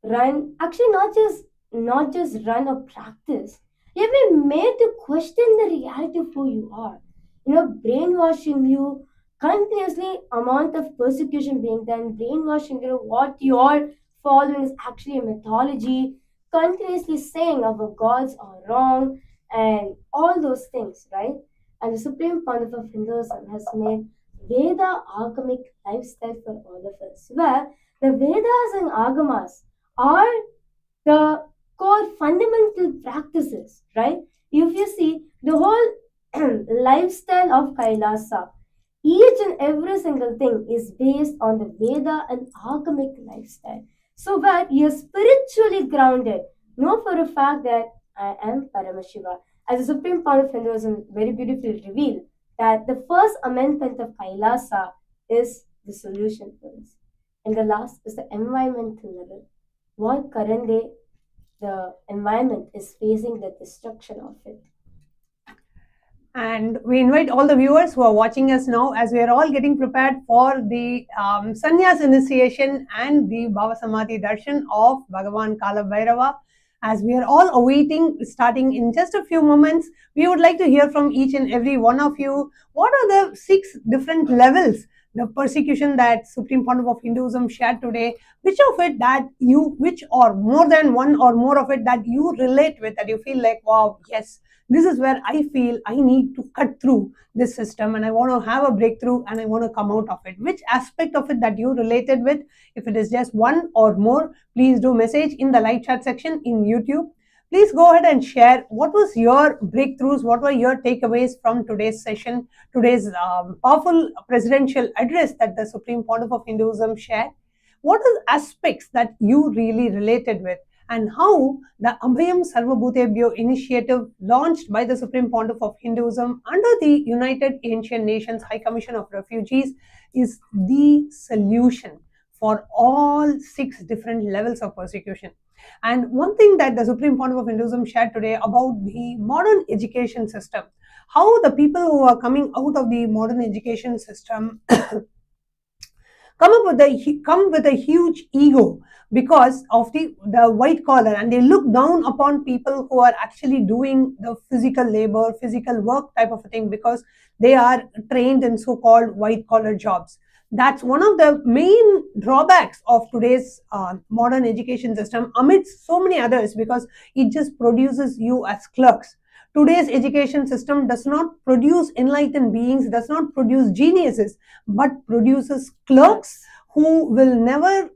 run, actually not just run or practice. You've been made to question the reality of who you are. Brainwashing you, continuously amount of persecution being done, brainwashing what you're following is actually a mythology, continuously saying our gods are wrong, and all those things, right? And the Supreme Pontiff of Hinduism has made Veda agamic lifestyle for all of us, where the Vedas and Agamas are the core fundamental practices, right? If you see the whole lifestyle of Kailasa, each and every single thing is based on the Veda and Agamic lifestyle. So that you're spiritually grounded. Know for a fact that I am Paramashiva. As the Supreme Pontiff of Hinduism very beautifully revealed that the first amendment of Kailasa is the solution for this. And the last is the environmental level. What current day the environment is facing the destruction of it. And we invite all the viewers who are watching us now, as we are all getting prepared for the sannyas initiation and the Bhava Samadhi Darshan of Bhagavan Kala Bhairava. As we are all awaiting, starting in just a few moments, we would like to hear from each and every one of you. What are the 6 different levels, the persecution that Supreme Pontiff of Hinduism shared today? Which of it that you, which or more than one or more of it that you relate with, that you feel like, wow, yes, this is where I feel I need to cut through this system and I want to have a breakthrough and I want to come out of it. Which aspect of it that you related with? If it is just one or more, please do message in the live chat section in YouTube. Please go ahead and share what was your breakthroughs, what were your takeaways from today's session, today's powerful presidential address that the Supreme Pontiff of Hinduism shared. What are the aspects that you really related with? And how the Abhayam Sarvabhūtebhyo initiative launched by the Supreme Pontiff of Hinduism under the United Ancient Nations High Commission of Refugees is the solution for all 6 different levels of persecution. And one thing that the Supreme Pontiff of Hinduism shared today about the modern education system, how the people who are coming out of the modern education system come with a huge ego because of the white collar, and they look down upon people who are actually doing the physical labor, physical work type of a thing, because they are trained in so-called white collar jobs. That's one of the main drawbacks of today's modern education system amidst so many others, because it just produces you as clerks. Today's education system does not produce enlightened beings, does not produce geniuses, but produces clerks who will never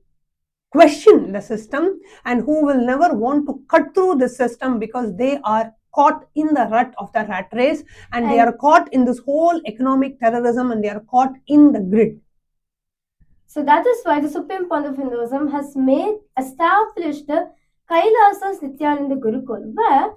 question the system and who will never want to cut through the system because they are caught in the rut of the rat race, and they are caught in this whole economic terrorism, and they are caught in the grid. So that is why the Supreme Pontiff of Hinduism has established the KAILASA's Nityananda Gurukul, where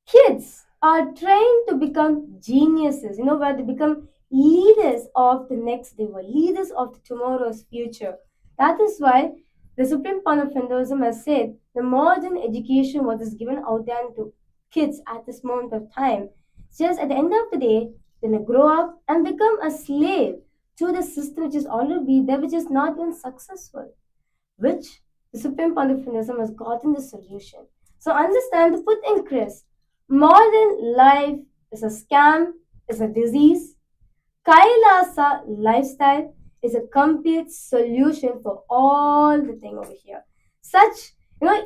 kids are trained to become geniuses, where they become leaders of the next day world, leaders of tomorrow's future. That is why the Supreme Pontiff of Hinduism has said the modern education, what is given out there to kids at this moment of time, just at the end of the day, they're going to grow up and become a slave to the system which is already there, which is not even successful, which the Supreme Pontiff of Hinduism has gotten the solution. So understand, to put in Chris, modern life is a scam, is a disease. Kailasa lifestyle is a complete solution for all the thing over here. Such,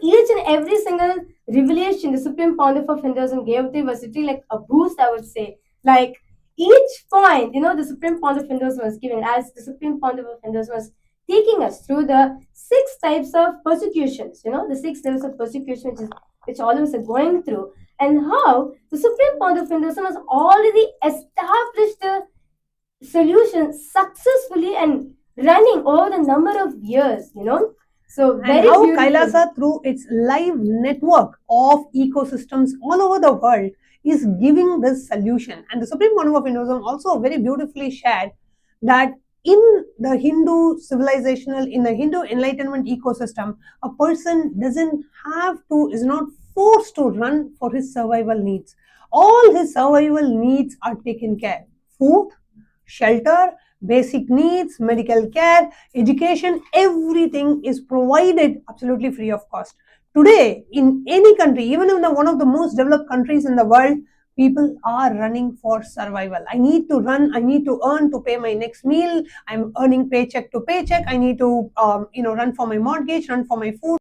each and every single revelation the Supreme Pontiff of Hinduism gave to was literally like a boost, I would say. Like each point, the Supreme Pontiff of Hinduism was given, as the Supreme Pontiff of Hinduism was taking us through the 6 types of persecutions, the 6 levels of persecution which all of us are going through, and how the Supreme Pontiff of Hinduism has already established the solution successfully and running over the number of years, So very and how beautiful. Kailasa, through its live network of ecosystems all over the world, is giving this solution. And the Supreme Pontiff of Hinduism also very beautifully shared that in the Hindu civilizational, in the Hindu enlightenment ecosystem, a person is not forced to run for his survival needs. All his survival needs are taken care. Food, shelter, basic needs, medical care, education, everything is provided absolutely free of cost. Today, in any country, even in one of the most developed countries in the world, people are running for survival. I need to run, I need to earn to pay my next meal, I'm earning paycheck to paycheck, I need to run for my mortgage, run for my food.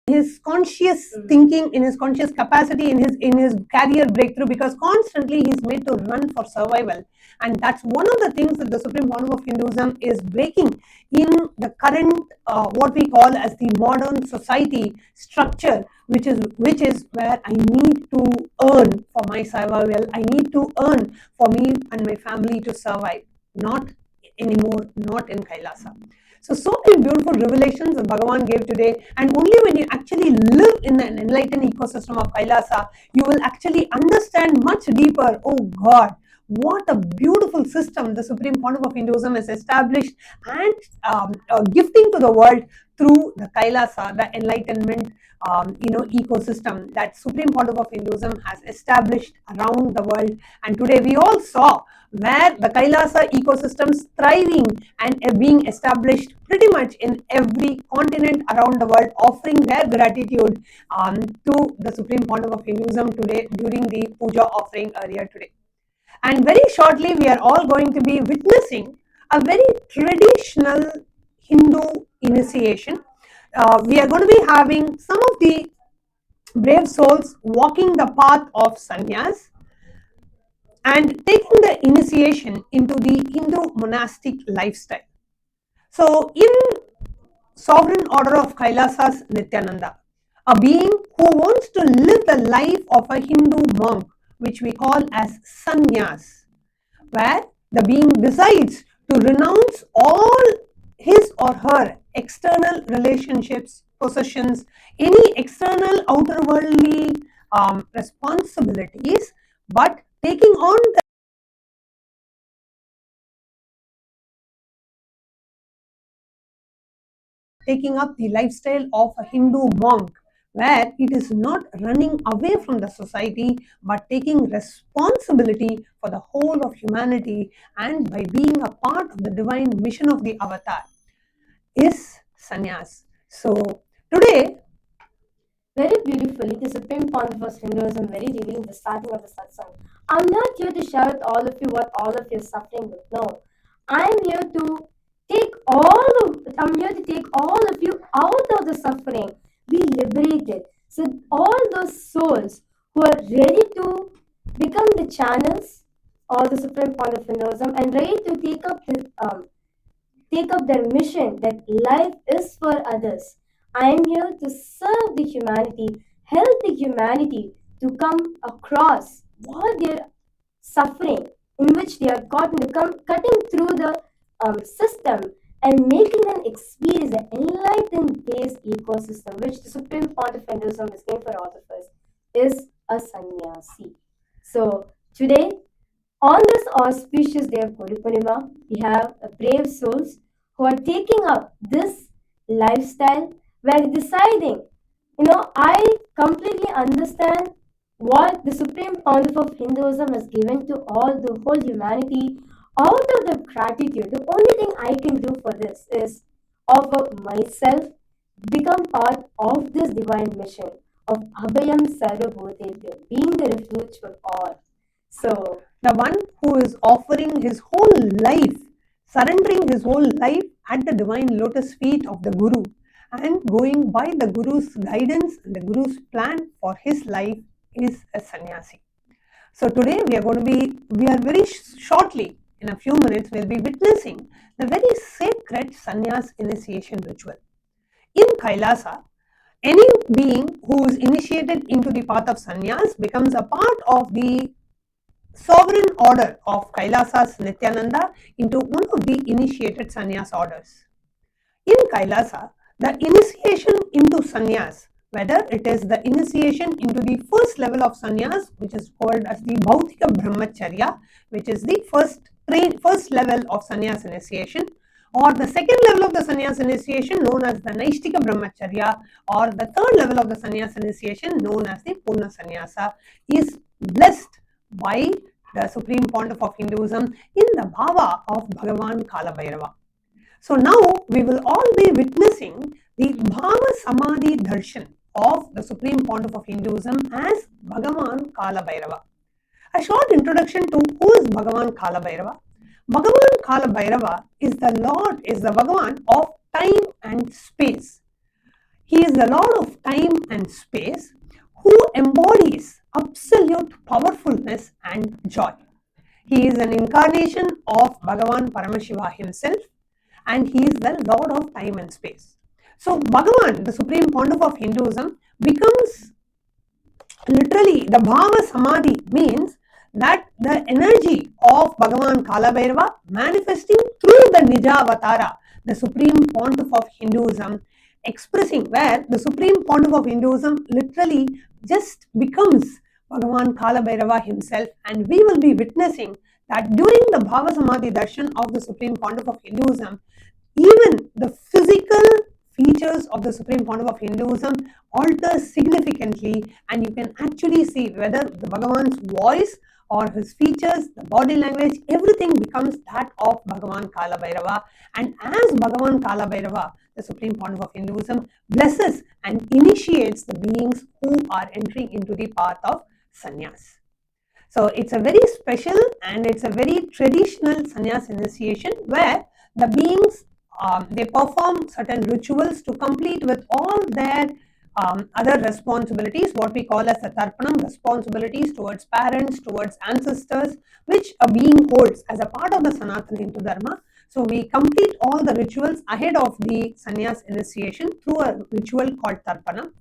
His conscious thinking, in his conscious capacity, in his career breakthrough, because constantly he's made to run for survival. And that's one of the things that the Supreme Pontiff of Hinduism is breaking in the current what we call as the modern society structure, which is where I need to earn for my survival, I need to earn for me and my family to survive. Not anymore, not in Kailasa. So many beautiful revelations that Bhagavan gave today, and only when you actually live in an enlightened ecosystem of Kailasa, you will actually understand much deeper, oh God, what a beautiful system the Supreme Pontiff of Hinduism has established and gifting to the world through the Kailasa, the enlightenment ecosystem that Supreme Pontiff of Hinduism has established around the world. And today we all saw where the Kailasa ecosystem is thriving and being established pretty much in every continent around the world, offering their gratitude to the Supreme Pontiff of Hinduism today during the puja offering earlier today. And very shortly we are all going to be witnessing a very traditional Hindu initiation. We are going to be having some of the brave souls walking the path of sannyas and taking the initiation into the Hindu monastic lifestyle. So in Sovereign Order of Kailasa's Nityananda, a being who wants to live the life of a Hindu monk, which we call as sannyas, where the being decides to renounce all his or her external relationships, possessions, any external outerworldly responsibilities, but taking on taking up the lifestyle of a Hindu monk, where it is not running away from the society but taking responsibility for the whole of humanity, and by being a part of the divine mission of the avatar is sannyas. So today, very beautifully, the Supreme Pontiff of Hinduism very revealing the starting of the Satsang. I'm not here to share with all of you what all of you are suffering with. No, I'm here to take all of you out of the suffering, be liberated. So all those souls who are ready to become the channels of the Supreme Point of Hinduism and ready to take up their mission that life is for others. I am here to serve the humanity, help the humanity to come across what they're suffering, in which they are cutting through the system and making them experience the enlightened based ecosystem, which the Supreme Point of Hinduism is given for all of us, is a sannyasi. So today, on this auspicious day of Guru Purnima, we have brave souls who are taking up this lifestyle where deciding, I completely understand what the Supreme Pontiff of Hinduism has given to all the whole humanity. Out of the gratitude, the only thing I can do for this is offer myself, become part of this divine mission of Abhayam Sarvabhūtebhyo, being the refuge for all. So, the one who is offering his whole life, surrendering his whole life at the divine lotus feet of the Guru and going by the Guru's guidance and the Guru's plan for his life is a sannyasi. So today we are very shortly, in a few minutes, we'll be witnessing the very sacred sannyas initiation ritual. In Kailasa, any being who is initiated into the path of sannyas becomes a part of the sovereign order of Kailasa's Nithyananda into one of the initiated sannyas orders. In Kailasa, the initiation into sannyas, whether it is the initiation into the first level of sannyas, which is called as the Bhautika Brahmacharya, which is the first level of sannyas initiation, or the second level of the sannyas initiation known as the Naishtika Brahmacharya, or the third level of the sannyas initiation known as the Purna Sannyasa, is blessed by the Supreme Pontiff of Hinduism in the bhava of Bhagavan Kalabhairava. So now we will all be witnessing the Bhava Samadhi Darshan of the Supreme Pontiff of Hinduism as Bhagavan Kalabhairava. A short introduction to who is Bhagavan Kalabhairava. Bhagavan Kalabhairava is the Bhagavan of time and space. He is the Lord of time and space who embodies absolute powerfulness and joy. He is an incarnation of Bhagavan Paramashiva himself, and he is the Lord of time and space. So Bhagavan, the Supreme Pontiff of Hinduism, becomes literally the Bhava Samadhi, means that the energy of Bhagavan Kalabhairava manifesting through the Nijavatara, the Supreme Pontiff of Hinduism, expressing where the Supreme Pontiff of Hinduism literally just becomes Bhagavan Kalabhairava himself, and we will be witnessing that during the Bhava Samadhi Darshan of the Supreme Pontiff of Hinduism, even the physical features of the Supreme Pontiff of Hinduism alter significantly, and you can actually see whether the Bhagavan's voice or his features, the body language, everything becomes that of Bhagavan Kalabhairava. And as Bhagavan Kalabhairava, the Supreme Pontiff of Hinduism, blesses and initiates the beings who are entering into the path of sannyas. So it's a very special and it's a very traditional sannyas initiation where the beings they perform certain rituals to complete with all their other responsibilities, what we call as the tarpanam, responsibilities towards parents, towards ancestors, which a being holds as a part of the Sanatana Hindu Dharma. So we complete all the rituals ahead of the sannyas initiation through a ritual called tarpanam,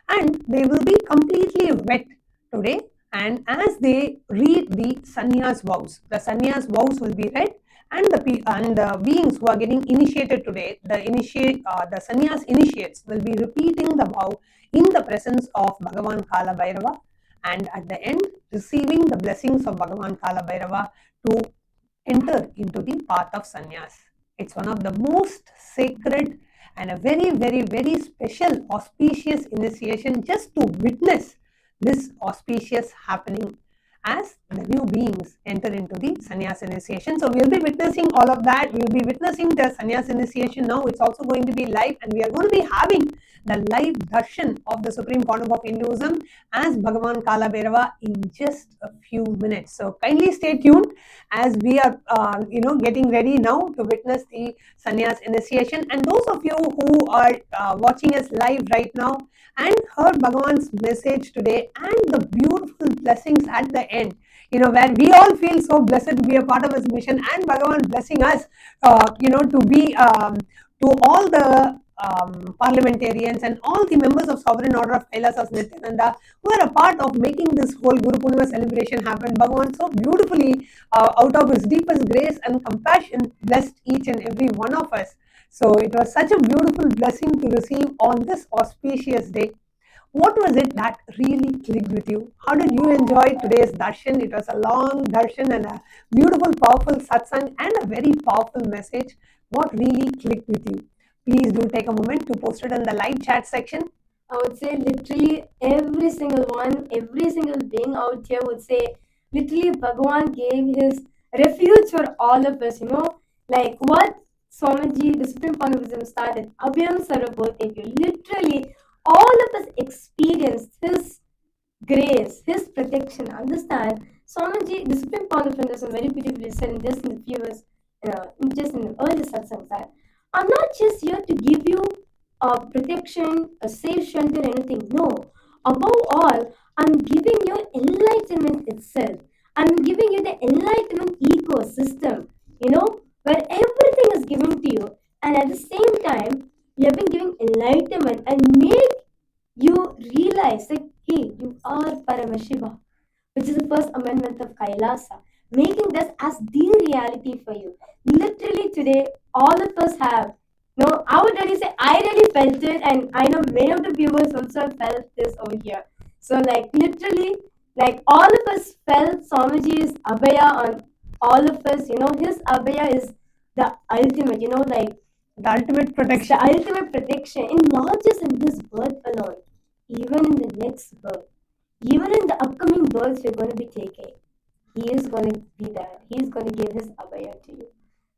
and they will be completely wet today. And as they read the sannyas vows, the sannyas vows will be read, and the beings who are getting initiated today, the sannyas initiates will be repeating the vow in the presence of Bhagavan Kalabhairava, and at the end receiving the blessings of Bhagavan Kalabhairava to enter into the path of sannyas. It's one of the most sacred and a very, very, very special auspicious initiation, just to witness this auspicious happening as the new beings enter into the sannyas initiation. So we'll be witnessing all of that. We'll be witnessing the sannyas initiation now. It's also going to be live, and we are going to be having the live darshan of the Supreme Pontiff of Hinduism as Bhagavan Kala Bhairava in just a few minutes. So kindly stay tuned as we are getting ready now to witness the sannyas initiation. And those of you who are watching us live right now and heard Bhagavan's message today and the beautiful blessings at the end, where we all feel so blessed to be a part of his mission, and Bhagavan blessing us, to be to all the parliamentarians and all the members of Sovereign Order of KAILASA Nityananda who are a part of making this whole Guru Purnima celebration happen. Bhagavan so beautifully, out of his deepest grace and compassion, blessed each and every one of us. So it was such a beautiful blessing to receive on this auspicious day. What was it that really clicked with you? How did you enjoy today's darshan? It was a long darshan and a beautiful, powerful satsang and a very powerful message. What really clicked with you? Please do take a moment to post it in the live chat section. I would say literally every single one, every single being out here would say, literally Bhagavan gave his refuge for all of us, like what Swamiji, the Supreme Pontiff started, Abhayam Sarvabhūtebhyo, literally all of us experienced his grace, his protection. Understand, Swamiji, the Supreme Pontiff, very beautifully said in just in the few years, just in the early Satsang, that I'm not just here to give you a protection, a safe shelter, anything. No. Above all, I'm giving you enlightenment itself. I'm giving you the enlightenment ecosystem, where everything is given to you. And at the same time, you have been giving enlightenment and make you realize that, hey, you are Paramashiva, which is the first amendment of Kailasa, making this as the reality for you. Literally today, all of us have. No, I would really say I really felt it, and I know many of the viewers also felt this over here. So, literally, all of us felt Swamiji's Abhaya on all of us. His Abhaya is the ultimate, the ultimate protection. The ultimate protection, and not just in this birth alone, even in the next birth, even in the upcoming births we're going to be taking. He is going to be there. He is going to give his Abhaya to you.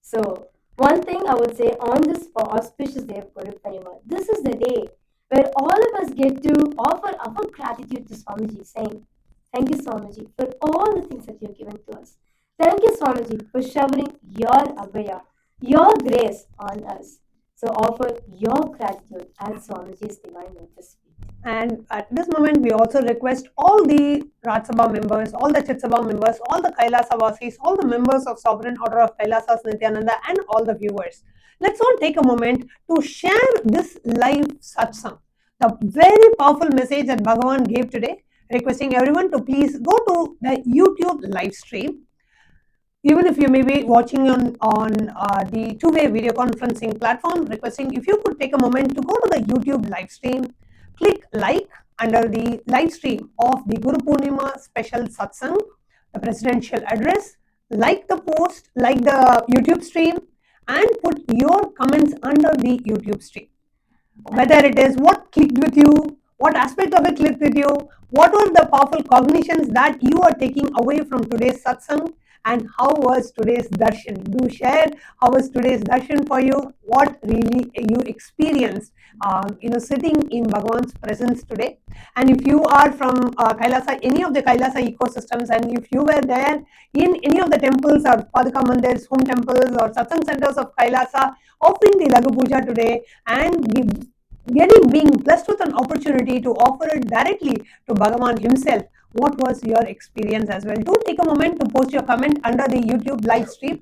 So, one thing I would say on this auspicious day of Guru Purnima, this is the day where all of us get to offer our gratitude to Swamiji, saying, thank you, Swamiji, for all the things that you have given to us. Thank you, Swamiji, for showering your Abhaya, your grace on us. So offer your gratitude at Swamiji's Divine Lotus feet. And at this moment, we also request all the Raj Sabha members, all the Chit Sabha members, all the Kailasa Vasis, all the members of Sovereign Order of KAILASA Nityananda, and all the viewers. Let's all take a moment to share this live satsang, the very powerful message that Bhagavan gave today, requesting everyone to please go to the YouTube live stream. Even if you may be watching on the two-way video conferencing platform, requesting if you could take a moment to go to the YouTube live stream, click like under the live stream of the Guru Purnima special satsang, the presidential address, like the post, like the YouTube stream, and put your comments under the YouTube stream. Whether it is what clicked with you, what aspect of it clicked with you, what were the powerful cognitions that you are taking away from today's satsang, and how was today's darshan? Do share how was today's darshan for you, what really you experienced sitting in Bhagavan's presence today. And if you are from Kailasa, any of the Kailasa ecosystems, and if you were there in any of the temples or Paduka Mandirs, home temples or satsang centers of Kailasa, offering the Lagu Puja today and being blessed with an opportunity to offer it directly to Bhagavan himself, what was your experience as well? Do take a moment to post your comment under the YouTube live stream.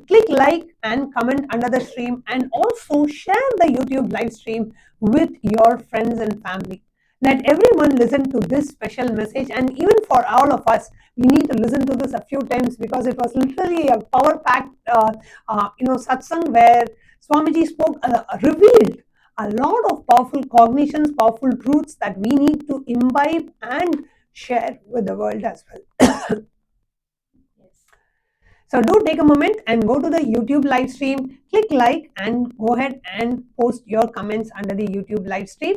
Click like and comment under the stream, and also share the YouTube live stream with your friends and family. Let everyone listen to this special message, and even for all of us, we need to listen to this a few times, because it was literally a power-packed satsang where Swamiji spoke, revealed a lot of powerful cognitions, powerful truths that we need to imbibe and share with the world as well. So do take a moment and go to the YouTube live stream, click like, and go ahead and post your comments under the YouTube live stream.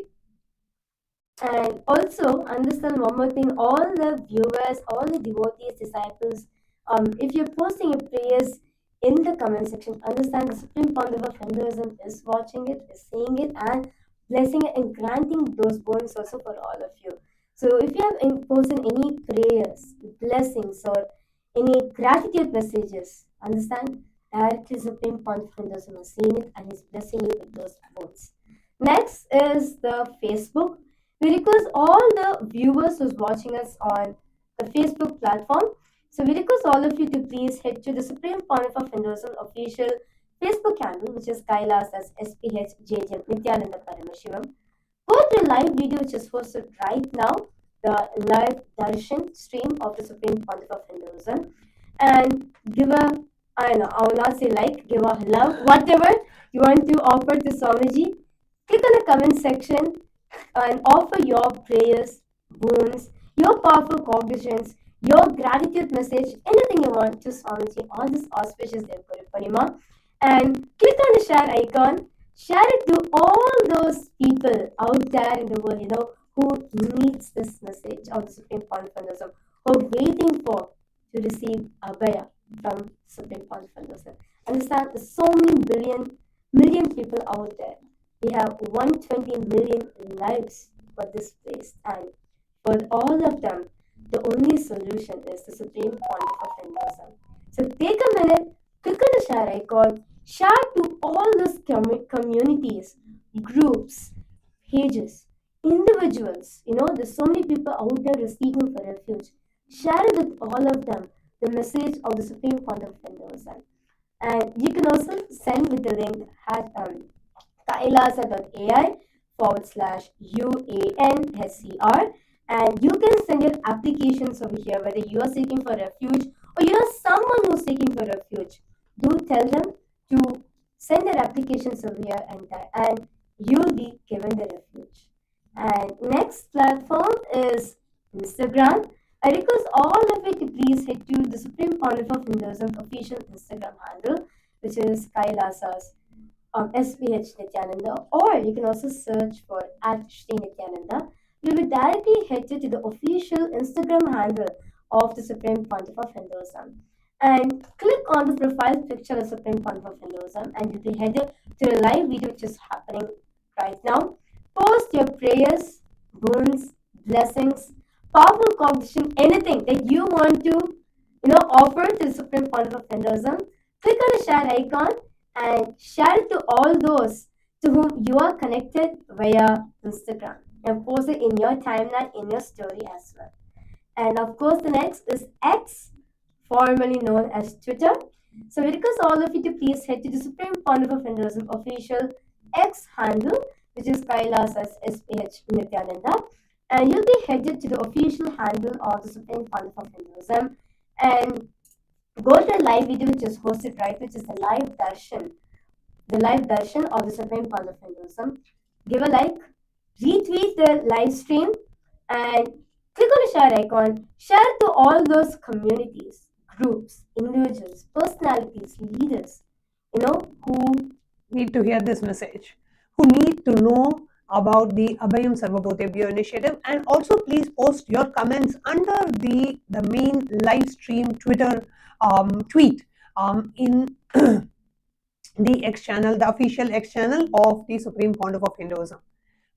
And also understand one more thing, all the viewers, all the devotees, disciples, if you're posting your prayers in the comment section, understand the Supreme Pontiff of Hinduism is watching it, is seeing it, and blessing and granting those boons also for all of you. So if you have imposed any prayers, blessings, or any gratitude messages, understand directly Supreme Pontiff Hinduism has seen it and is blessing you with those boons. Next is the Facebook. We request all the viewers who's watching us on the Facebook platform. So we request all of you to please head to the Supreme Pontiff of Hinduism official Facebook handle, which is KAILASA's SPH Nithyananda Paramashivam. Go to the live video which is hosted right now, the live Darshan stream of the Supreme Pontiff of Hinduism, and give a, I don't know, I will not say like, give a love, whatever you want to offer to Swamiji. Click on the comment section and offer your prayers, boons, your powerful cognitions, your gratitude message, anything you want to Swamiji on this auspicious day of Guru Purnima. And click on the share icon, share it to all those people out there in the world, who needs this message of the Supreme Pontiff of Hinduism, who are waiting for to receive Abhaya from Supreme Pontiff of Hinduism. Understand, there's so many million people out there. We have 120 million lives for this place, and for all of them, the only solution is the Supreme Pontiff of Hinduism. So take a minute, click on the share icon, share to all those communities, groups, pages, individuals. There's so many people out there who are seeking for refuge. Share it with all of them, the message of the Supreme Pontiff of Hinduism. And you can also send with the link kailasa.ai/UANSCR, and you can send your applications over here, whether you are seeking for refuge or you are someone who's seeking for refuge. Do tell them to send their applications over here, and you'll be given the refuge. And next platform is Instagram. I request all of you to please head to the Supreme Pontiff of Hinduism official Instagram handle, which is KAILASA's SPH Nithyananda, or you can also search for @Shri Nithyananda. You'll be directly headed to the official Instagram handle of the Supreme Pontiff of Hinduism. And click on the profile picture of Supreme Pontiff of Hinduism, and you'll be headed to the live video which is happening right now. Post your prayers, boons, blessings, powerful cognition, anything that you want to offer to the Supreme Pontiff of Hinduism. Click on the share icon and share it to all those to whom you are connected via Instagram, and post it in your timeline, in your story as well. And of course, the next is X, formerly known as Twitter. So we request all of you to please head to the Supreme Pontiff of Hinduism official X handle, which is KAILASA's SPH Nithyananda, and you'll be headed to the official handle of the Supreme Pontiff of Hinduism, and go to the live video which is hosted right, which is the live darshan of the Supreme Pontiff of Hinduism. Give a like, retweet the live stream, and click on the share icon. Share to all those communities, groups, individuals, personalities, leaders, who need to hear this message, who need to know about the Abhayam Sarvabhūtebhyo initiative, and also please post your comments under the main live stream Twitter tweet in the X channel, the official X channel of the Supreme Pontiff of Hinduism.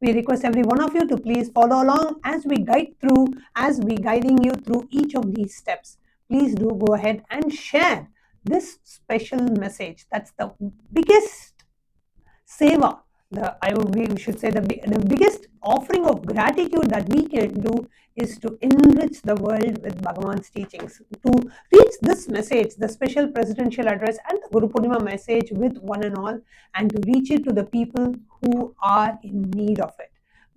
We request every one of you to please follow along as we guiding you through each of these steps. Please do go ahead and share this special message. That's the biggest seva, we should say the biggest offering of gratitude that we can do is to enrich the world with Bhagavan's teachings, to reach this message, the special presidential address and the Guru Purnima message with one and all, and to reach it to the people who are in need of it,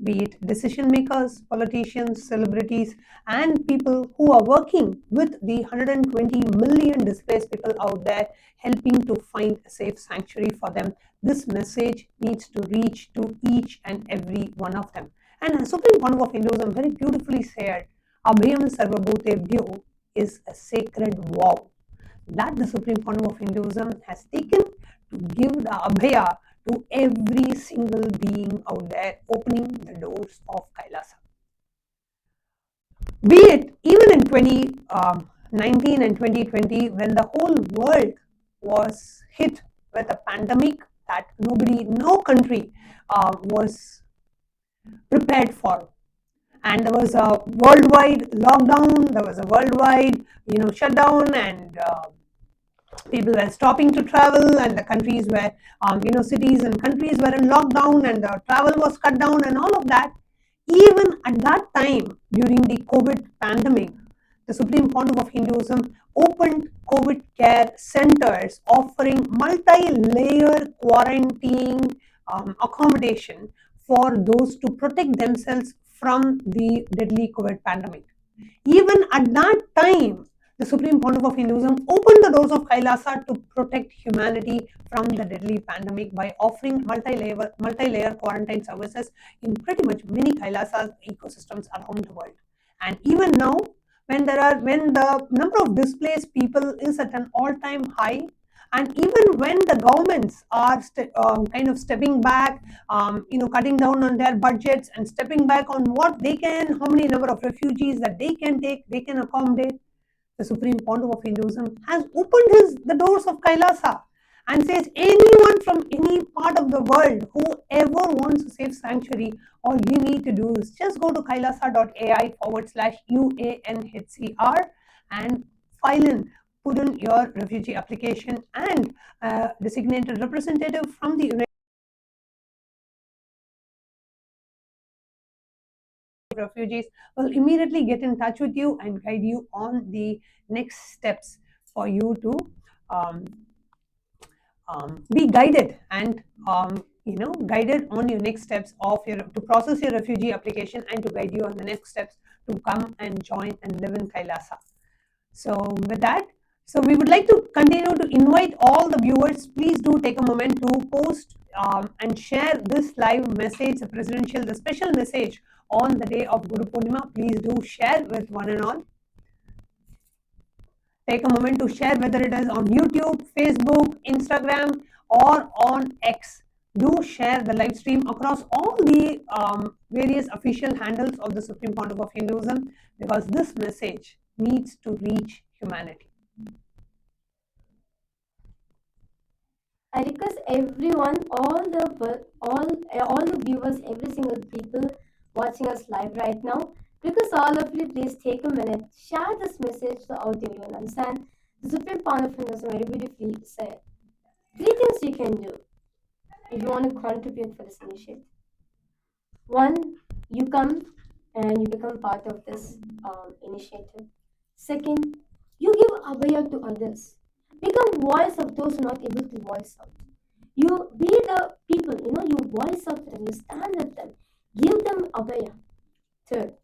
be it decision makers, politicians, celebrities, and people who are working with the 120 million displaced people out there, helping to find a safe sanctuary for them. This message needs to reach to each and every one of them. And as Supreme Pontiff of Hinduism very beautifully said, Abhayam Sarvabhūtebhyo is a sacred vow that the Supreme Pontiff of Hinduism has taken to give the Abhaya to every single being out there, opening the doors of Kailasa. Be it even in 2019 and 2020, when the whole world was hit with a pandemic that no country was prepared for. And there was a worldwide lockdown, there was a worldwide shutdown, and people were stopping to travel, and the countries were cities and countries were in lockdown, and the travel was cut down and all of that. Even at that time, during the COVID pandemic, the Supreme Pontiff of Hinduism opened COVID care centers offering multi-layer quarantine accommodation for those to protect themselves from the deadly COVID pandemic. Even at that time, the Supreme Pontiff of Hinduism opened the doors of Kailasa to protect humanity from the deadly pandemic by offering multi-layer quarantine services in pretty much many Kailasa ecosystems around the world. And even now, when the number of displaced people is at an all-time high, and even when the governments are kind of stepping back, cutting down on their budgets and stepping back on what they can, how many number of refugees that they can take, they can accommodate, the Supreme Pontiff of Hinduism has opened the doors of Kailasa and says anyone from any part of the world who ever wants a safe sanctuary, all you need to do is just go to kailasa.ai/UANHCR and put in your refugee application, and designated representative from the United Refugees will immediately get in touch with you and guide you on the next steps for you to be guided and guided on your next steps to process your refugee application and to guide you on the next steps to come and join and live in Kailasa. So with that, we would like to continue to invite all the viewers. Please do take a moment to post and share this live message, the special message on the day of Guru Purnima. Please do share with one and all. Take a moment to share, whether it is on YouTube, Facebook, Instagram, or on X. Do share the live stream across all the various official handles of the Supreme Pontiff of Hinduism, because this message needs to reach humanity. I request everyone, all the viewers, every single people watching us live right now, request all of you, please take a minute, share this message to out everyone. Understand, the Supreme Pontiff of Hinduism very beautifully said 3 things you can do if you want to contribute for this initiative. 1, you come and you become part of this initiative. 2nd, you give abhaya to others. Become voice of those who are not able to voice out. You be the people, you voice out for them, you stand with them, give them abhaya. 3rd,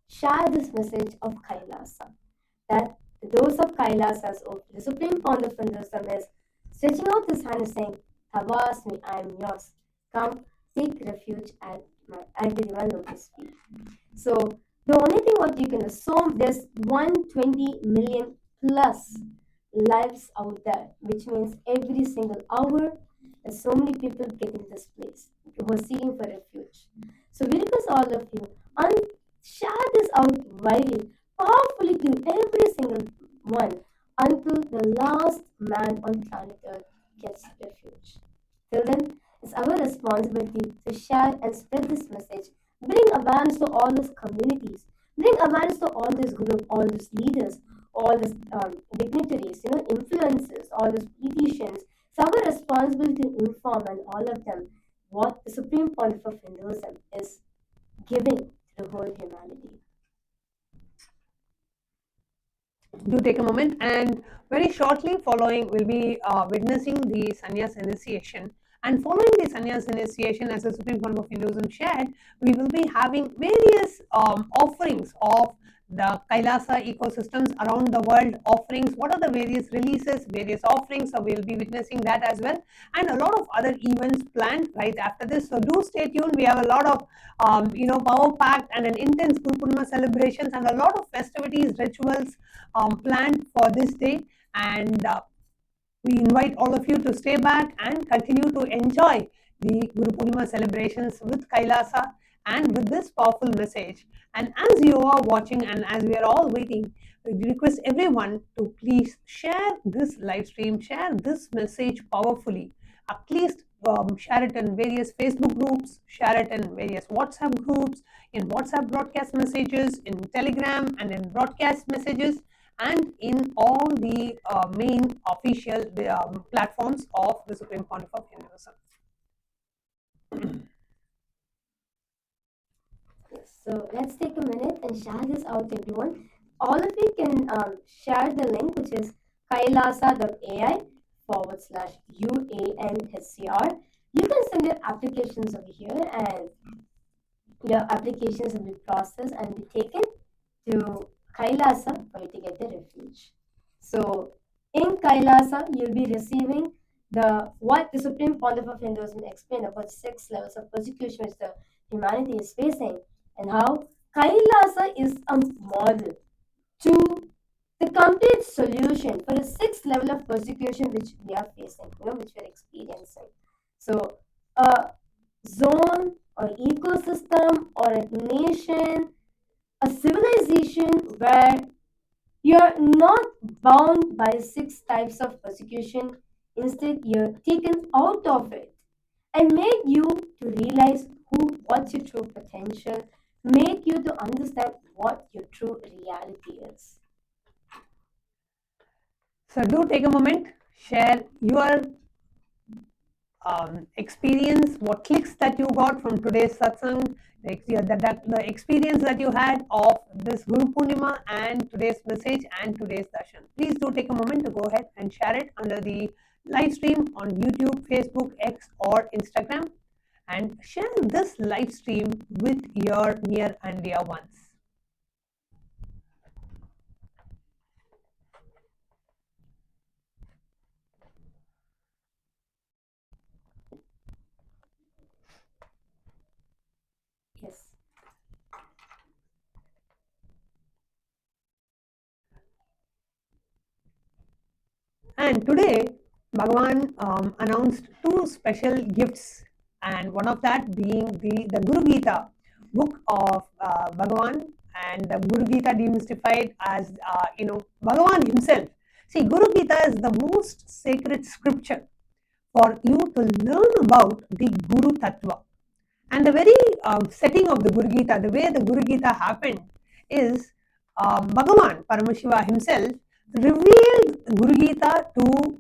share this message of Kailasa, that the doors of Kailasa is open. The Supreme Pontiff of Hinduism is stretching out his hand and saying, Tavasmi, I am yours. Come, take refuge at the divine lotus feet. So the only thing what you can assume, there's 120 million plus lives out there, which means every single hour there's so many people getting displaced who are seeking for refuge. So we request all of you and share this out widely, powerfully to every single one, until the last man on planet Earth gets refuge. Till then, it's our responsibility to share and spread this message, bring awareness to all these communities, bring awareness to all these groups, all these leaders, all these dignitaries, influencers, all these politicians. It's our responsibility to inform and all of them what the Supreme Pontiff of Hinduism is giving to the whole humanity. Do take a moment, and very shortly following we'll be witnessing the sannyas initiation. And following the sannyas initiation, as the Supreme Pontiff of Hinduism shared, we will be having various offerings of the Kailasa ecosystems around the world. Offerings, what are the various releases, various offerings, so we'll be witnessing that as well, and a lot of other events planned right after this. So do stay tuned. We have a lot of power packed and an intense Guru Purnima celebrations and a lot of festivities, rituals planned for this day, and we invite all of you to stay back and continue to enjoy the Guru Purnima celebrations with Kailasa and with this powerful message. And as you are watching and as we are all waiting, we request everyone to please share this live stream, share this message powerfully. At least share it in various Facebook groups, share it in various WhatsApp groups, in WhatsApp broadcast messages, in Telegram and in broadcast messages, and in all the main official platforms of the Supreme Pontiff of Hinduism. So let's take a minute and share this out, everyone. All of you can share the link, which is kailasa.ai/UANSCR. You can send your applications over here, and your applications will be processed and be taken to Kailasa for you to get the refuge. So in Kailasa, you'll be receiving what the Supreme Pontiff of Hinduism explained about 6 levels of persecution which the humanity is facing, and how Kailasa is a model to the complete solution for the 6th level of persecution which we are facing, which we are experiencing. So a zone or ecosystem or a nation, a civilization where you're not bound by 6 types of persecution. Instead, you're taken out of it and make you to realize what's your true potential, make you to understand what your true reality is. So do take a moment, share your experience, what clicks that you got from today's satsang, the experience that you had of this Guru Purnima and today's message and today's darshan. Please do take a moment to go ahead and share it under the live stream on YouTube, Facebook, X or Instagram, and share this live stream with your near and dear ones. Yes. And today, Bhagavan announced 2 special gifts, and one of that being the Guru Gita, book of Bhagavan, and the Guru Gita demystified as, Bhagavan himself. See, Guru Gita is the most sacred scripture for you to learn about the Guru Tattva. And the very setting of the Guru Gita, the way the Guru Gita happened is Bhagavan Paramashiva himself revealed Guru Gita to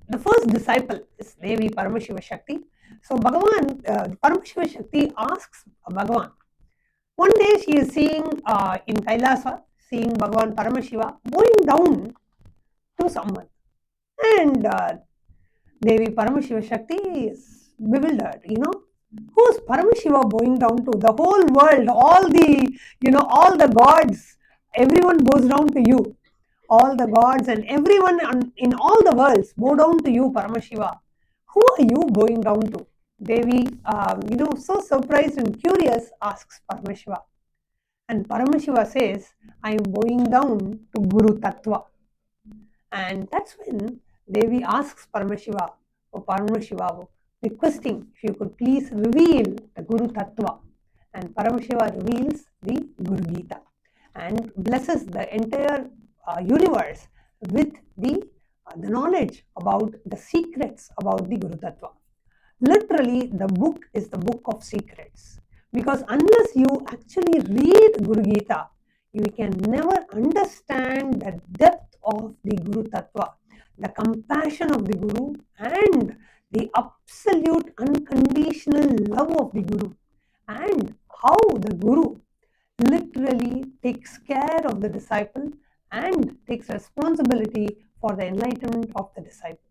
the first disciple, is Devi Paramashiva Shakti. So Bhagavan, Paramashiva Shakti asks Bhagavan. One day she is seeing in Kailasa, seeing Bhagavan Paramashiva going down to someone. And Devi Paramashiva Shakti is bewildered, Who's Paramashiva bowing down to? The whole world, all the gods, everyone bows down to you. All the gods and everyone in all the worlds bow down to you, Paramashiva. Who are you bowing down to? Devi, so surprised and curious, asks Paramashiva. And Paramashiva says, I am bowing down to Guru Tattva. And that's when Devi asks Paramashiva, Paramashiva, requesting if you could please reveal the Guru Tattva. And Paramashiva reveals the Guru Gita and blesses the entire universe with the knowledge about the secrets about the Guru Tattva. Literally, the book is the book of secrets, because unless you actually read Guru Gita, you can never understand the depth of the Guru Tattva, the compassion of the Guru, and the absolute unconditional love of the Guru, and how the Guru literally takes care of the disciple and takes responsibility for the enlightenment of the disciple.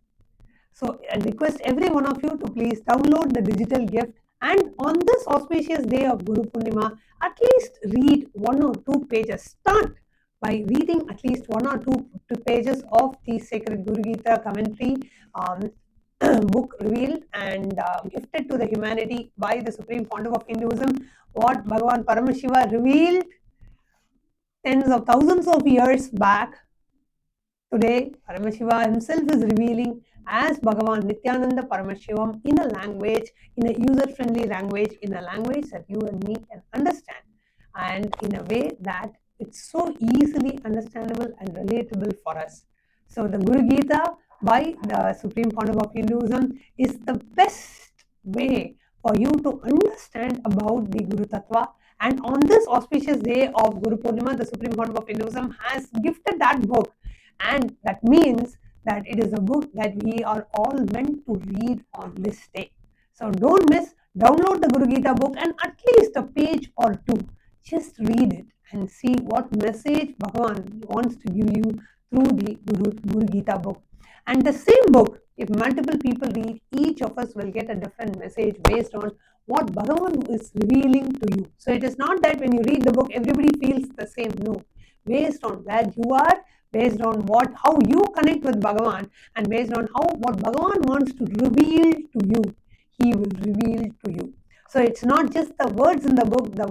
So I request every one of you to please download the digital gift, and on this auspicious day of Guru Purnima, at least read 1 or 2 pages. Start by reading at least 1 or 2 pages of the sacred Guru Gita commentary book revealed and gifted to the humanity by the Supreme Pontiff of Hinduism, what Bhagavan Paramashiva revealed tens of thousands of years back. Today, Paramashiva himself is revealing as Bhagavan Nithyananda Paramashivам in a language, in a user-friendly language, in a language that you and me can understand, and in a way that it's so easily understandable and relatable for us. So the Guru Gita by the Supreme Pontiff of Hinduism is the best way for you to understand about the Guru Tattva. And on this auspicious day of Guru Purnima, the Supreme Pontiff of Hinduism has gifted that book, and that means that it is a book that we are all meant to read on this day. So don't miss, download the Guru Gita book and at least a page or two. Just read it and see what message Bhagavan wants to give you through the Guru Gita book. And the same book, if multiple people read, each of us will get a different message based on what Bhagavan is revealing to you. So it is not that when you read the book, everybody feels the same. No. Based on where you are, based on how you connect with Bhagavan, and based on what Bhagavan wants to reveal to you, he will reveal to you. So it's not just the words in the book. The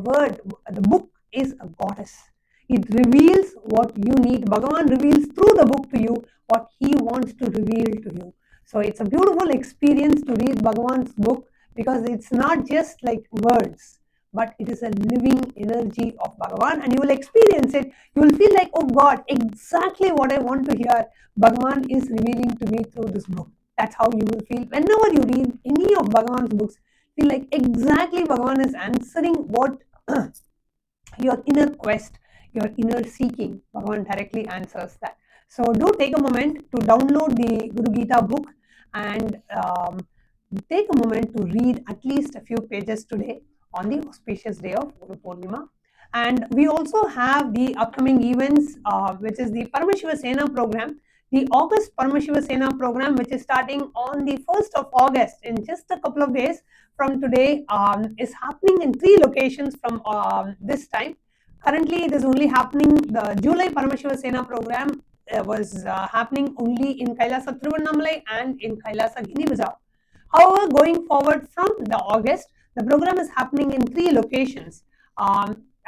book is a goddess. It reveals what you need. Bhagavan reveals through the book to you what he wants to reveal to you. So it's a beautiful experience to read Bhagavan's book, because it's not just like words, but it is a living energy of Bhagavan, and you will experience it. You will feel like, oh God, exactly what I want to hear, Bhagavan is revealing to me through this book. That's how you will feel whenever you read any of Bhagavan's books. Feel like exactly Bhagavan is answering what your inner quest, your inner seeking. Bhagavan directly answers that. So do take a moment to download the Guru Gita book and take a moment to read at least a few pages today on the auspicious day of Guru Purnima. And we also have the upcoming events, which is the Paramashiva Sena program, the August Paramashiva Sena program, which is starting on the 1st of August in just a couple of days from today, is happening in 3 locations from this time. Currently, it is only happening, the July Paramashiva Sena program was happening only in KAILASA Thiruvannamalai and in KAILASA Guinea-Bissau. However, going forward from the August, the program is happening in 3 locations.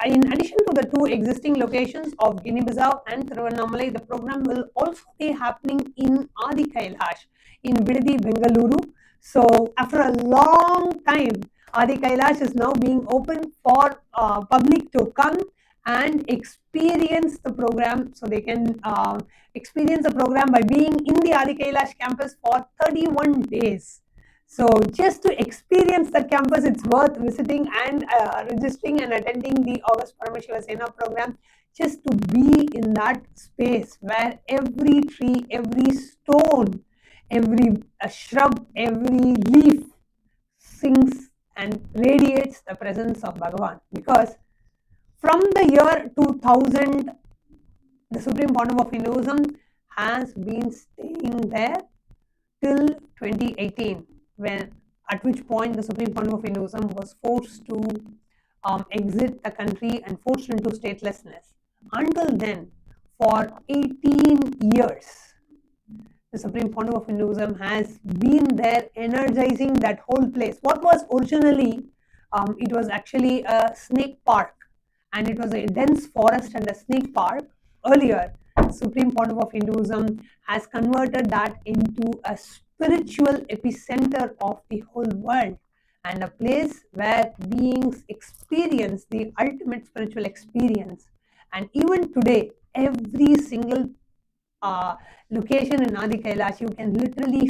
In addition to the 2 existing locations of Guinea-Bissau and Thiruvannamalai, the program will also be happening in Adi Kailash in Bidadi, Bengaluru. So, after a long time, Adi Kailash is now being open for public to come and experience the program. So, they can experience the program by being in the Adi Kailash campus for 31 days. So just to experience the campus, it's worth visiting and registering and attending the August Paramashiva Sena program, just to be in that space where every tree, every stone, every shrub, every leaf sings and radiates the presence of Bhagavan. Because from the year 2000, the Supreme Pontiff of Hinduism has been staying there till 2018. At which point the Supreme Pontiff of Hinduism was forced to exit the country and forced into statelessness. Until then, for 18 years, the Supreme Pontiff of Hinduism has been there energizing that whole place. What was originally, it was actually a snake park, and it was a dense forest and a snake park. Earlier, Supreme Pontiff of Hinduism has converted that into a spiritual epicenter of the whole world, and a place where beings experience the ultimate spiritual experience. And even today, every single location in Adi Kailash, you can literally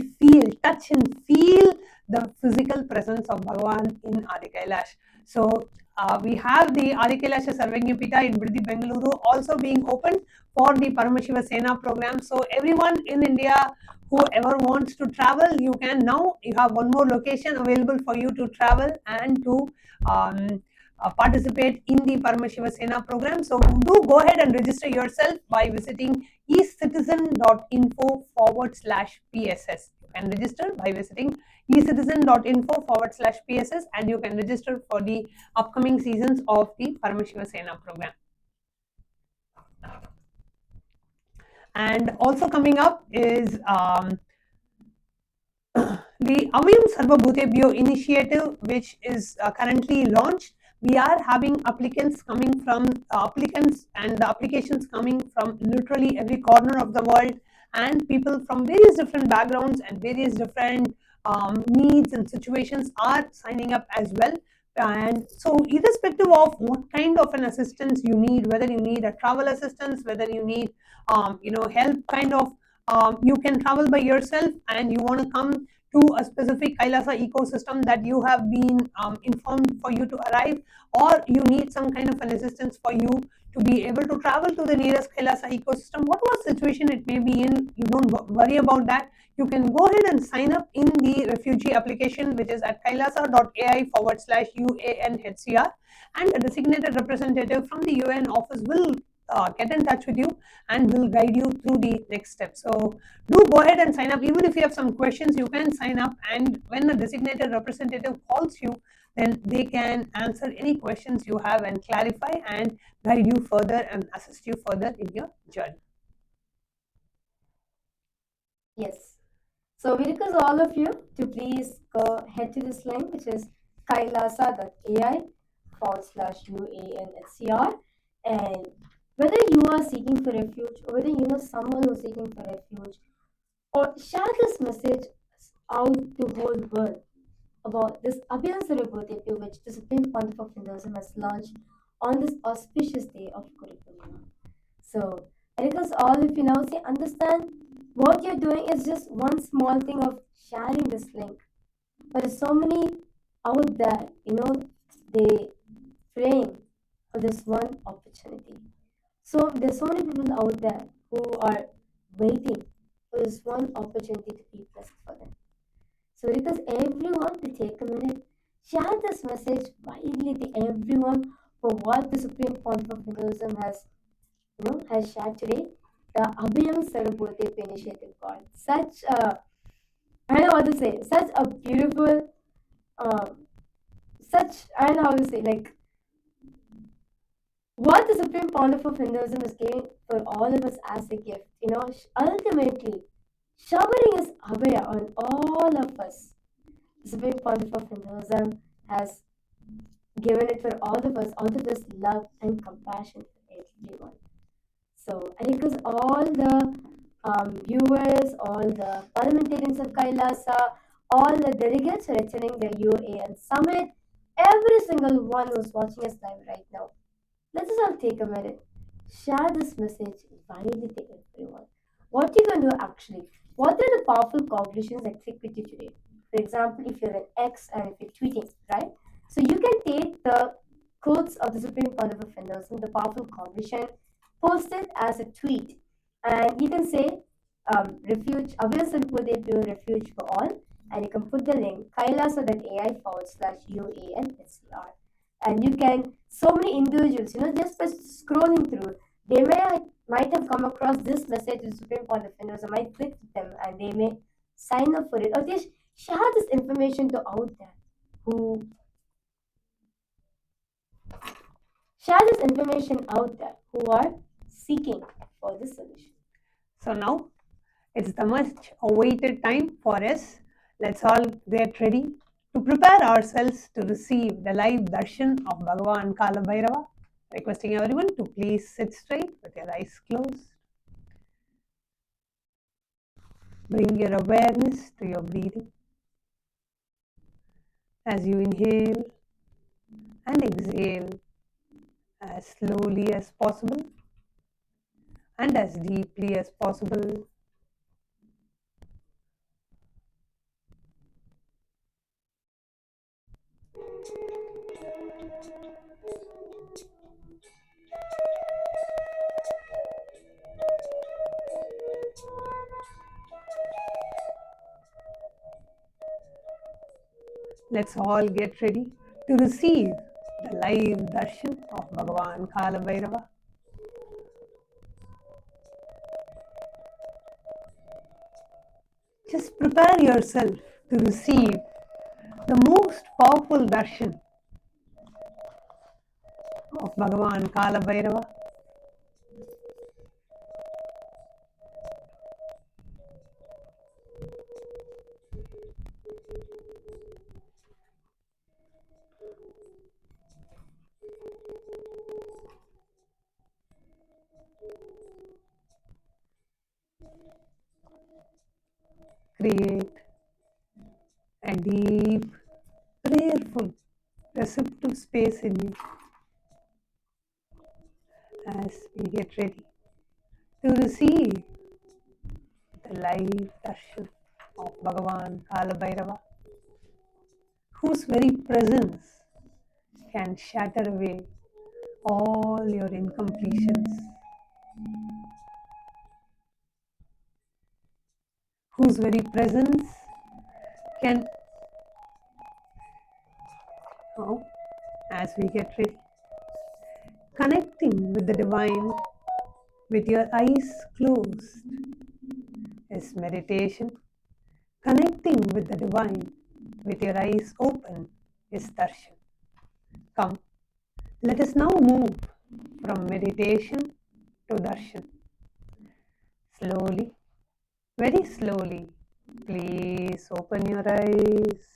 touch and feel the physical presence of Bhagavan in Adi Kailash. So we have the Adi Kailasha Sarvajñapita in Bidadi, Bengaluru also being open for the Paramashiva Sena program. So everyone in India, whoever wants to travel, you can now, you have one more location available for you to travel and to participate in the Paramashiva Sena program. So do go ahead and register yourself by visiting ecitizen.info/PSS. You can register by visiting ecitizen.info/PSS, and you can register for the upcoming seasons of the Paramashiva Sena program. And also coming up is the Abhayam Sarvabhūtebhyo initiative, which is currently launched. We are having applicants coming from and the applications coming from literally every corner of the world, and people from various different backgrounds and various different needs and situations are signing up as well. And so irrespective of what kind of an assistance you need, whether you need a travel assistance, whether you need help kind of you can travel by yourself and you want to come to a specific Kailasa ecosystem that you have been informed for you to arrive, or you need some kind of an assistance for you to be able to travel to the nearest Kailasa ecosystem, whatever situation it may be in, you don't worry about that. You can go ahead and sign up in the Refuge application, which is at kailasa.ai/UANHCR, and a designated representative from the UN office will get in touch with you and will guide you through the next step. So do go ahead and sign up. Even if you have some questions, you can sign up, and when a designated representative calls you, then they can answer any questions you have and clarify and guide you further and assist you further in your journey. Yes. So we request all of you to please go head to this link, which is kailasa.ai/UANHCR, and whether you are seeking for refuge, or whether you know someone who's seeking for refuge, or share this message out to the whole world about this Abhayam Sarvabhūtebhyo, which the Supreme Pontiff of Hinduism has launched on this auspicious day of Guru Purnima. So I request all of you now, understand what you're doing is just one small thing of sharing this link. But there's so many out there, they praying for this one opportunity. So there's so many people out there who are waiting for this one opportunity to be blessed for them. So request everyone to take a minute, share this message widely to everyone for what the Supreme Pontiff of Hinduism has shared today. The Abhayam Sarvabhūtebhyo initiative got such a, I don't know what to say, such a beautiful, I don't know how to say, like, what the Supreme Pontiff of Hinduism is giving for all of us as a gift, ultimately showering his Abhaya on all of us. The Supreme Pontiff of Hinduism has given it for all of us out of this love and compassion for everyone. So I request all the viewers, all the parliamentarians of Kailasa, all the delegates who are attending the UAN summit, every single one who's watching us live right now. Let us all take a minute, share this message widely to everyone. What you can do actually, what are the powerful cognitions that click with you today? For example, if you're an X and if you're tweeting, right? So you can take the quotes of the Supreme Pontiff of Hinduism, the powerful cognition, post it as a tweet, and you can say Refuge, Abhayam Sarvabhūtebhyo, Refuge for all, and you can put the link kailasa.ai/UANHCR, and you can, so many individuals, just by scrolling through, they might have come across this message to the Supreme Pontiff of Hinduism, might click them and they may sign up for it, or just share this information to out there who are seeking for this solution. So now it's the much awaited time for us. Let's all get ready to prepare ourselves to receive the live darshan of Bhagavan Kalabhairava. Requesting everyone to please sit straight with your eyes closed. Bring your awareness to your breathing as you inhale and exhale as slowly as possible and as deeply as possible. Let's all get ready to receive the live darshan of Bhagavan Kalabhairava. Just prepare yourself to receive the most powerful darshan of Bhagavan Kalabhairava. Create a deep, prayerful, receptive space in you as we get ready to receive the live darshan of Bhagavan Kalabhairava, whose very presence can shatter away all your incompletions, whose very presence can, as we get ready, connecting with the divine with your eyes closed is meditation. Connecting with the divine with your eyes open is darshan. Come, let us now move from meditation to darshan. Slowly, very slowly, please open your eyes.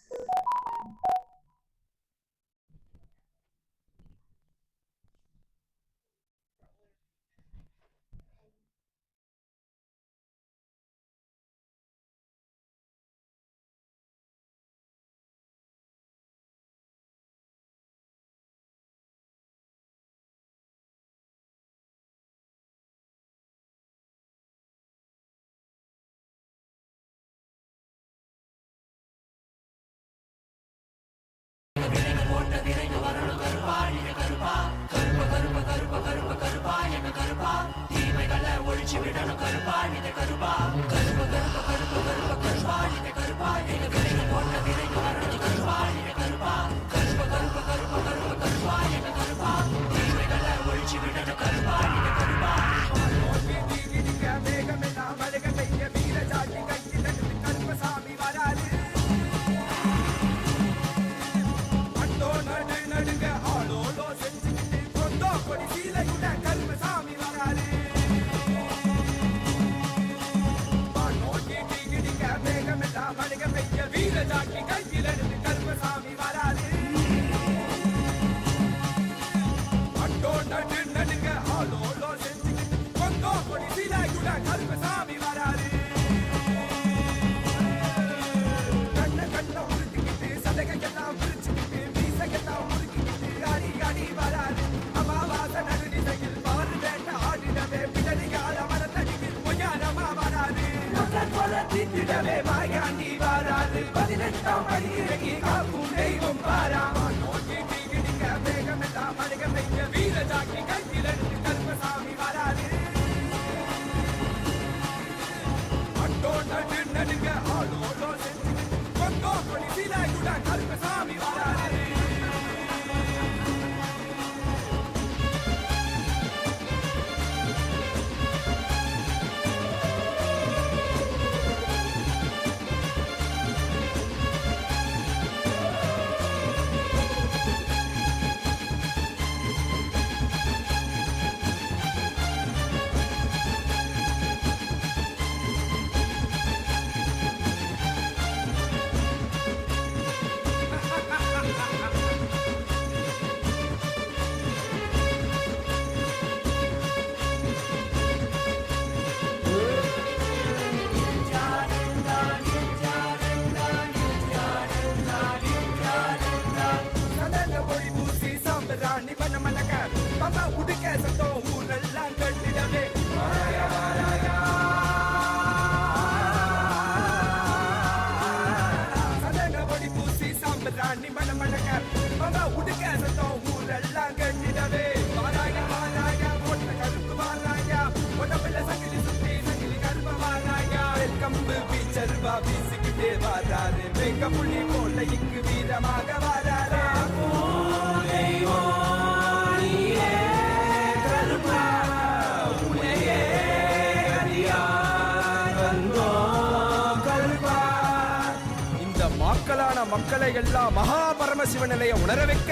மக்களை எல்லாம் மகா பரமசிவ நிலைய உணர வைக்க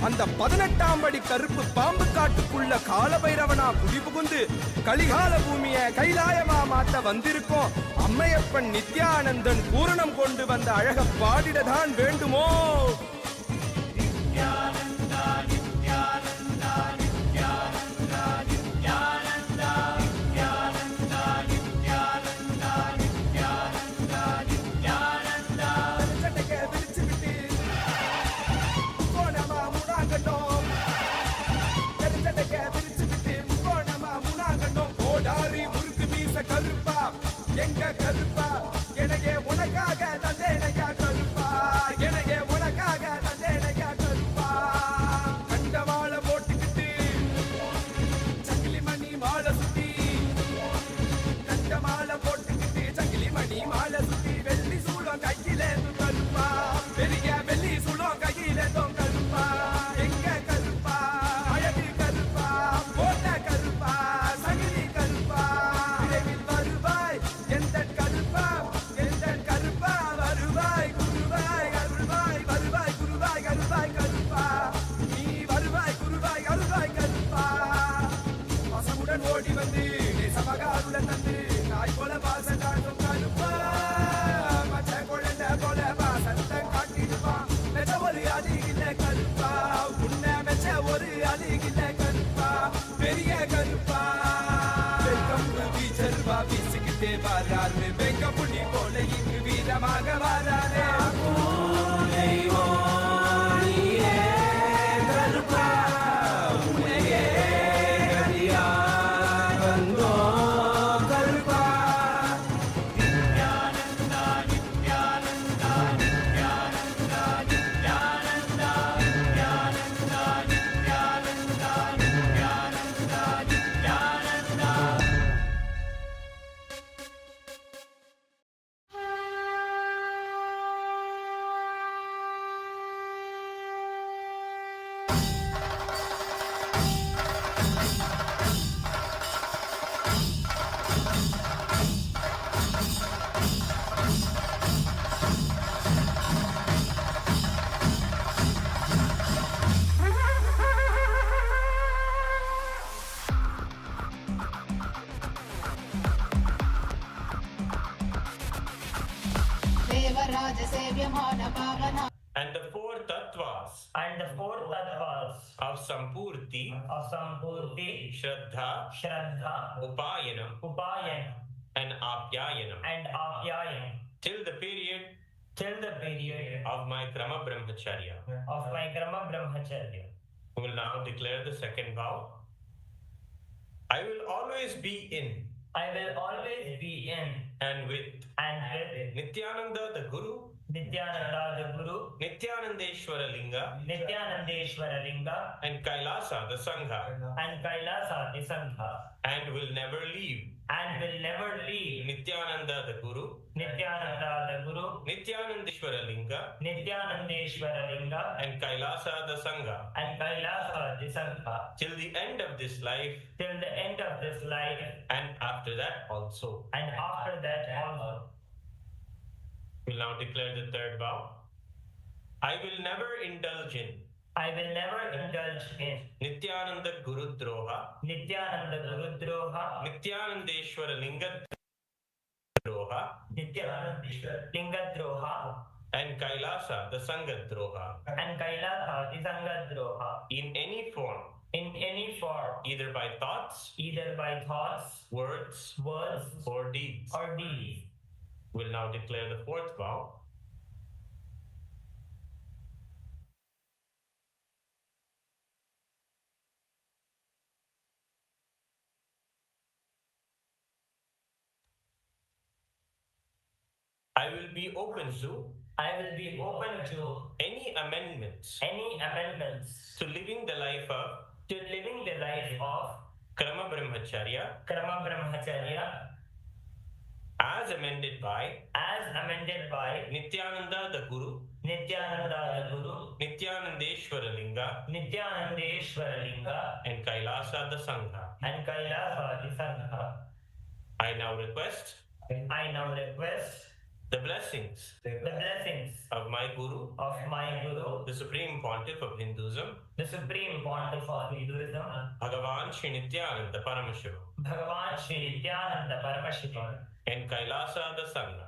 அந்த 18ஆம் படி கருப்பு பாம்பு காட்டுக்குள்ள காலபைரவனா குடிபுகுந்து கலிகால பூமிய கைலாயமா மாத்த வந்திருக்கோம். அம்மையப்பன் நித்யானந்தன் பூரணம் கொண்டு வந்த அழக பாடிடதான் வேண்டுமோ? எங்க வீசிக்கிட்டே வராரு வெங்கப்புடி போல இங்கு வீரமாக வராரு And the four tattvas of Sampurti, Shraddha, Upayanam, and Apyayanam, till the period of my Krama Brahmacharya. We will now declare the second vow. I will always be in and with Nityananda the Guru, Nityanandeshwara Linga, and Kailasa the Sangha, and will never leave Nityananda the Guru, Nityanandeshwara Linga, and Kailasa the Sangha, till the end of this life, and after that also. We will now declare the third vow. I will never indulge in Nityananda Guru Droha, Nityanandeshwara Linga Droha, and Kailasa the Sangha Droha, in any form, either by thoughts, words, or deeds. We will now declare the fourth vow. I will be open to any amendments to living the life of Krama Brahmacharya as amended by Nityananda the Guru, Nityanandeshwara Linga, and Kailasa the Sangha. I now request the blessings of my Guru, the Supreme Pontiff of Hinduism, Bhagavan Sri Nityananda Paramashivam, and Kailasa the Sangha.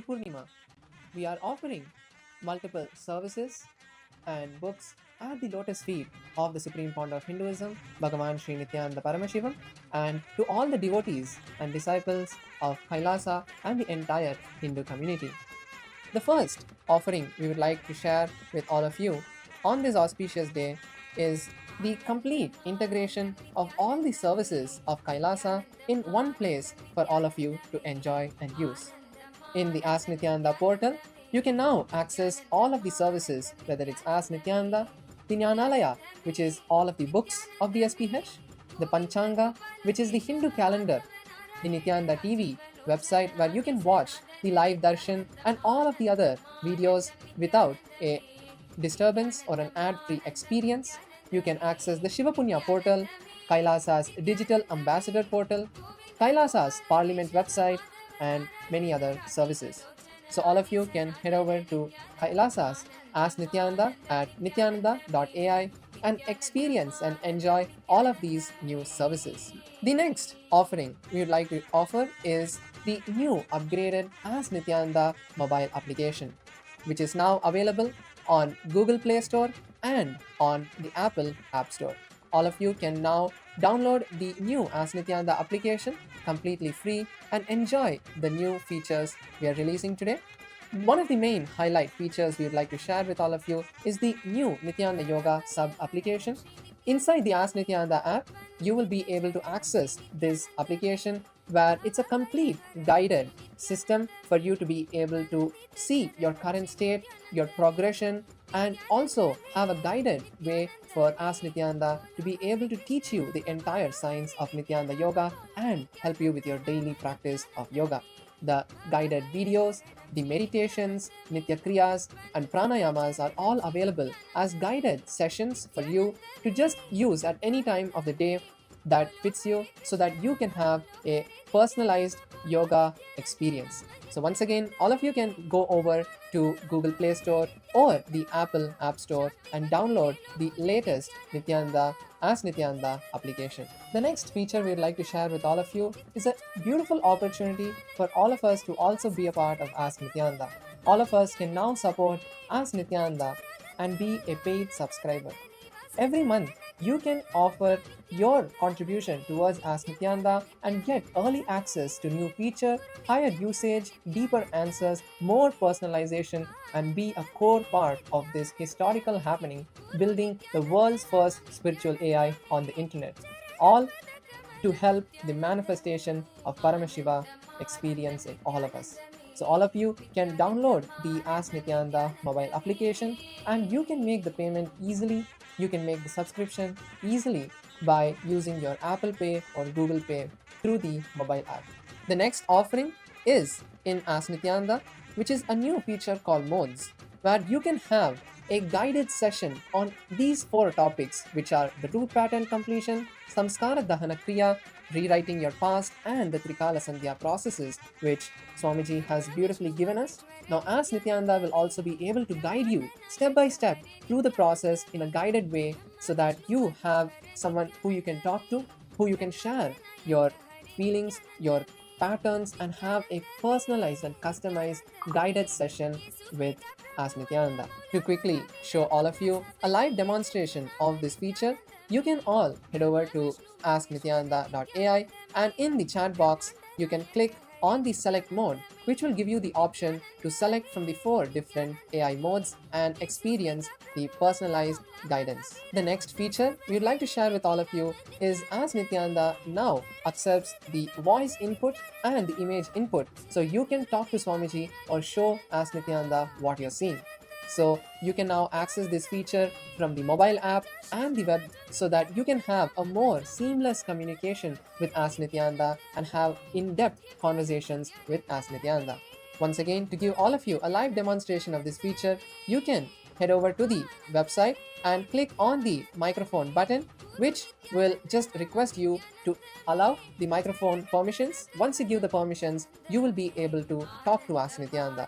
Purnima, we are offering multiple services and books at the lotus feet of the Supreme Pontiff of Hinduism, Bhagavan Sri Nithyānanda Paramashīvam, and to all the devotees and disciples of KAILASA and the entire Hindu community. The first offering we would like to share with all of you on this auspicious day is the complete integration of all the services of KAILASA in one place for all of you to enjoy and use. In the Ask Nityananda portal, you can now access all of the services, whether it's Ask Nityananda, the Jnanalaya, which is all of the books of the SPH, the Panchanga, which is the Hindu calendar, the Nityananda TV website where you can watch the live Darshan and all of the other videos without a disturbance or an ad-free experience. You can access the Shiva Punya portal, Kailasa's digital ambassador portal, Kailasa's parliament website, and many other services. So all of you can head over to Kailasa's Ask Nityananda at nityananda.ai and experience and enjoy all of these new services. The next offering we would like to offer is the new upgraded Ask Nityananda mobile application, which is now available on Google Play Store and on the Apple App Store. All of you can now download the new Ask Nityananda application completely free and enjoy the new features we are releasing today. One of the main highlight features we would like to share with all of you is the new Nityananda Yoga sub application. Inside the Ask Nityananda app, you will be able to access this application where it's a complete guided system for you to be able to see your current state, your progression, and also have a guided way for Ask Nityananda to be able to teach you the entire science of Nityananda Yoga and help you with your daily practice of yoga. The guided videos, the meditations, Nitya Kriyas, and Pranayamas are all available as guided sessions for you to just use at any time of the day that fits you so that you can have a personalized yoga experience. So once again, all of you can go over to Google Play Store or the Apple App Store and download the latest Nityananda Ask Nityananda application. The next feature we'd like to share with all of you is a beautiful opportunity for all of us to also be a part of Ask Nityananda. All of us can now support Ask Nityananda and be a paid subscriber. Every month, you can offer your contribution towards Ask Nityananda and get early access to new feature, higher usage, deeper answers, more personalization, and be a core part of this historical happening, building the world's first spiritual AI on the internet. All to help the manifestation of Paramashiva experience in all of us. So all of you can download the Ask Nityananda mobile application and you can make the payment easily. You can make the subscription easily by using your Apple Pay or Google Pay through the mobile app. The next offering is in Ask Nityananda, which is a new feature called Modes, where you can have a guided session on these 4 topics, which are the root pattern completion, Samskara Dahana Kriya, rewriting your past, and the Trikala Sandhya processes, which Swamiji has beautifully given us. Now, Ask Nityananda will also be able to guide you step by step through the process in a guided way so that you have someone who you can talk to, who you can share your feelings, your patterns, and have a personalized and customized guided session with Ask Nityananda. To quickly show all of you a live demonstration of this feature, you can all head over to asknityananda.ai and in the chat box, you can click on the select mode, which will give you the option to select from the 4 different AI modes and experience the personalized guidance. The next feature we'd like to share with all of you is Ask Nityananda now accepts the voice input and the image input. So you can talk to Swamiji or show Ask Nityananda what you're seeing. So you can now access this feature from the mobile app and the web so that you can have a more seamless communication with Ask Nityananda and have in-depth conversations with Ask Nityananda. Once again, to give all of you a live demonstration of this feature, you can head over to the website and click on the microphone button, which will just request you to allow the microphone permissions. Once you give the permissions, you will be able to talk to Ask Nityananda.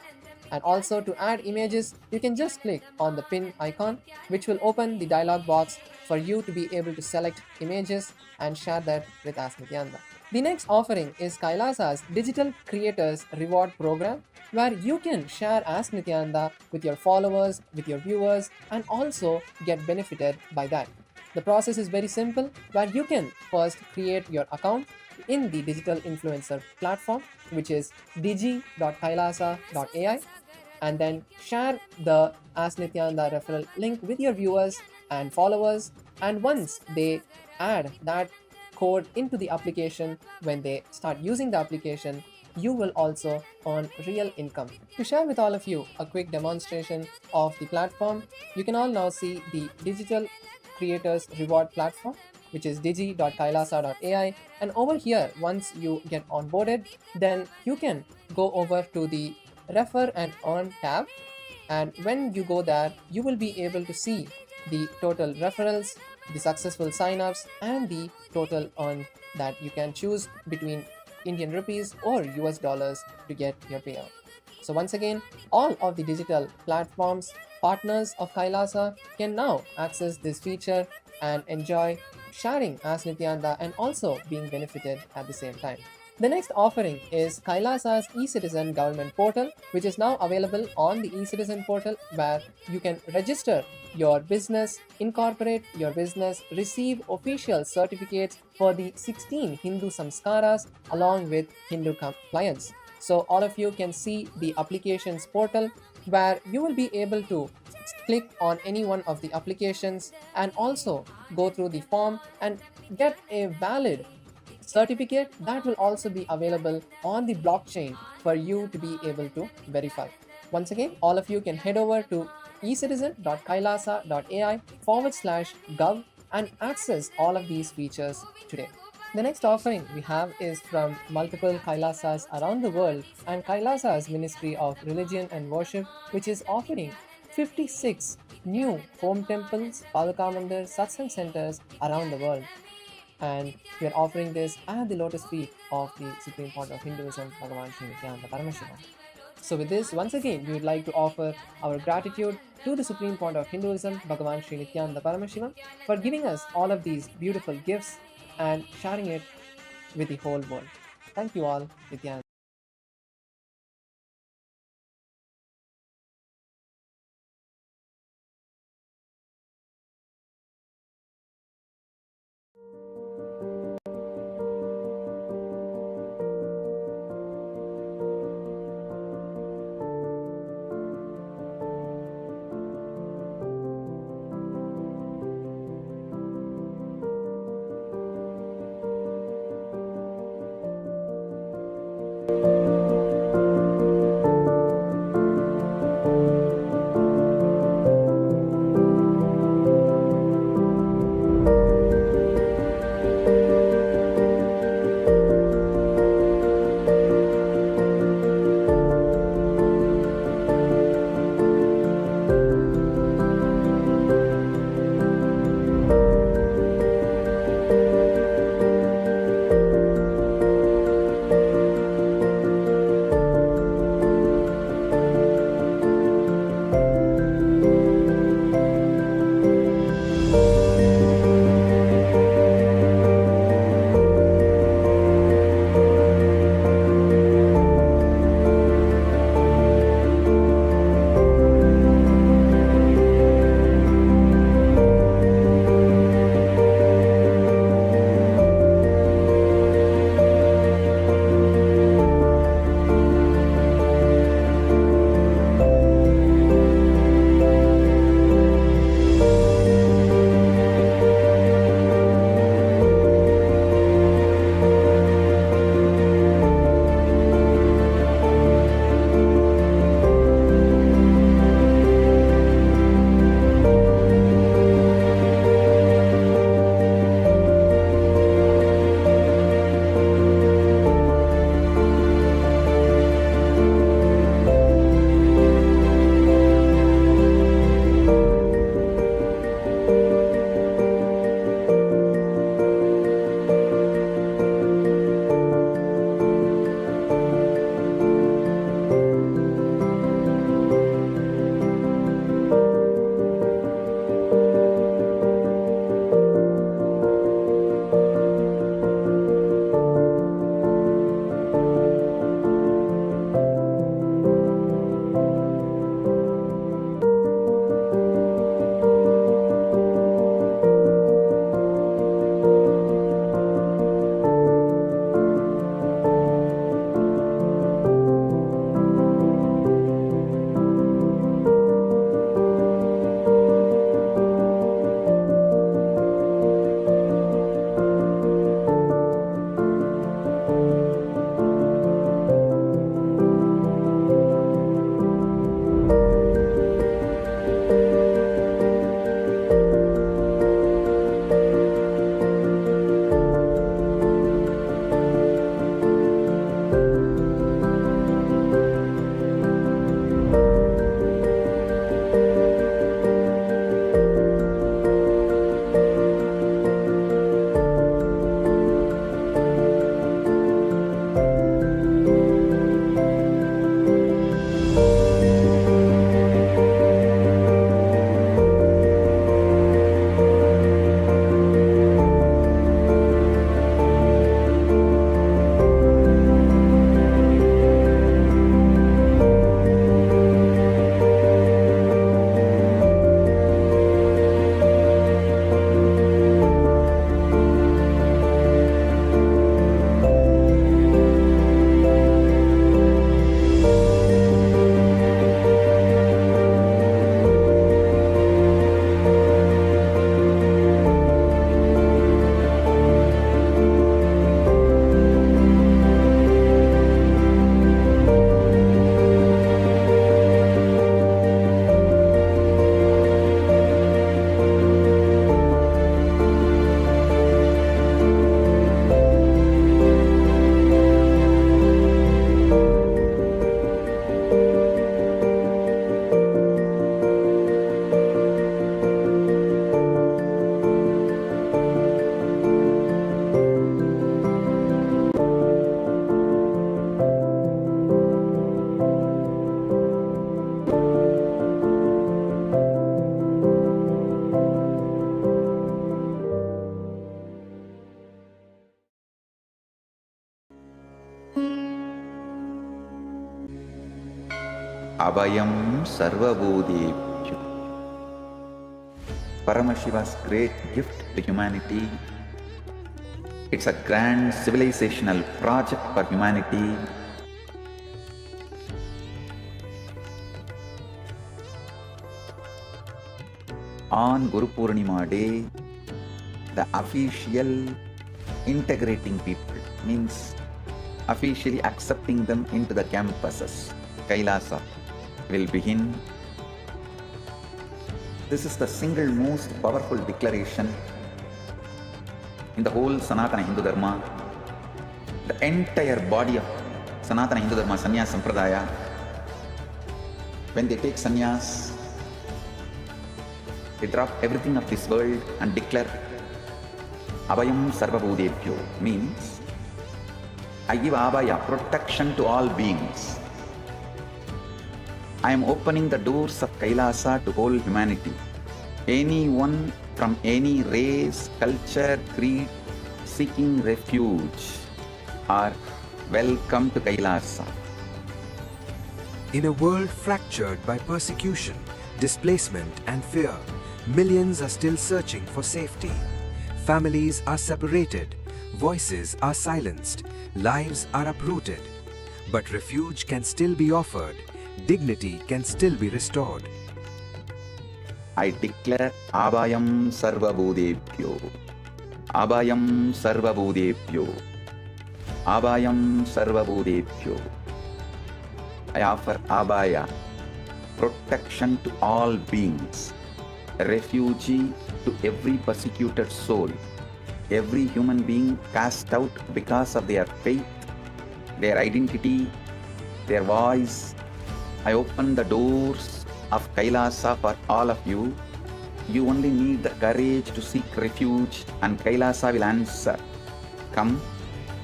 And also to add images, you can just click on the pin icon, which will open the dialog box for you to be able to select images and share that with Ask Nithyananda. The next offering is KAILASA's Digital Creators Reward Program, where you can share Ask Nithyananda with your followers, with your viewers, and also get benefited by that. The process is very simple, where you can first create your account in the digital influencer platform, which is digi.kailasa.ai, and then share the Ask Nithyananda referral link with your viewers and followers. And once they add that code into the application, when they start using the application, you will also earn real income. To share with all of you a quick demonstration of the platform, you can all now see the Digital Creators Reward Platform, which is digi.kailasa.ai. And over here, once you get onboarded, then you can go over to the Refer and Earn tab. And when you go there, you will be able to see the total referrals, the successful signups, and the total earned that you can choose between Indian rupees or US dollars to get your payout. So once again, all of the digital platforms, partners of KAILASA can now access this feature and enjoy sharing Ask Nithyananda and also being benefited at the same time. The next offering is KAILASA's eCitizen government portal, which is now available on the eCitizen portal, where you can register your business, incorporate your business, receive official certificates for the 16 Hindu samskaras along with Hindu compliance. So all of you can see the applications portal, where you will be able to click on any one of the applications and also go through the form and get a valid certificate that will also be available on the blockchain for you to be able to verify. Once again, all of you can head over to ecitizen.kailasa.ai/gov and access all of these features today. The next offering we have is from multiple Kailasas around the world and Kailasa's Ministry of Religion and Worship, which is offering 56 new home temples, Paduka Mandir, Satsang centers around the world. And we are offering this at the lotus feet of the Supreme Pontiff of Hinduism, Bhagavan Sri Nithyānanda Paramashīvam. So with this, once again, we would like to offer our gratitude to the Supreme Pontiff of Hinduism, Bhagavan Sri Nithyānanda Paramashīvam, for giving us all of these beautiful gifts and sharing it with the whole world. Thank you all, Nityananda. Abhayam Sarvabhūtebhyo. Paramashiva's great gift to humanity. It's a grand civilizational project for humanity. On Guru Purnima day, the official integrating people means officially accepting them into the campuses, KAILASA, will begin. This is the single most powerful declaration in the whole Sanatana Hindu Dharma. The entire body of Sanatana Hindu Dharma, Sannyas Sampradaya, when they take sannyas, they drop everything of this world and declare Abhayam Sarvabhūtebhyo, means I give Abhaya, protection to all beings. I am opening the doors of Kailasa to whole humanity. Anyone from any race, culture, creed, seeking refuge are welcome to Kailasa. In a world fractured by persecution, displacement and fear, millions are still searching for safety. Families are separated, voices are silenced, lives are uprooted. But refuge can still be offered, dignity can still be restored. I declare Abhayam Sarvabhūtebhyo. Abhayam Sarvabhūtebhyo. Abhayam Sarvabhūtebhyo. I offer Abhaya, protection to all beings, refugee to every persecuted soul, every human being cast out because of their faith, their identity, their voice. I open the doors of Kailasa for all of you. You only need the courage to seek refuge and Kailasa will answer. Come,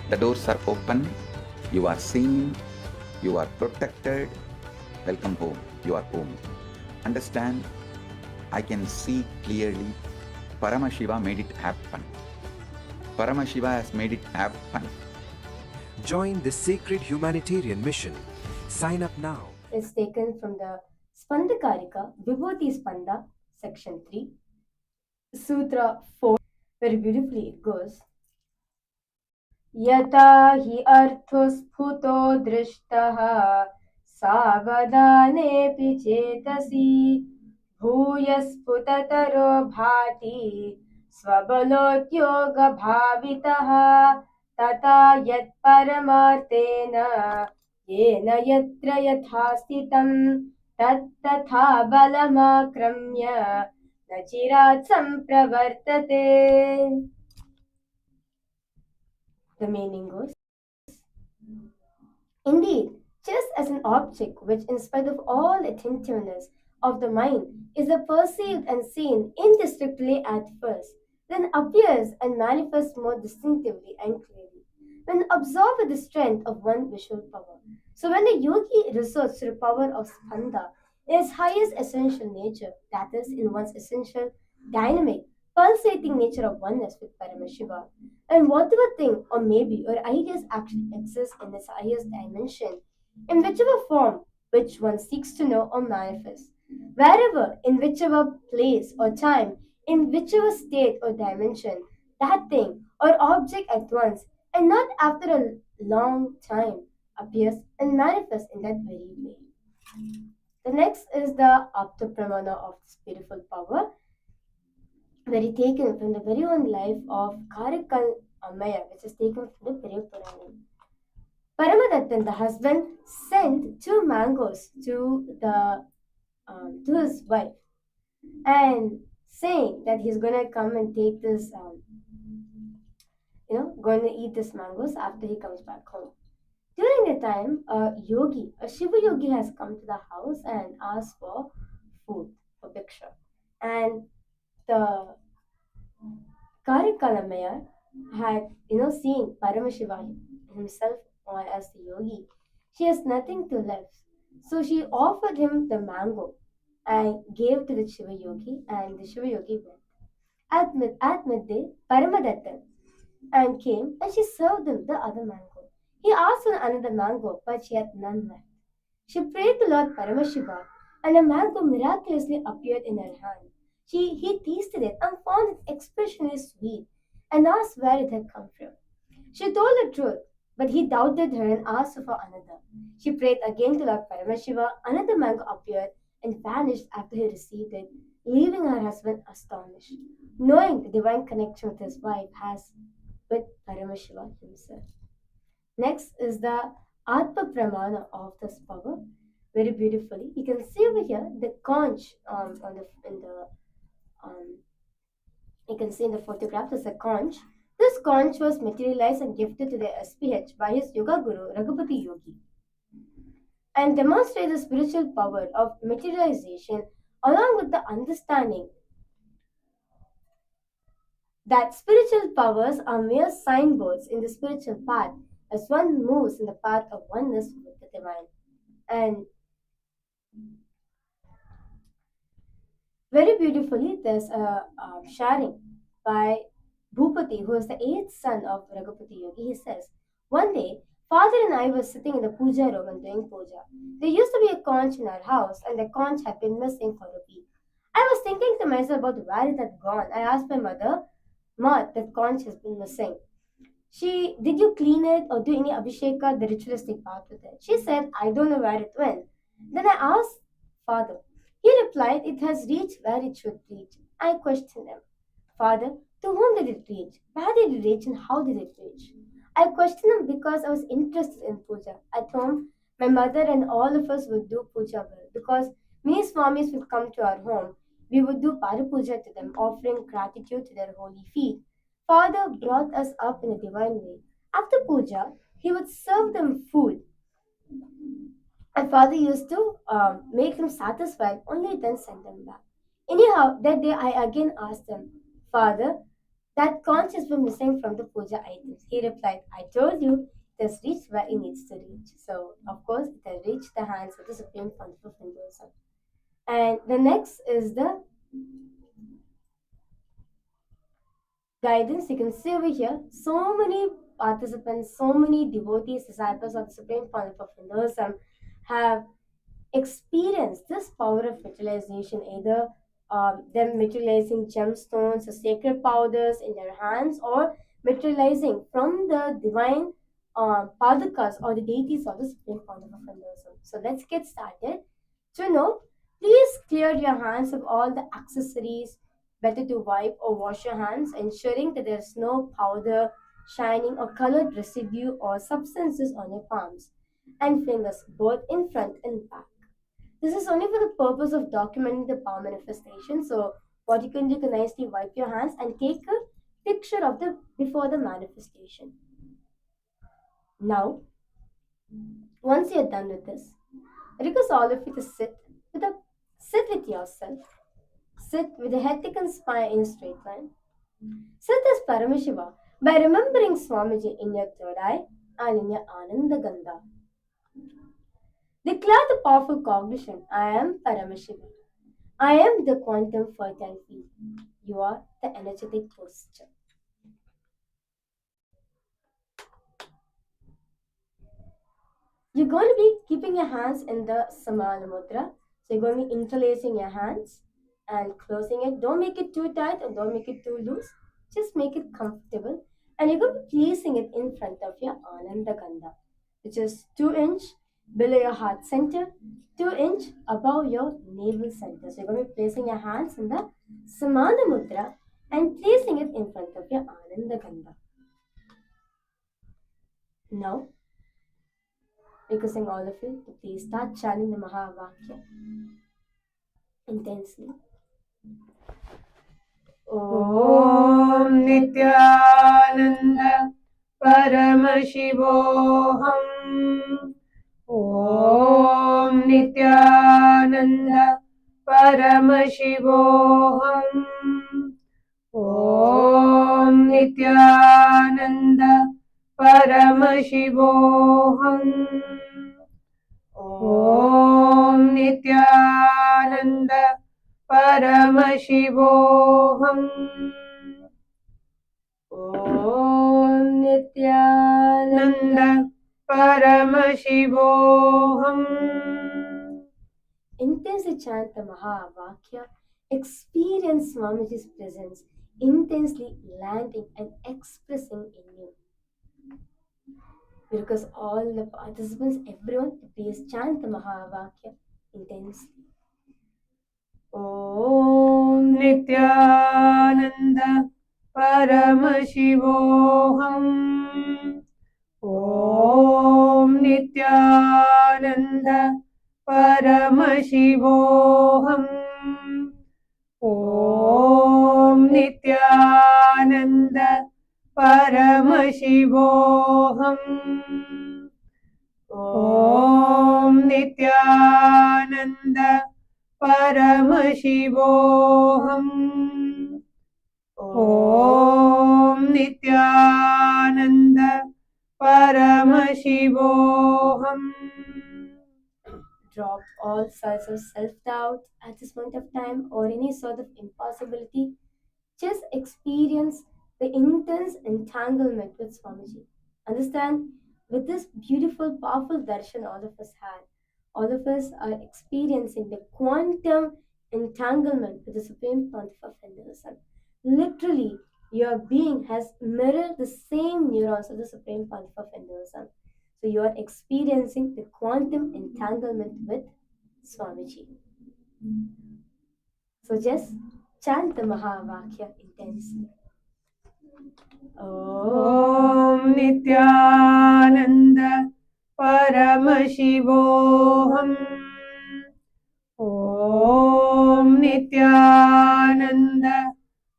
the doors are open, you are seen, you are protected. Welcome home, you are home. Understand? I can see clearly. Paramashiva made it happen. Paramashiva has made it happen. Join this sacred humanitarian mission. Sign up now. Is taken from the Spandakarika Vibhuti Spanda, section 3, Sutra 4. Very beautifully it goes. Yata hi arthosputo drishtaha savadane chetasi bhuyasputataro bhati svabalotyoga bhavitaha tata yat paramartena yena yatra yathastitam tat tatha balamakramya nachirat sampravartate. The meaning goes, indeed, just as an object which, in spite of all attentiveness of the mind, is perceived and seen indistinctly at first, then appears and manifests more distinctively and clearly when absorbed with the strength of one visual power. So when the yogi resorts to the power of spanda in its highest essential nature, that is, in one's essential, dynamic, pulsating nature of oneness with Paramashiva, and whatever thing or maybe or ideas actually exist in its highest dimension, in whichever form which one seeks to know or manifest, wherever, in whichever place or time, in whichever state or dimension, that thing or object at once, and not after a long time, appears and manifests in that very way. The next is the Apta-pramana of this beautiful power, very taken from the very own life of Karikal Amaya, which is taken from the Periya Puranam. Paramadattan, the husband, sent 2 mangoes to his wife, and saying that he's gonna come and take this, going to eat this mangoes after he comes back home. During the time, a Shiva yogi has come to the house and asked for food, for bhiksha. And the Karikalamaya had, seen Paramashiva himself as the yogi. She has nothing to live. So she offered him the mango and gave to the Shiva yogi, and the Shiva yogi went. At midday, Paramadattan and came and she served him the other mango. He asked for another mango, but she had none left. She prayed to Lord Paramashiva, and a mango miraculously appeared in her hand. He tasted it and found its expression sweet, and asked where it had come from. She told the truth, but he doubted her and asked for another. She prayed again to Lord Paramashiva. Another mango appeared and vanished after he received it, leaving her husband astonished, knowing the divine connection with his wife has with Paramashiva himself. Next is the Atma Pramana of this power. Very beautifully, you can see over here the conch you can see in the photograph. There's a conch. This conch was materialized and gifted to the SPH by his yoga guru Raghupati Yogi, and demonstrates the spiritual power of materialization along with the understanding that spiritual powers are mere signboards in the spiritual path as one moves in the path of oneness with the divine. And very beautifully, there's a sharing by Bhupati, who is the eighth son of Raghupati Yogi. He says, one day, father and I were sitting in the puja room and doing puja. There used to be a conch in our house, and the conch had been missing for a week. I was thinking to myself about where it had gone. I asked my mother, Ma, that conch has been missing. Did you clean it or do any abhisheka, the ritualistic part with it? She said, I don't know where it went. Then I asked father. He replied, it has reached where it should reach. I questioned him. Father, to whom did it reach? Where did it reach and how did it reach? I questioned him because I was interested in puja. At home, my mother and all of us would do puja well because many swamis would come to our home. We would do parapuja to them, offering gratitude to their holy feet. Father brought us up in a divine way. After puja, he would serve them food. And father used to make them satisfied, only then send them back. Anyhow, that day I again asked him, Father, that conch has been missing from the puja items. He replied, I told you it has reached where it needs to reach. So, of course, it has reached the hands of the Supreme Pontiff of Hinduism. And the next is the guidance. You can see over here so many participants, so many devotees, disciples of the Supreme Pontiff of Hinduism have experienced this power of materialization, either them materializing gemstones or sacred powders in their hands, or materializing from the divine padakas or the deities of the Supreme Pontiff of Hinduism. So let's get started. To know, please clear your hands of all the accessories. Better to wipe or wash your hands, ensuring that there is no powder, shining or colored residue or substances on your palms and fingers, both in front and back. This is only for the purpose of documenting the power manifestation. So what you can do, you can nicely wipe your hands and take a picture of the before the manifestation. Now, once you're done with this, request all of you to sit with yourself. Sit with the head, neck and spine in a straight line. Sit as Paramashiva by remembering Swamiji in your third eye and in your Ananda Gandha. Declare the powerful cognition, I am Paramashiva. I am the quantum fertile field. You are the energetic posture. You're going to be keeping your hands in the Samana Mudra. So you're going to be interlacing your hands and closing it. Don't make it too tight and don't make it too loose. Just make it comfortable. And you're going to be placing it in front of your Ananda Gandha, which is 2 inch below your heart center, 2 inch above your navel center. So you're going to be placing your hands in the Samana Mudra and placing it in front of your Ananda Gandha. Now, requesting all of you to please start chanting the Mahavakya intensely. Om Nityananda Paramashivoham. Om Nityananda Paramashivoham. Om Nityananda Paramashivoham. Om Nityananda Paramashivoham. Om Nityananda Paramashivoham. intensely chant the Mahavakya, experience Swamiji's presence intensely landing and expressing in you. Because all the participants, everyone, please chant the Mahavakya intensely. Om Nityananda Paramashivoham. Om Nityananda Paramashivoham. Om Nityananda Paramashivoham. Om Nityananda Paramashivoham. Om Nityananda Paramashivoham. Drop all sorts of self-doubt at this point of time or any sort of impossibility. Just experience the intense entanglement with Swamiji. Understand, with this beautiful, powerful darshan all of us had, all of us are experiencing the quantum entanglement with the Supreme Pontiff of Hinduism. Literally, your being has mirrored the same neurons of the Supreme Pontiff of Hinduism. So you are experiencing the quantum entanglement with Swamiji. So just chant the Mahavakya intensely. Om Nityananda Paramashivoham. Om Nityananda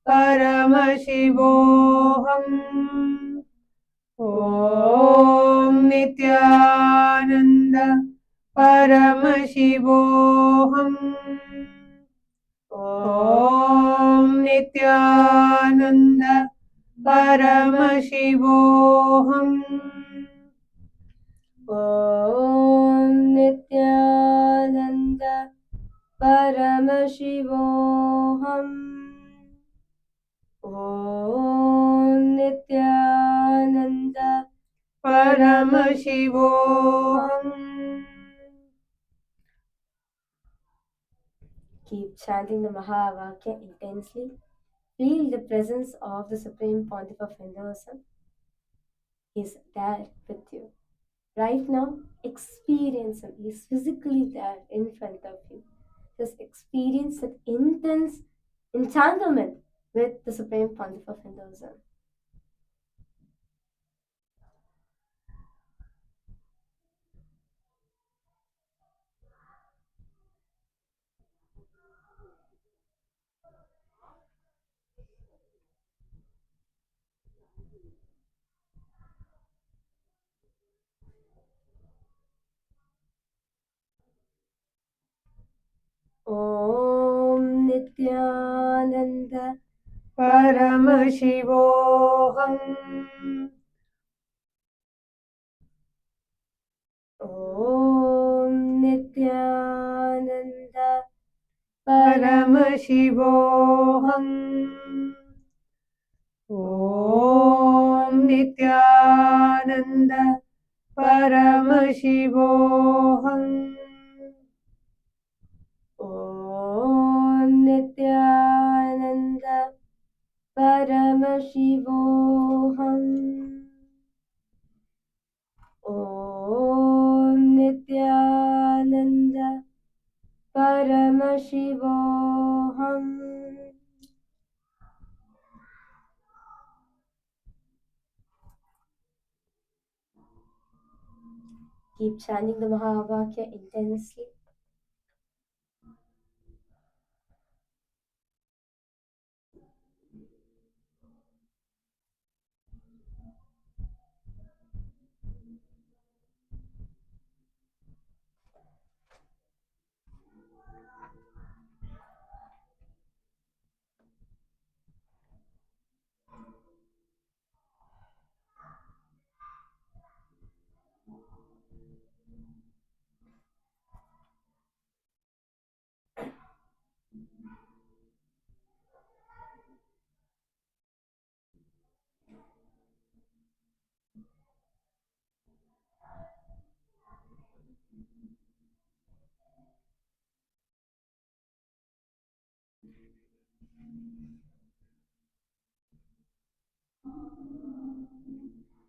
Paramashivoham. Om Nityananda Paramashivoham. Om Nityananda Paramashivoham. Om Nityananda Paramashivoham. Om Nityananda Paramashivoham. Keep chanting the Mahavakya intensely. Feel the presence of the Supreme Pontiff of Hinduism. He is there with you. Right now, experience him. He is physically there in front of you. Just experience that intense entanglement with the Supreme Pontiff of Hinduism. Om Nityananda Paramashivoham. Om Nityananda Paramashivoham. Om Nityananda Paramashivoham. Om Nityananda Paramashivoham. Om Nityananda Paramashivoham. Keep chanting the Mahavakya intensely.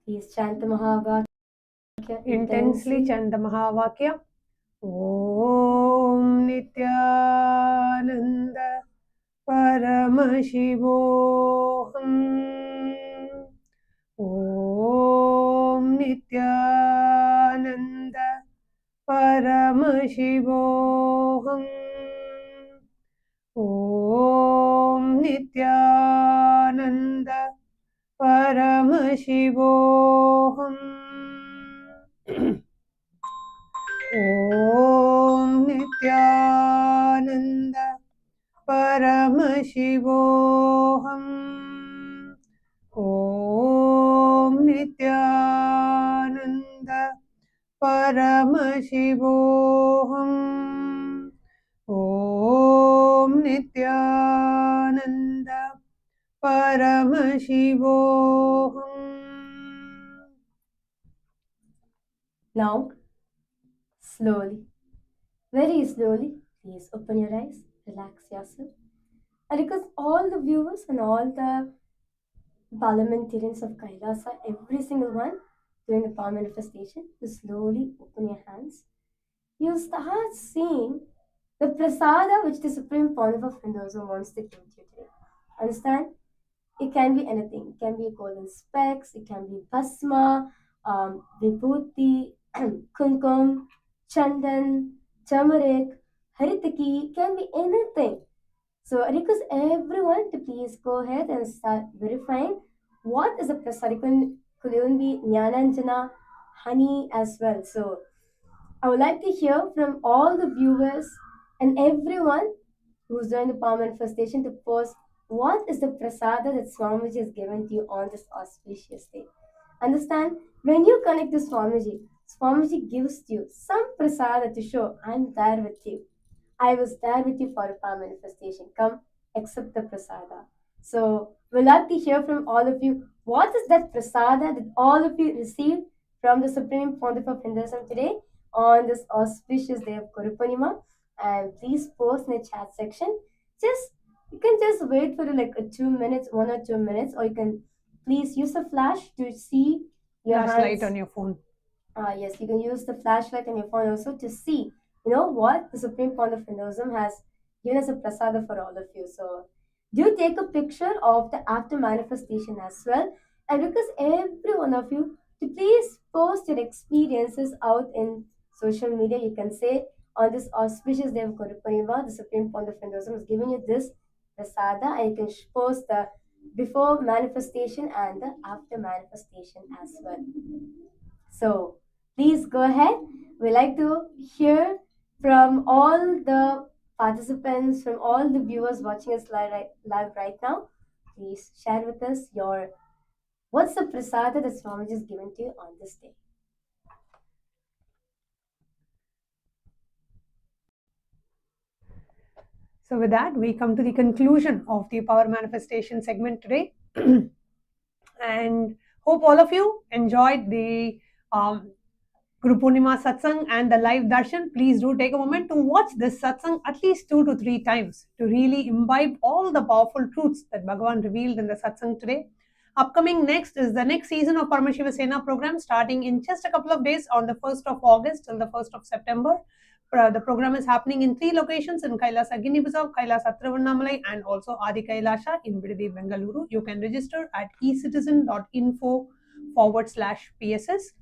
Please chant the Mahavakya Intensely chant the Mahavakya. Om Nityananda Paramashivoham. Om Nityananda Paramashivoham. Om Nityananda Paramashivoham. Om Nityananda Paramashivoham. Om Nityananda Paramashivoham. Om Nityananda Paramashivoham. Now, slowly, very slowly, please open your eyes, relax yourself. And because all the viewers and all the parliamentarians of Kailasa, every single one doing the power manifestation, to slowly open your hands, you start seeing the prasada which the Supreme Pontiff of Hinduism wants to give to you today. Understand? It can be anything. It can be golden specks, it can be bhasma, vibhuti, kumkum, chandan, turmeric, haritaki, can be anything. So I request everyone to please go ahead and start verifying what is the prasad. It could even be Jnananjana, honey as well. So I would like to hear from all the viewers and everyone who's doing the power manifestation to post what is the prasada that Swamiji has given to you on this auspicious day. Understand? When you connect to Swamiji, Swamiji gives to you some prasada to show, I'm there with you. I was there with you for a power manifestation. Come, accept the prasada. So, we'd like to hear from all of you. What is that prasada that all of you received from the Supreme Pontiff of Hinduism today on this auspicious day of Guru Purnima? And please post in the chat section. You can just wait for like 2 minutes, 1 or 2 minutes, or you can please use a flash to see your Flashlight on your phone. Yes, you can use the flashlight on your phone also to see, what the Supreme Pontiff of Hinduism has given as a prasada for all of you. So, do take a picture of the after manifestation as well, and request every one of you to please post your experiences out in social media. You can say on this auspicious day of Guru Purnima, the Supreme Pontiff of Hinduism has given you this prasada, and you can post the before manifestation and the after manifestation as well. So please go ahead. We like to hear from all the participants, from all the viewers watching us live right now. Please share with us what's the prasada that Swamiji has given to you on this day. So with that, we come to the conclusion of the power manifestation segment today. And hope all of you enjoyed the Guru Purnima Satsang and the live Darshan. Please do take a moment to watch this Satsang at least 2 to 3 times to really imbibe all the powerful truths that Bhagavan revealed in the Satsang today. Upcoming next is the next season of Paramashiva Sena program, starting in just a couple of days on the 1st of August till the 1st of September. The program is happening in 3 locations in Kailasa, Guinea-Bissau, Kailasa, Tiruvannamalai, and also Adi Kailasha in Vidadi, Bengaluru. You can register at ecitizen.info/PSS.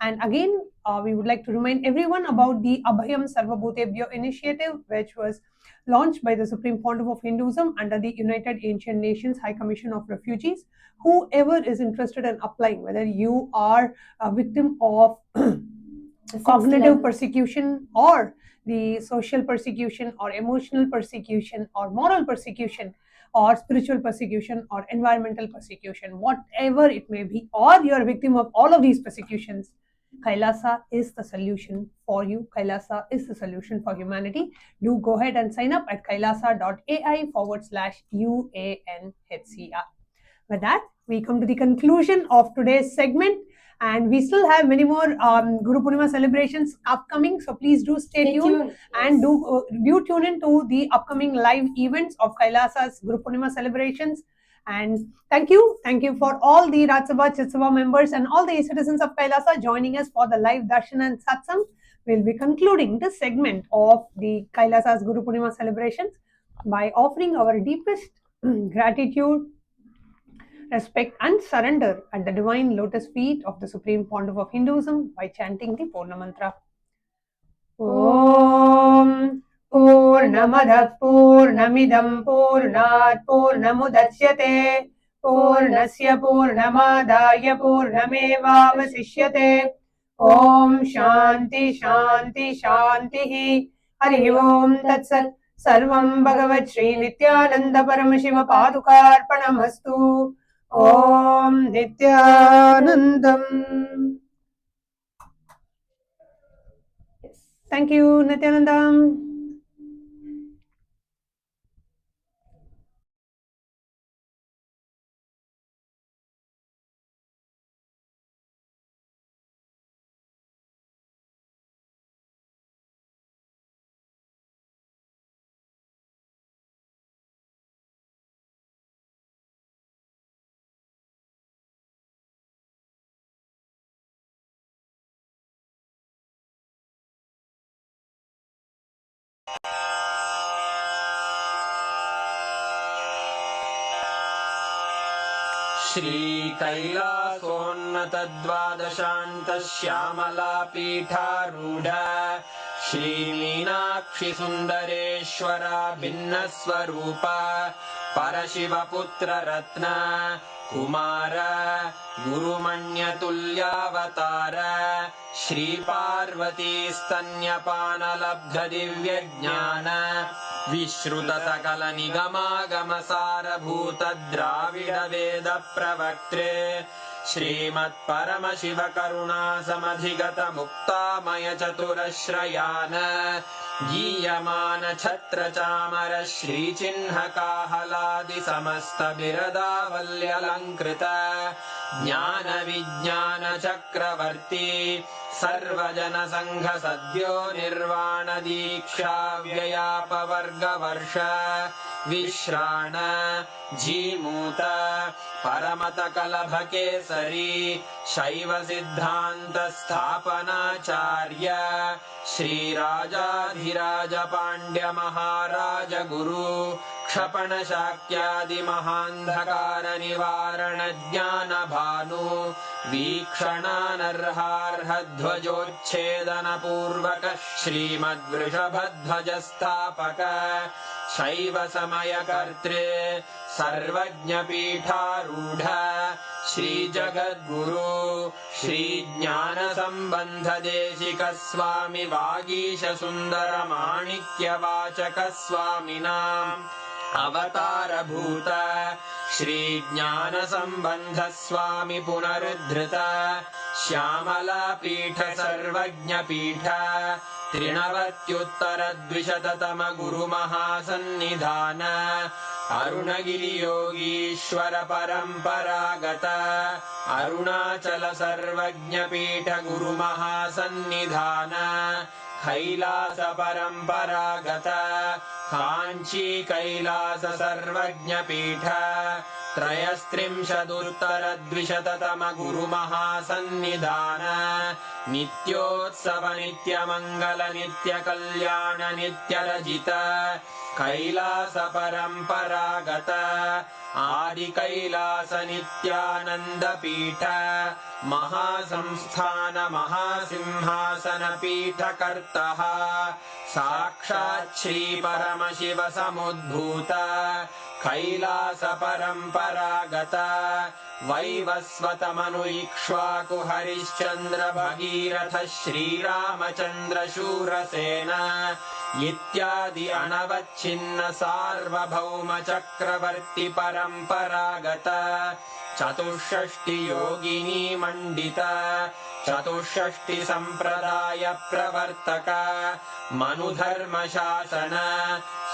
And again, we would like to remind everyone about the Abhayam Sarvabhūtebhyo initiative, which was launched by the Supreme Pontiff of Hinduism under the United Ancient Nations High Commission of Refugees. Whoever is interested in applying, whether you are a victim of cognitive persecution or the social persecution or emotional persecution or moral persecution or spiritual persecution or environmental persecution, whatever it may be, or you are a victim of all of these persecutions, Kailasa is the solution for you. Kailasa is the solution for humanity. Do go ahead and sign up at kailasa.ai/UANHCR. With that, we come to the conclusion of today's segment. And we still have many more Guru Purnima celebrations upcoming. So please do stay tuned. And do tune in to the upcoming live events of Kailasa's Guru Purnima celebrations. And thank you for all the Raj Sabha, Chit Sabha members and all the citizens of Kailasa joining us for the live Darshan and Satsang. We'll be concluding this segment of the Kailasa's Guru Purnima celebrations by offering our deepest gratitude, respect and surrender at the divine lotus feet of the Supreme Pontiff of Hinduism by chanting the Purna Mantra. Om Purnamadah Purnamidam Purnat Purnamudachyate Purnasya Purnamadaya Purnamevavasishyate. Om Shanti Shanti Shanti. Hari Om Tat Sat. Sarvam Bhagavat Sri Nityananda Paramashiva Padukarpanamastu. Om Nityanandam. Thank you, Nityanandam. श्रीकैलासोन्नतद्वादशान्तश्यामलापीठारूढ श्रीमीनाक्षिसुन्दरेश्वरा भिन्नस्वरूप परशिवपुत्ररत्न Kumar गुरुमण्यतुल्यावतार श्रीपार्वतीस्तन्यपानलब्धदिव्यज्ञान विश्रुतसकलनिगमागमसारभूत द्राविडवेद प्रवक्त्रे श्रीमत्परमशिवकरुणासमधिगत मुक्तामय चतुरश्रयान गीयमान छत्रचामर श्रीचिह्नकाहलादि समस्त बिरदावल्यलङ्कृत ज्ञान विज्ञान चक्रवर्ती सर्वजन संघ सद्यो निर्वाण दीक्षा व्ययापवर्गवर्ष विश्राण जीमूत परमत कलभ केसरी शैव सिद्धांत स्थापनाचार्य श्रीराजाधिराज पांड्य महाराज गुरु क्षपण शाक्यादि महांधकार निवारण ज्ञान भानु वीक्षणानर्हार्ह ध्वजोच्छेदन पूर्वक श्रीमद्वृषभध्वज स्थापक शैव समय कर्त्रे सर्वज्ञ पीठारूढ़ श्री जगद्गुरु श्री ज्ञान संबंध देशिक स्वामी वागीश सुंदर माणिक्य वाचक स्वामिनां अवतार भूत श्री ज्ञान संबंध स्वामी पुनरुद्धृत श्यामला पीठ सर्वज्ञ पीठ त्रिनवत्युत्तर द्विशततम गुरु महासन्निधान अरुणगिरि योगीश्वर परंपरागत अरुणाचल सर्वज्ञ पीठ गुरु महासन्निधान कैलास परंपरागत कांची कैलास सर्वज्ञ पीठ त्रयस्त्रिंशदुत्तर द्विशततम गुरु महासन्निधान नित्योत्सव नित्य मंगल नित्य कल्याण नित्य रजित कैलास परंपरागत आदि कैलास नित्यानंद पीठ महासंस्थान महासिंहासन पीठ कर्तः साक्षात् श्री परमशिव समुद्भूत कैलास परंपरागत वैवस्वत मनु इक्ष्वाकु हरिश्चंद्र भगीरथ श्रीरामचंद्र शूरसेन इत्यादि अनवच्छिन्न सार्वभौम चक्रवर्ती परंपरागत चतुष्षष्टि योगिनी मंडित चतुष्षष्टि संप्रदाय प्रवर्तक मनुधर्म शासन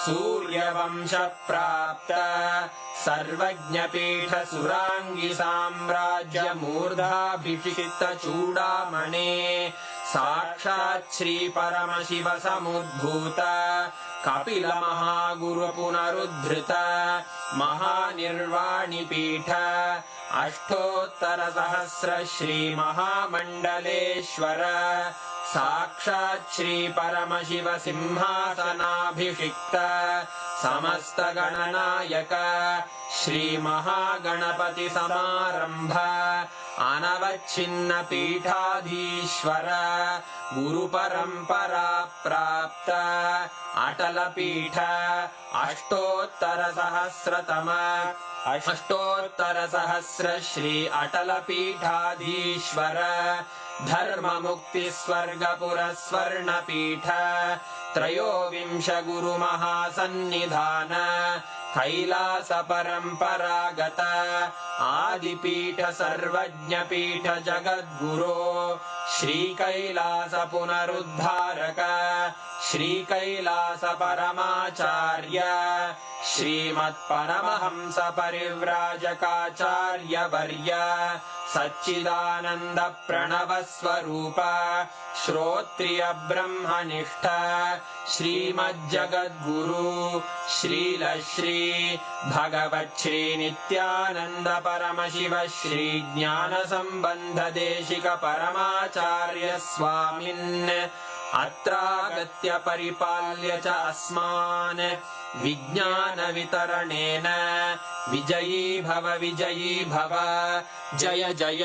सूर्यवंश प्राप्त सर्वज्ञ पीठ सुरांगी साम्राज्य मूर्धाभिषिक्त चूड़ामणे साक्षात् श्री परमशिव समुद्भूत कपिल महागुरु पुनरुद्धृत महानिर्वाणि पीठ अष्टोत्तर सहस्र श्री महामण्डलेश्वर साक्षात् श्री परमशिव सिंहासनाभिषिक्त समस्त गणनायक श्री महागणपति समारंभ अनवच्छिन्न पीठाधीश्वर गुरु परंपरा प्राप्त अटल पीठ अष्टोत्तर सहस्र श्री अटल पीठाधीश्वर धर्म मुक्ति स्वर्गपुर स्वर्ण पीठ त्रयोविंश गुरु महासन्निधान कैलास परंपरागत आदिपीठ सर्वज्ञ पीठ जगद्गुरो श्री कैलास पुनरुद्धारक श्री कैलास परमाचार्य श्रीमत्परमहंस परिव्राजकाचार्य वर्य सच्चिदानंद प्रणव स्वरूप श्रोत्रिय ब्रह्मनिष्ठ श्रीमज्जगद्गुरु श्रील श्री भगवत् श्री नित्यानंद परमशिव श्री ज्ञान संबंध देशिक परमाचार्य स्वामिन् अत्रागत्य परिपाल्य च अस्मान् विज्ञान वितरणेन विजयी भव जय जय।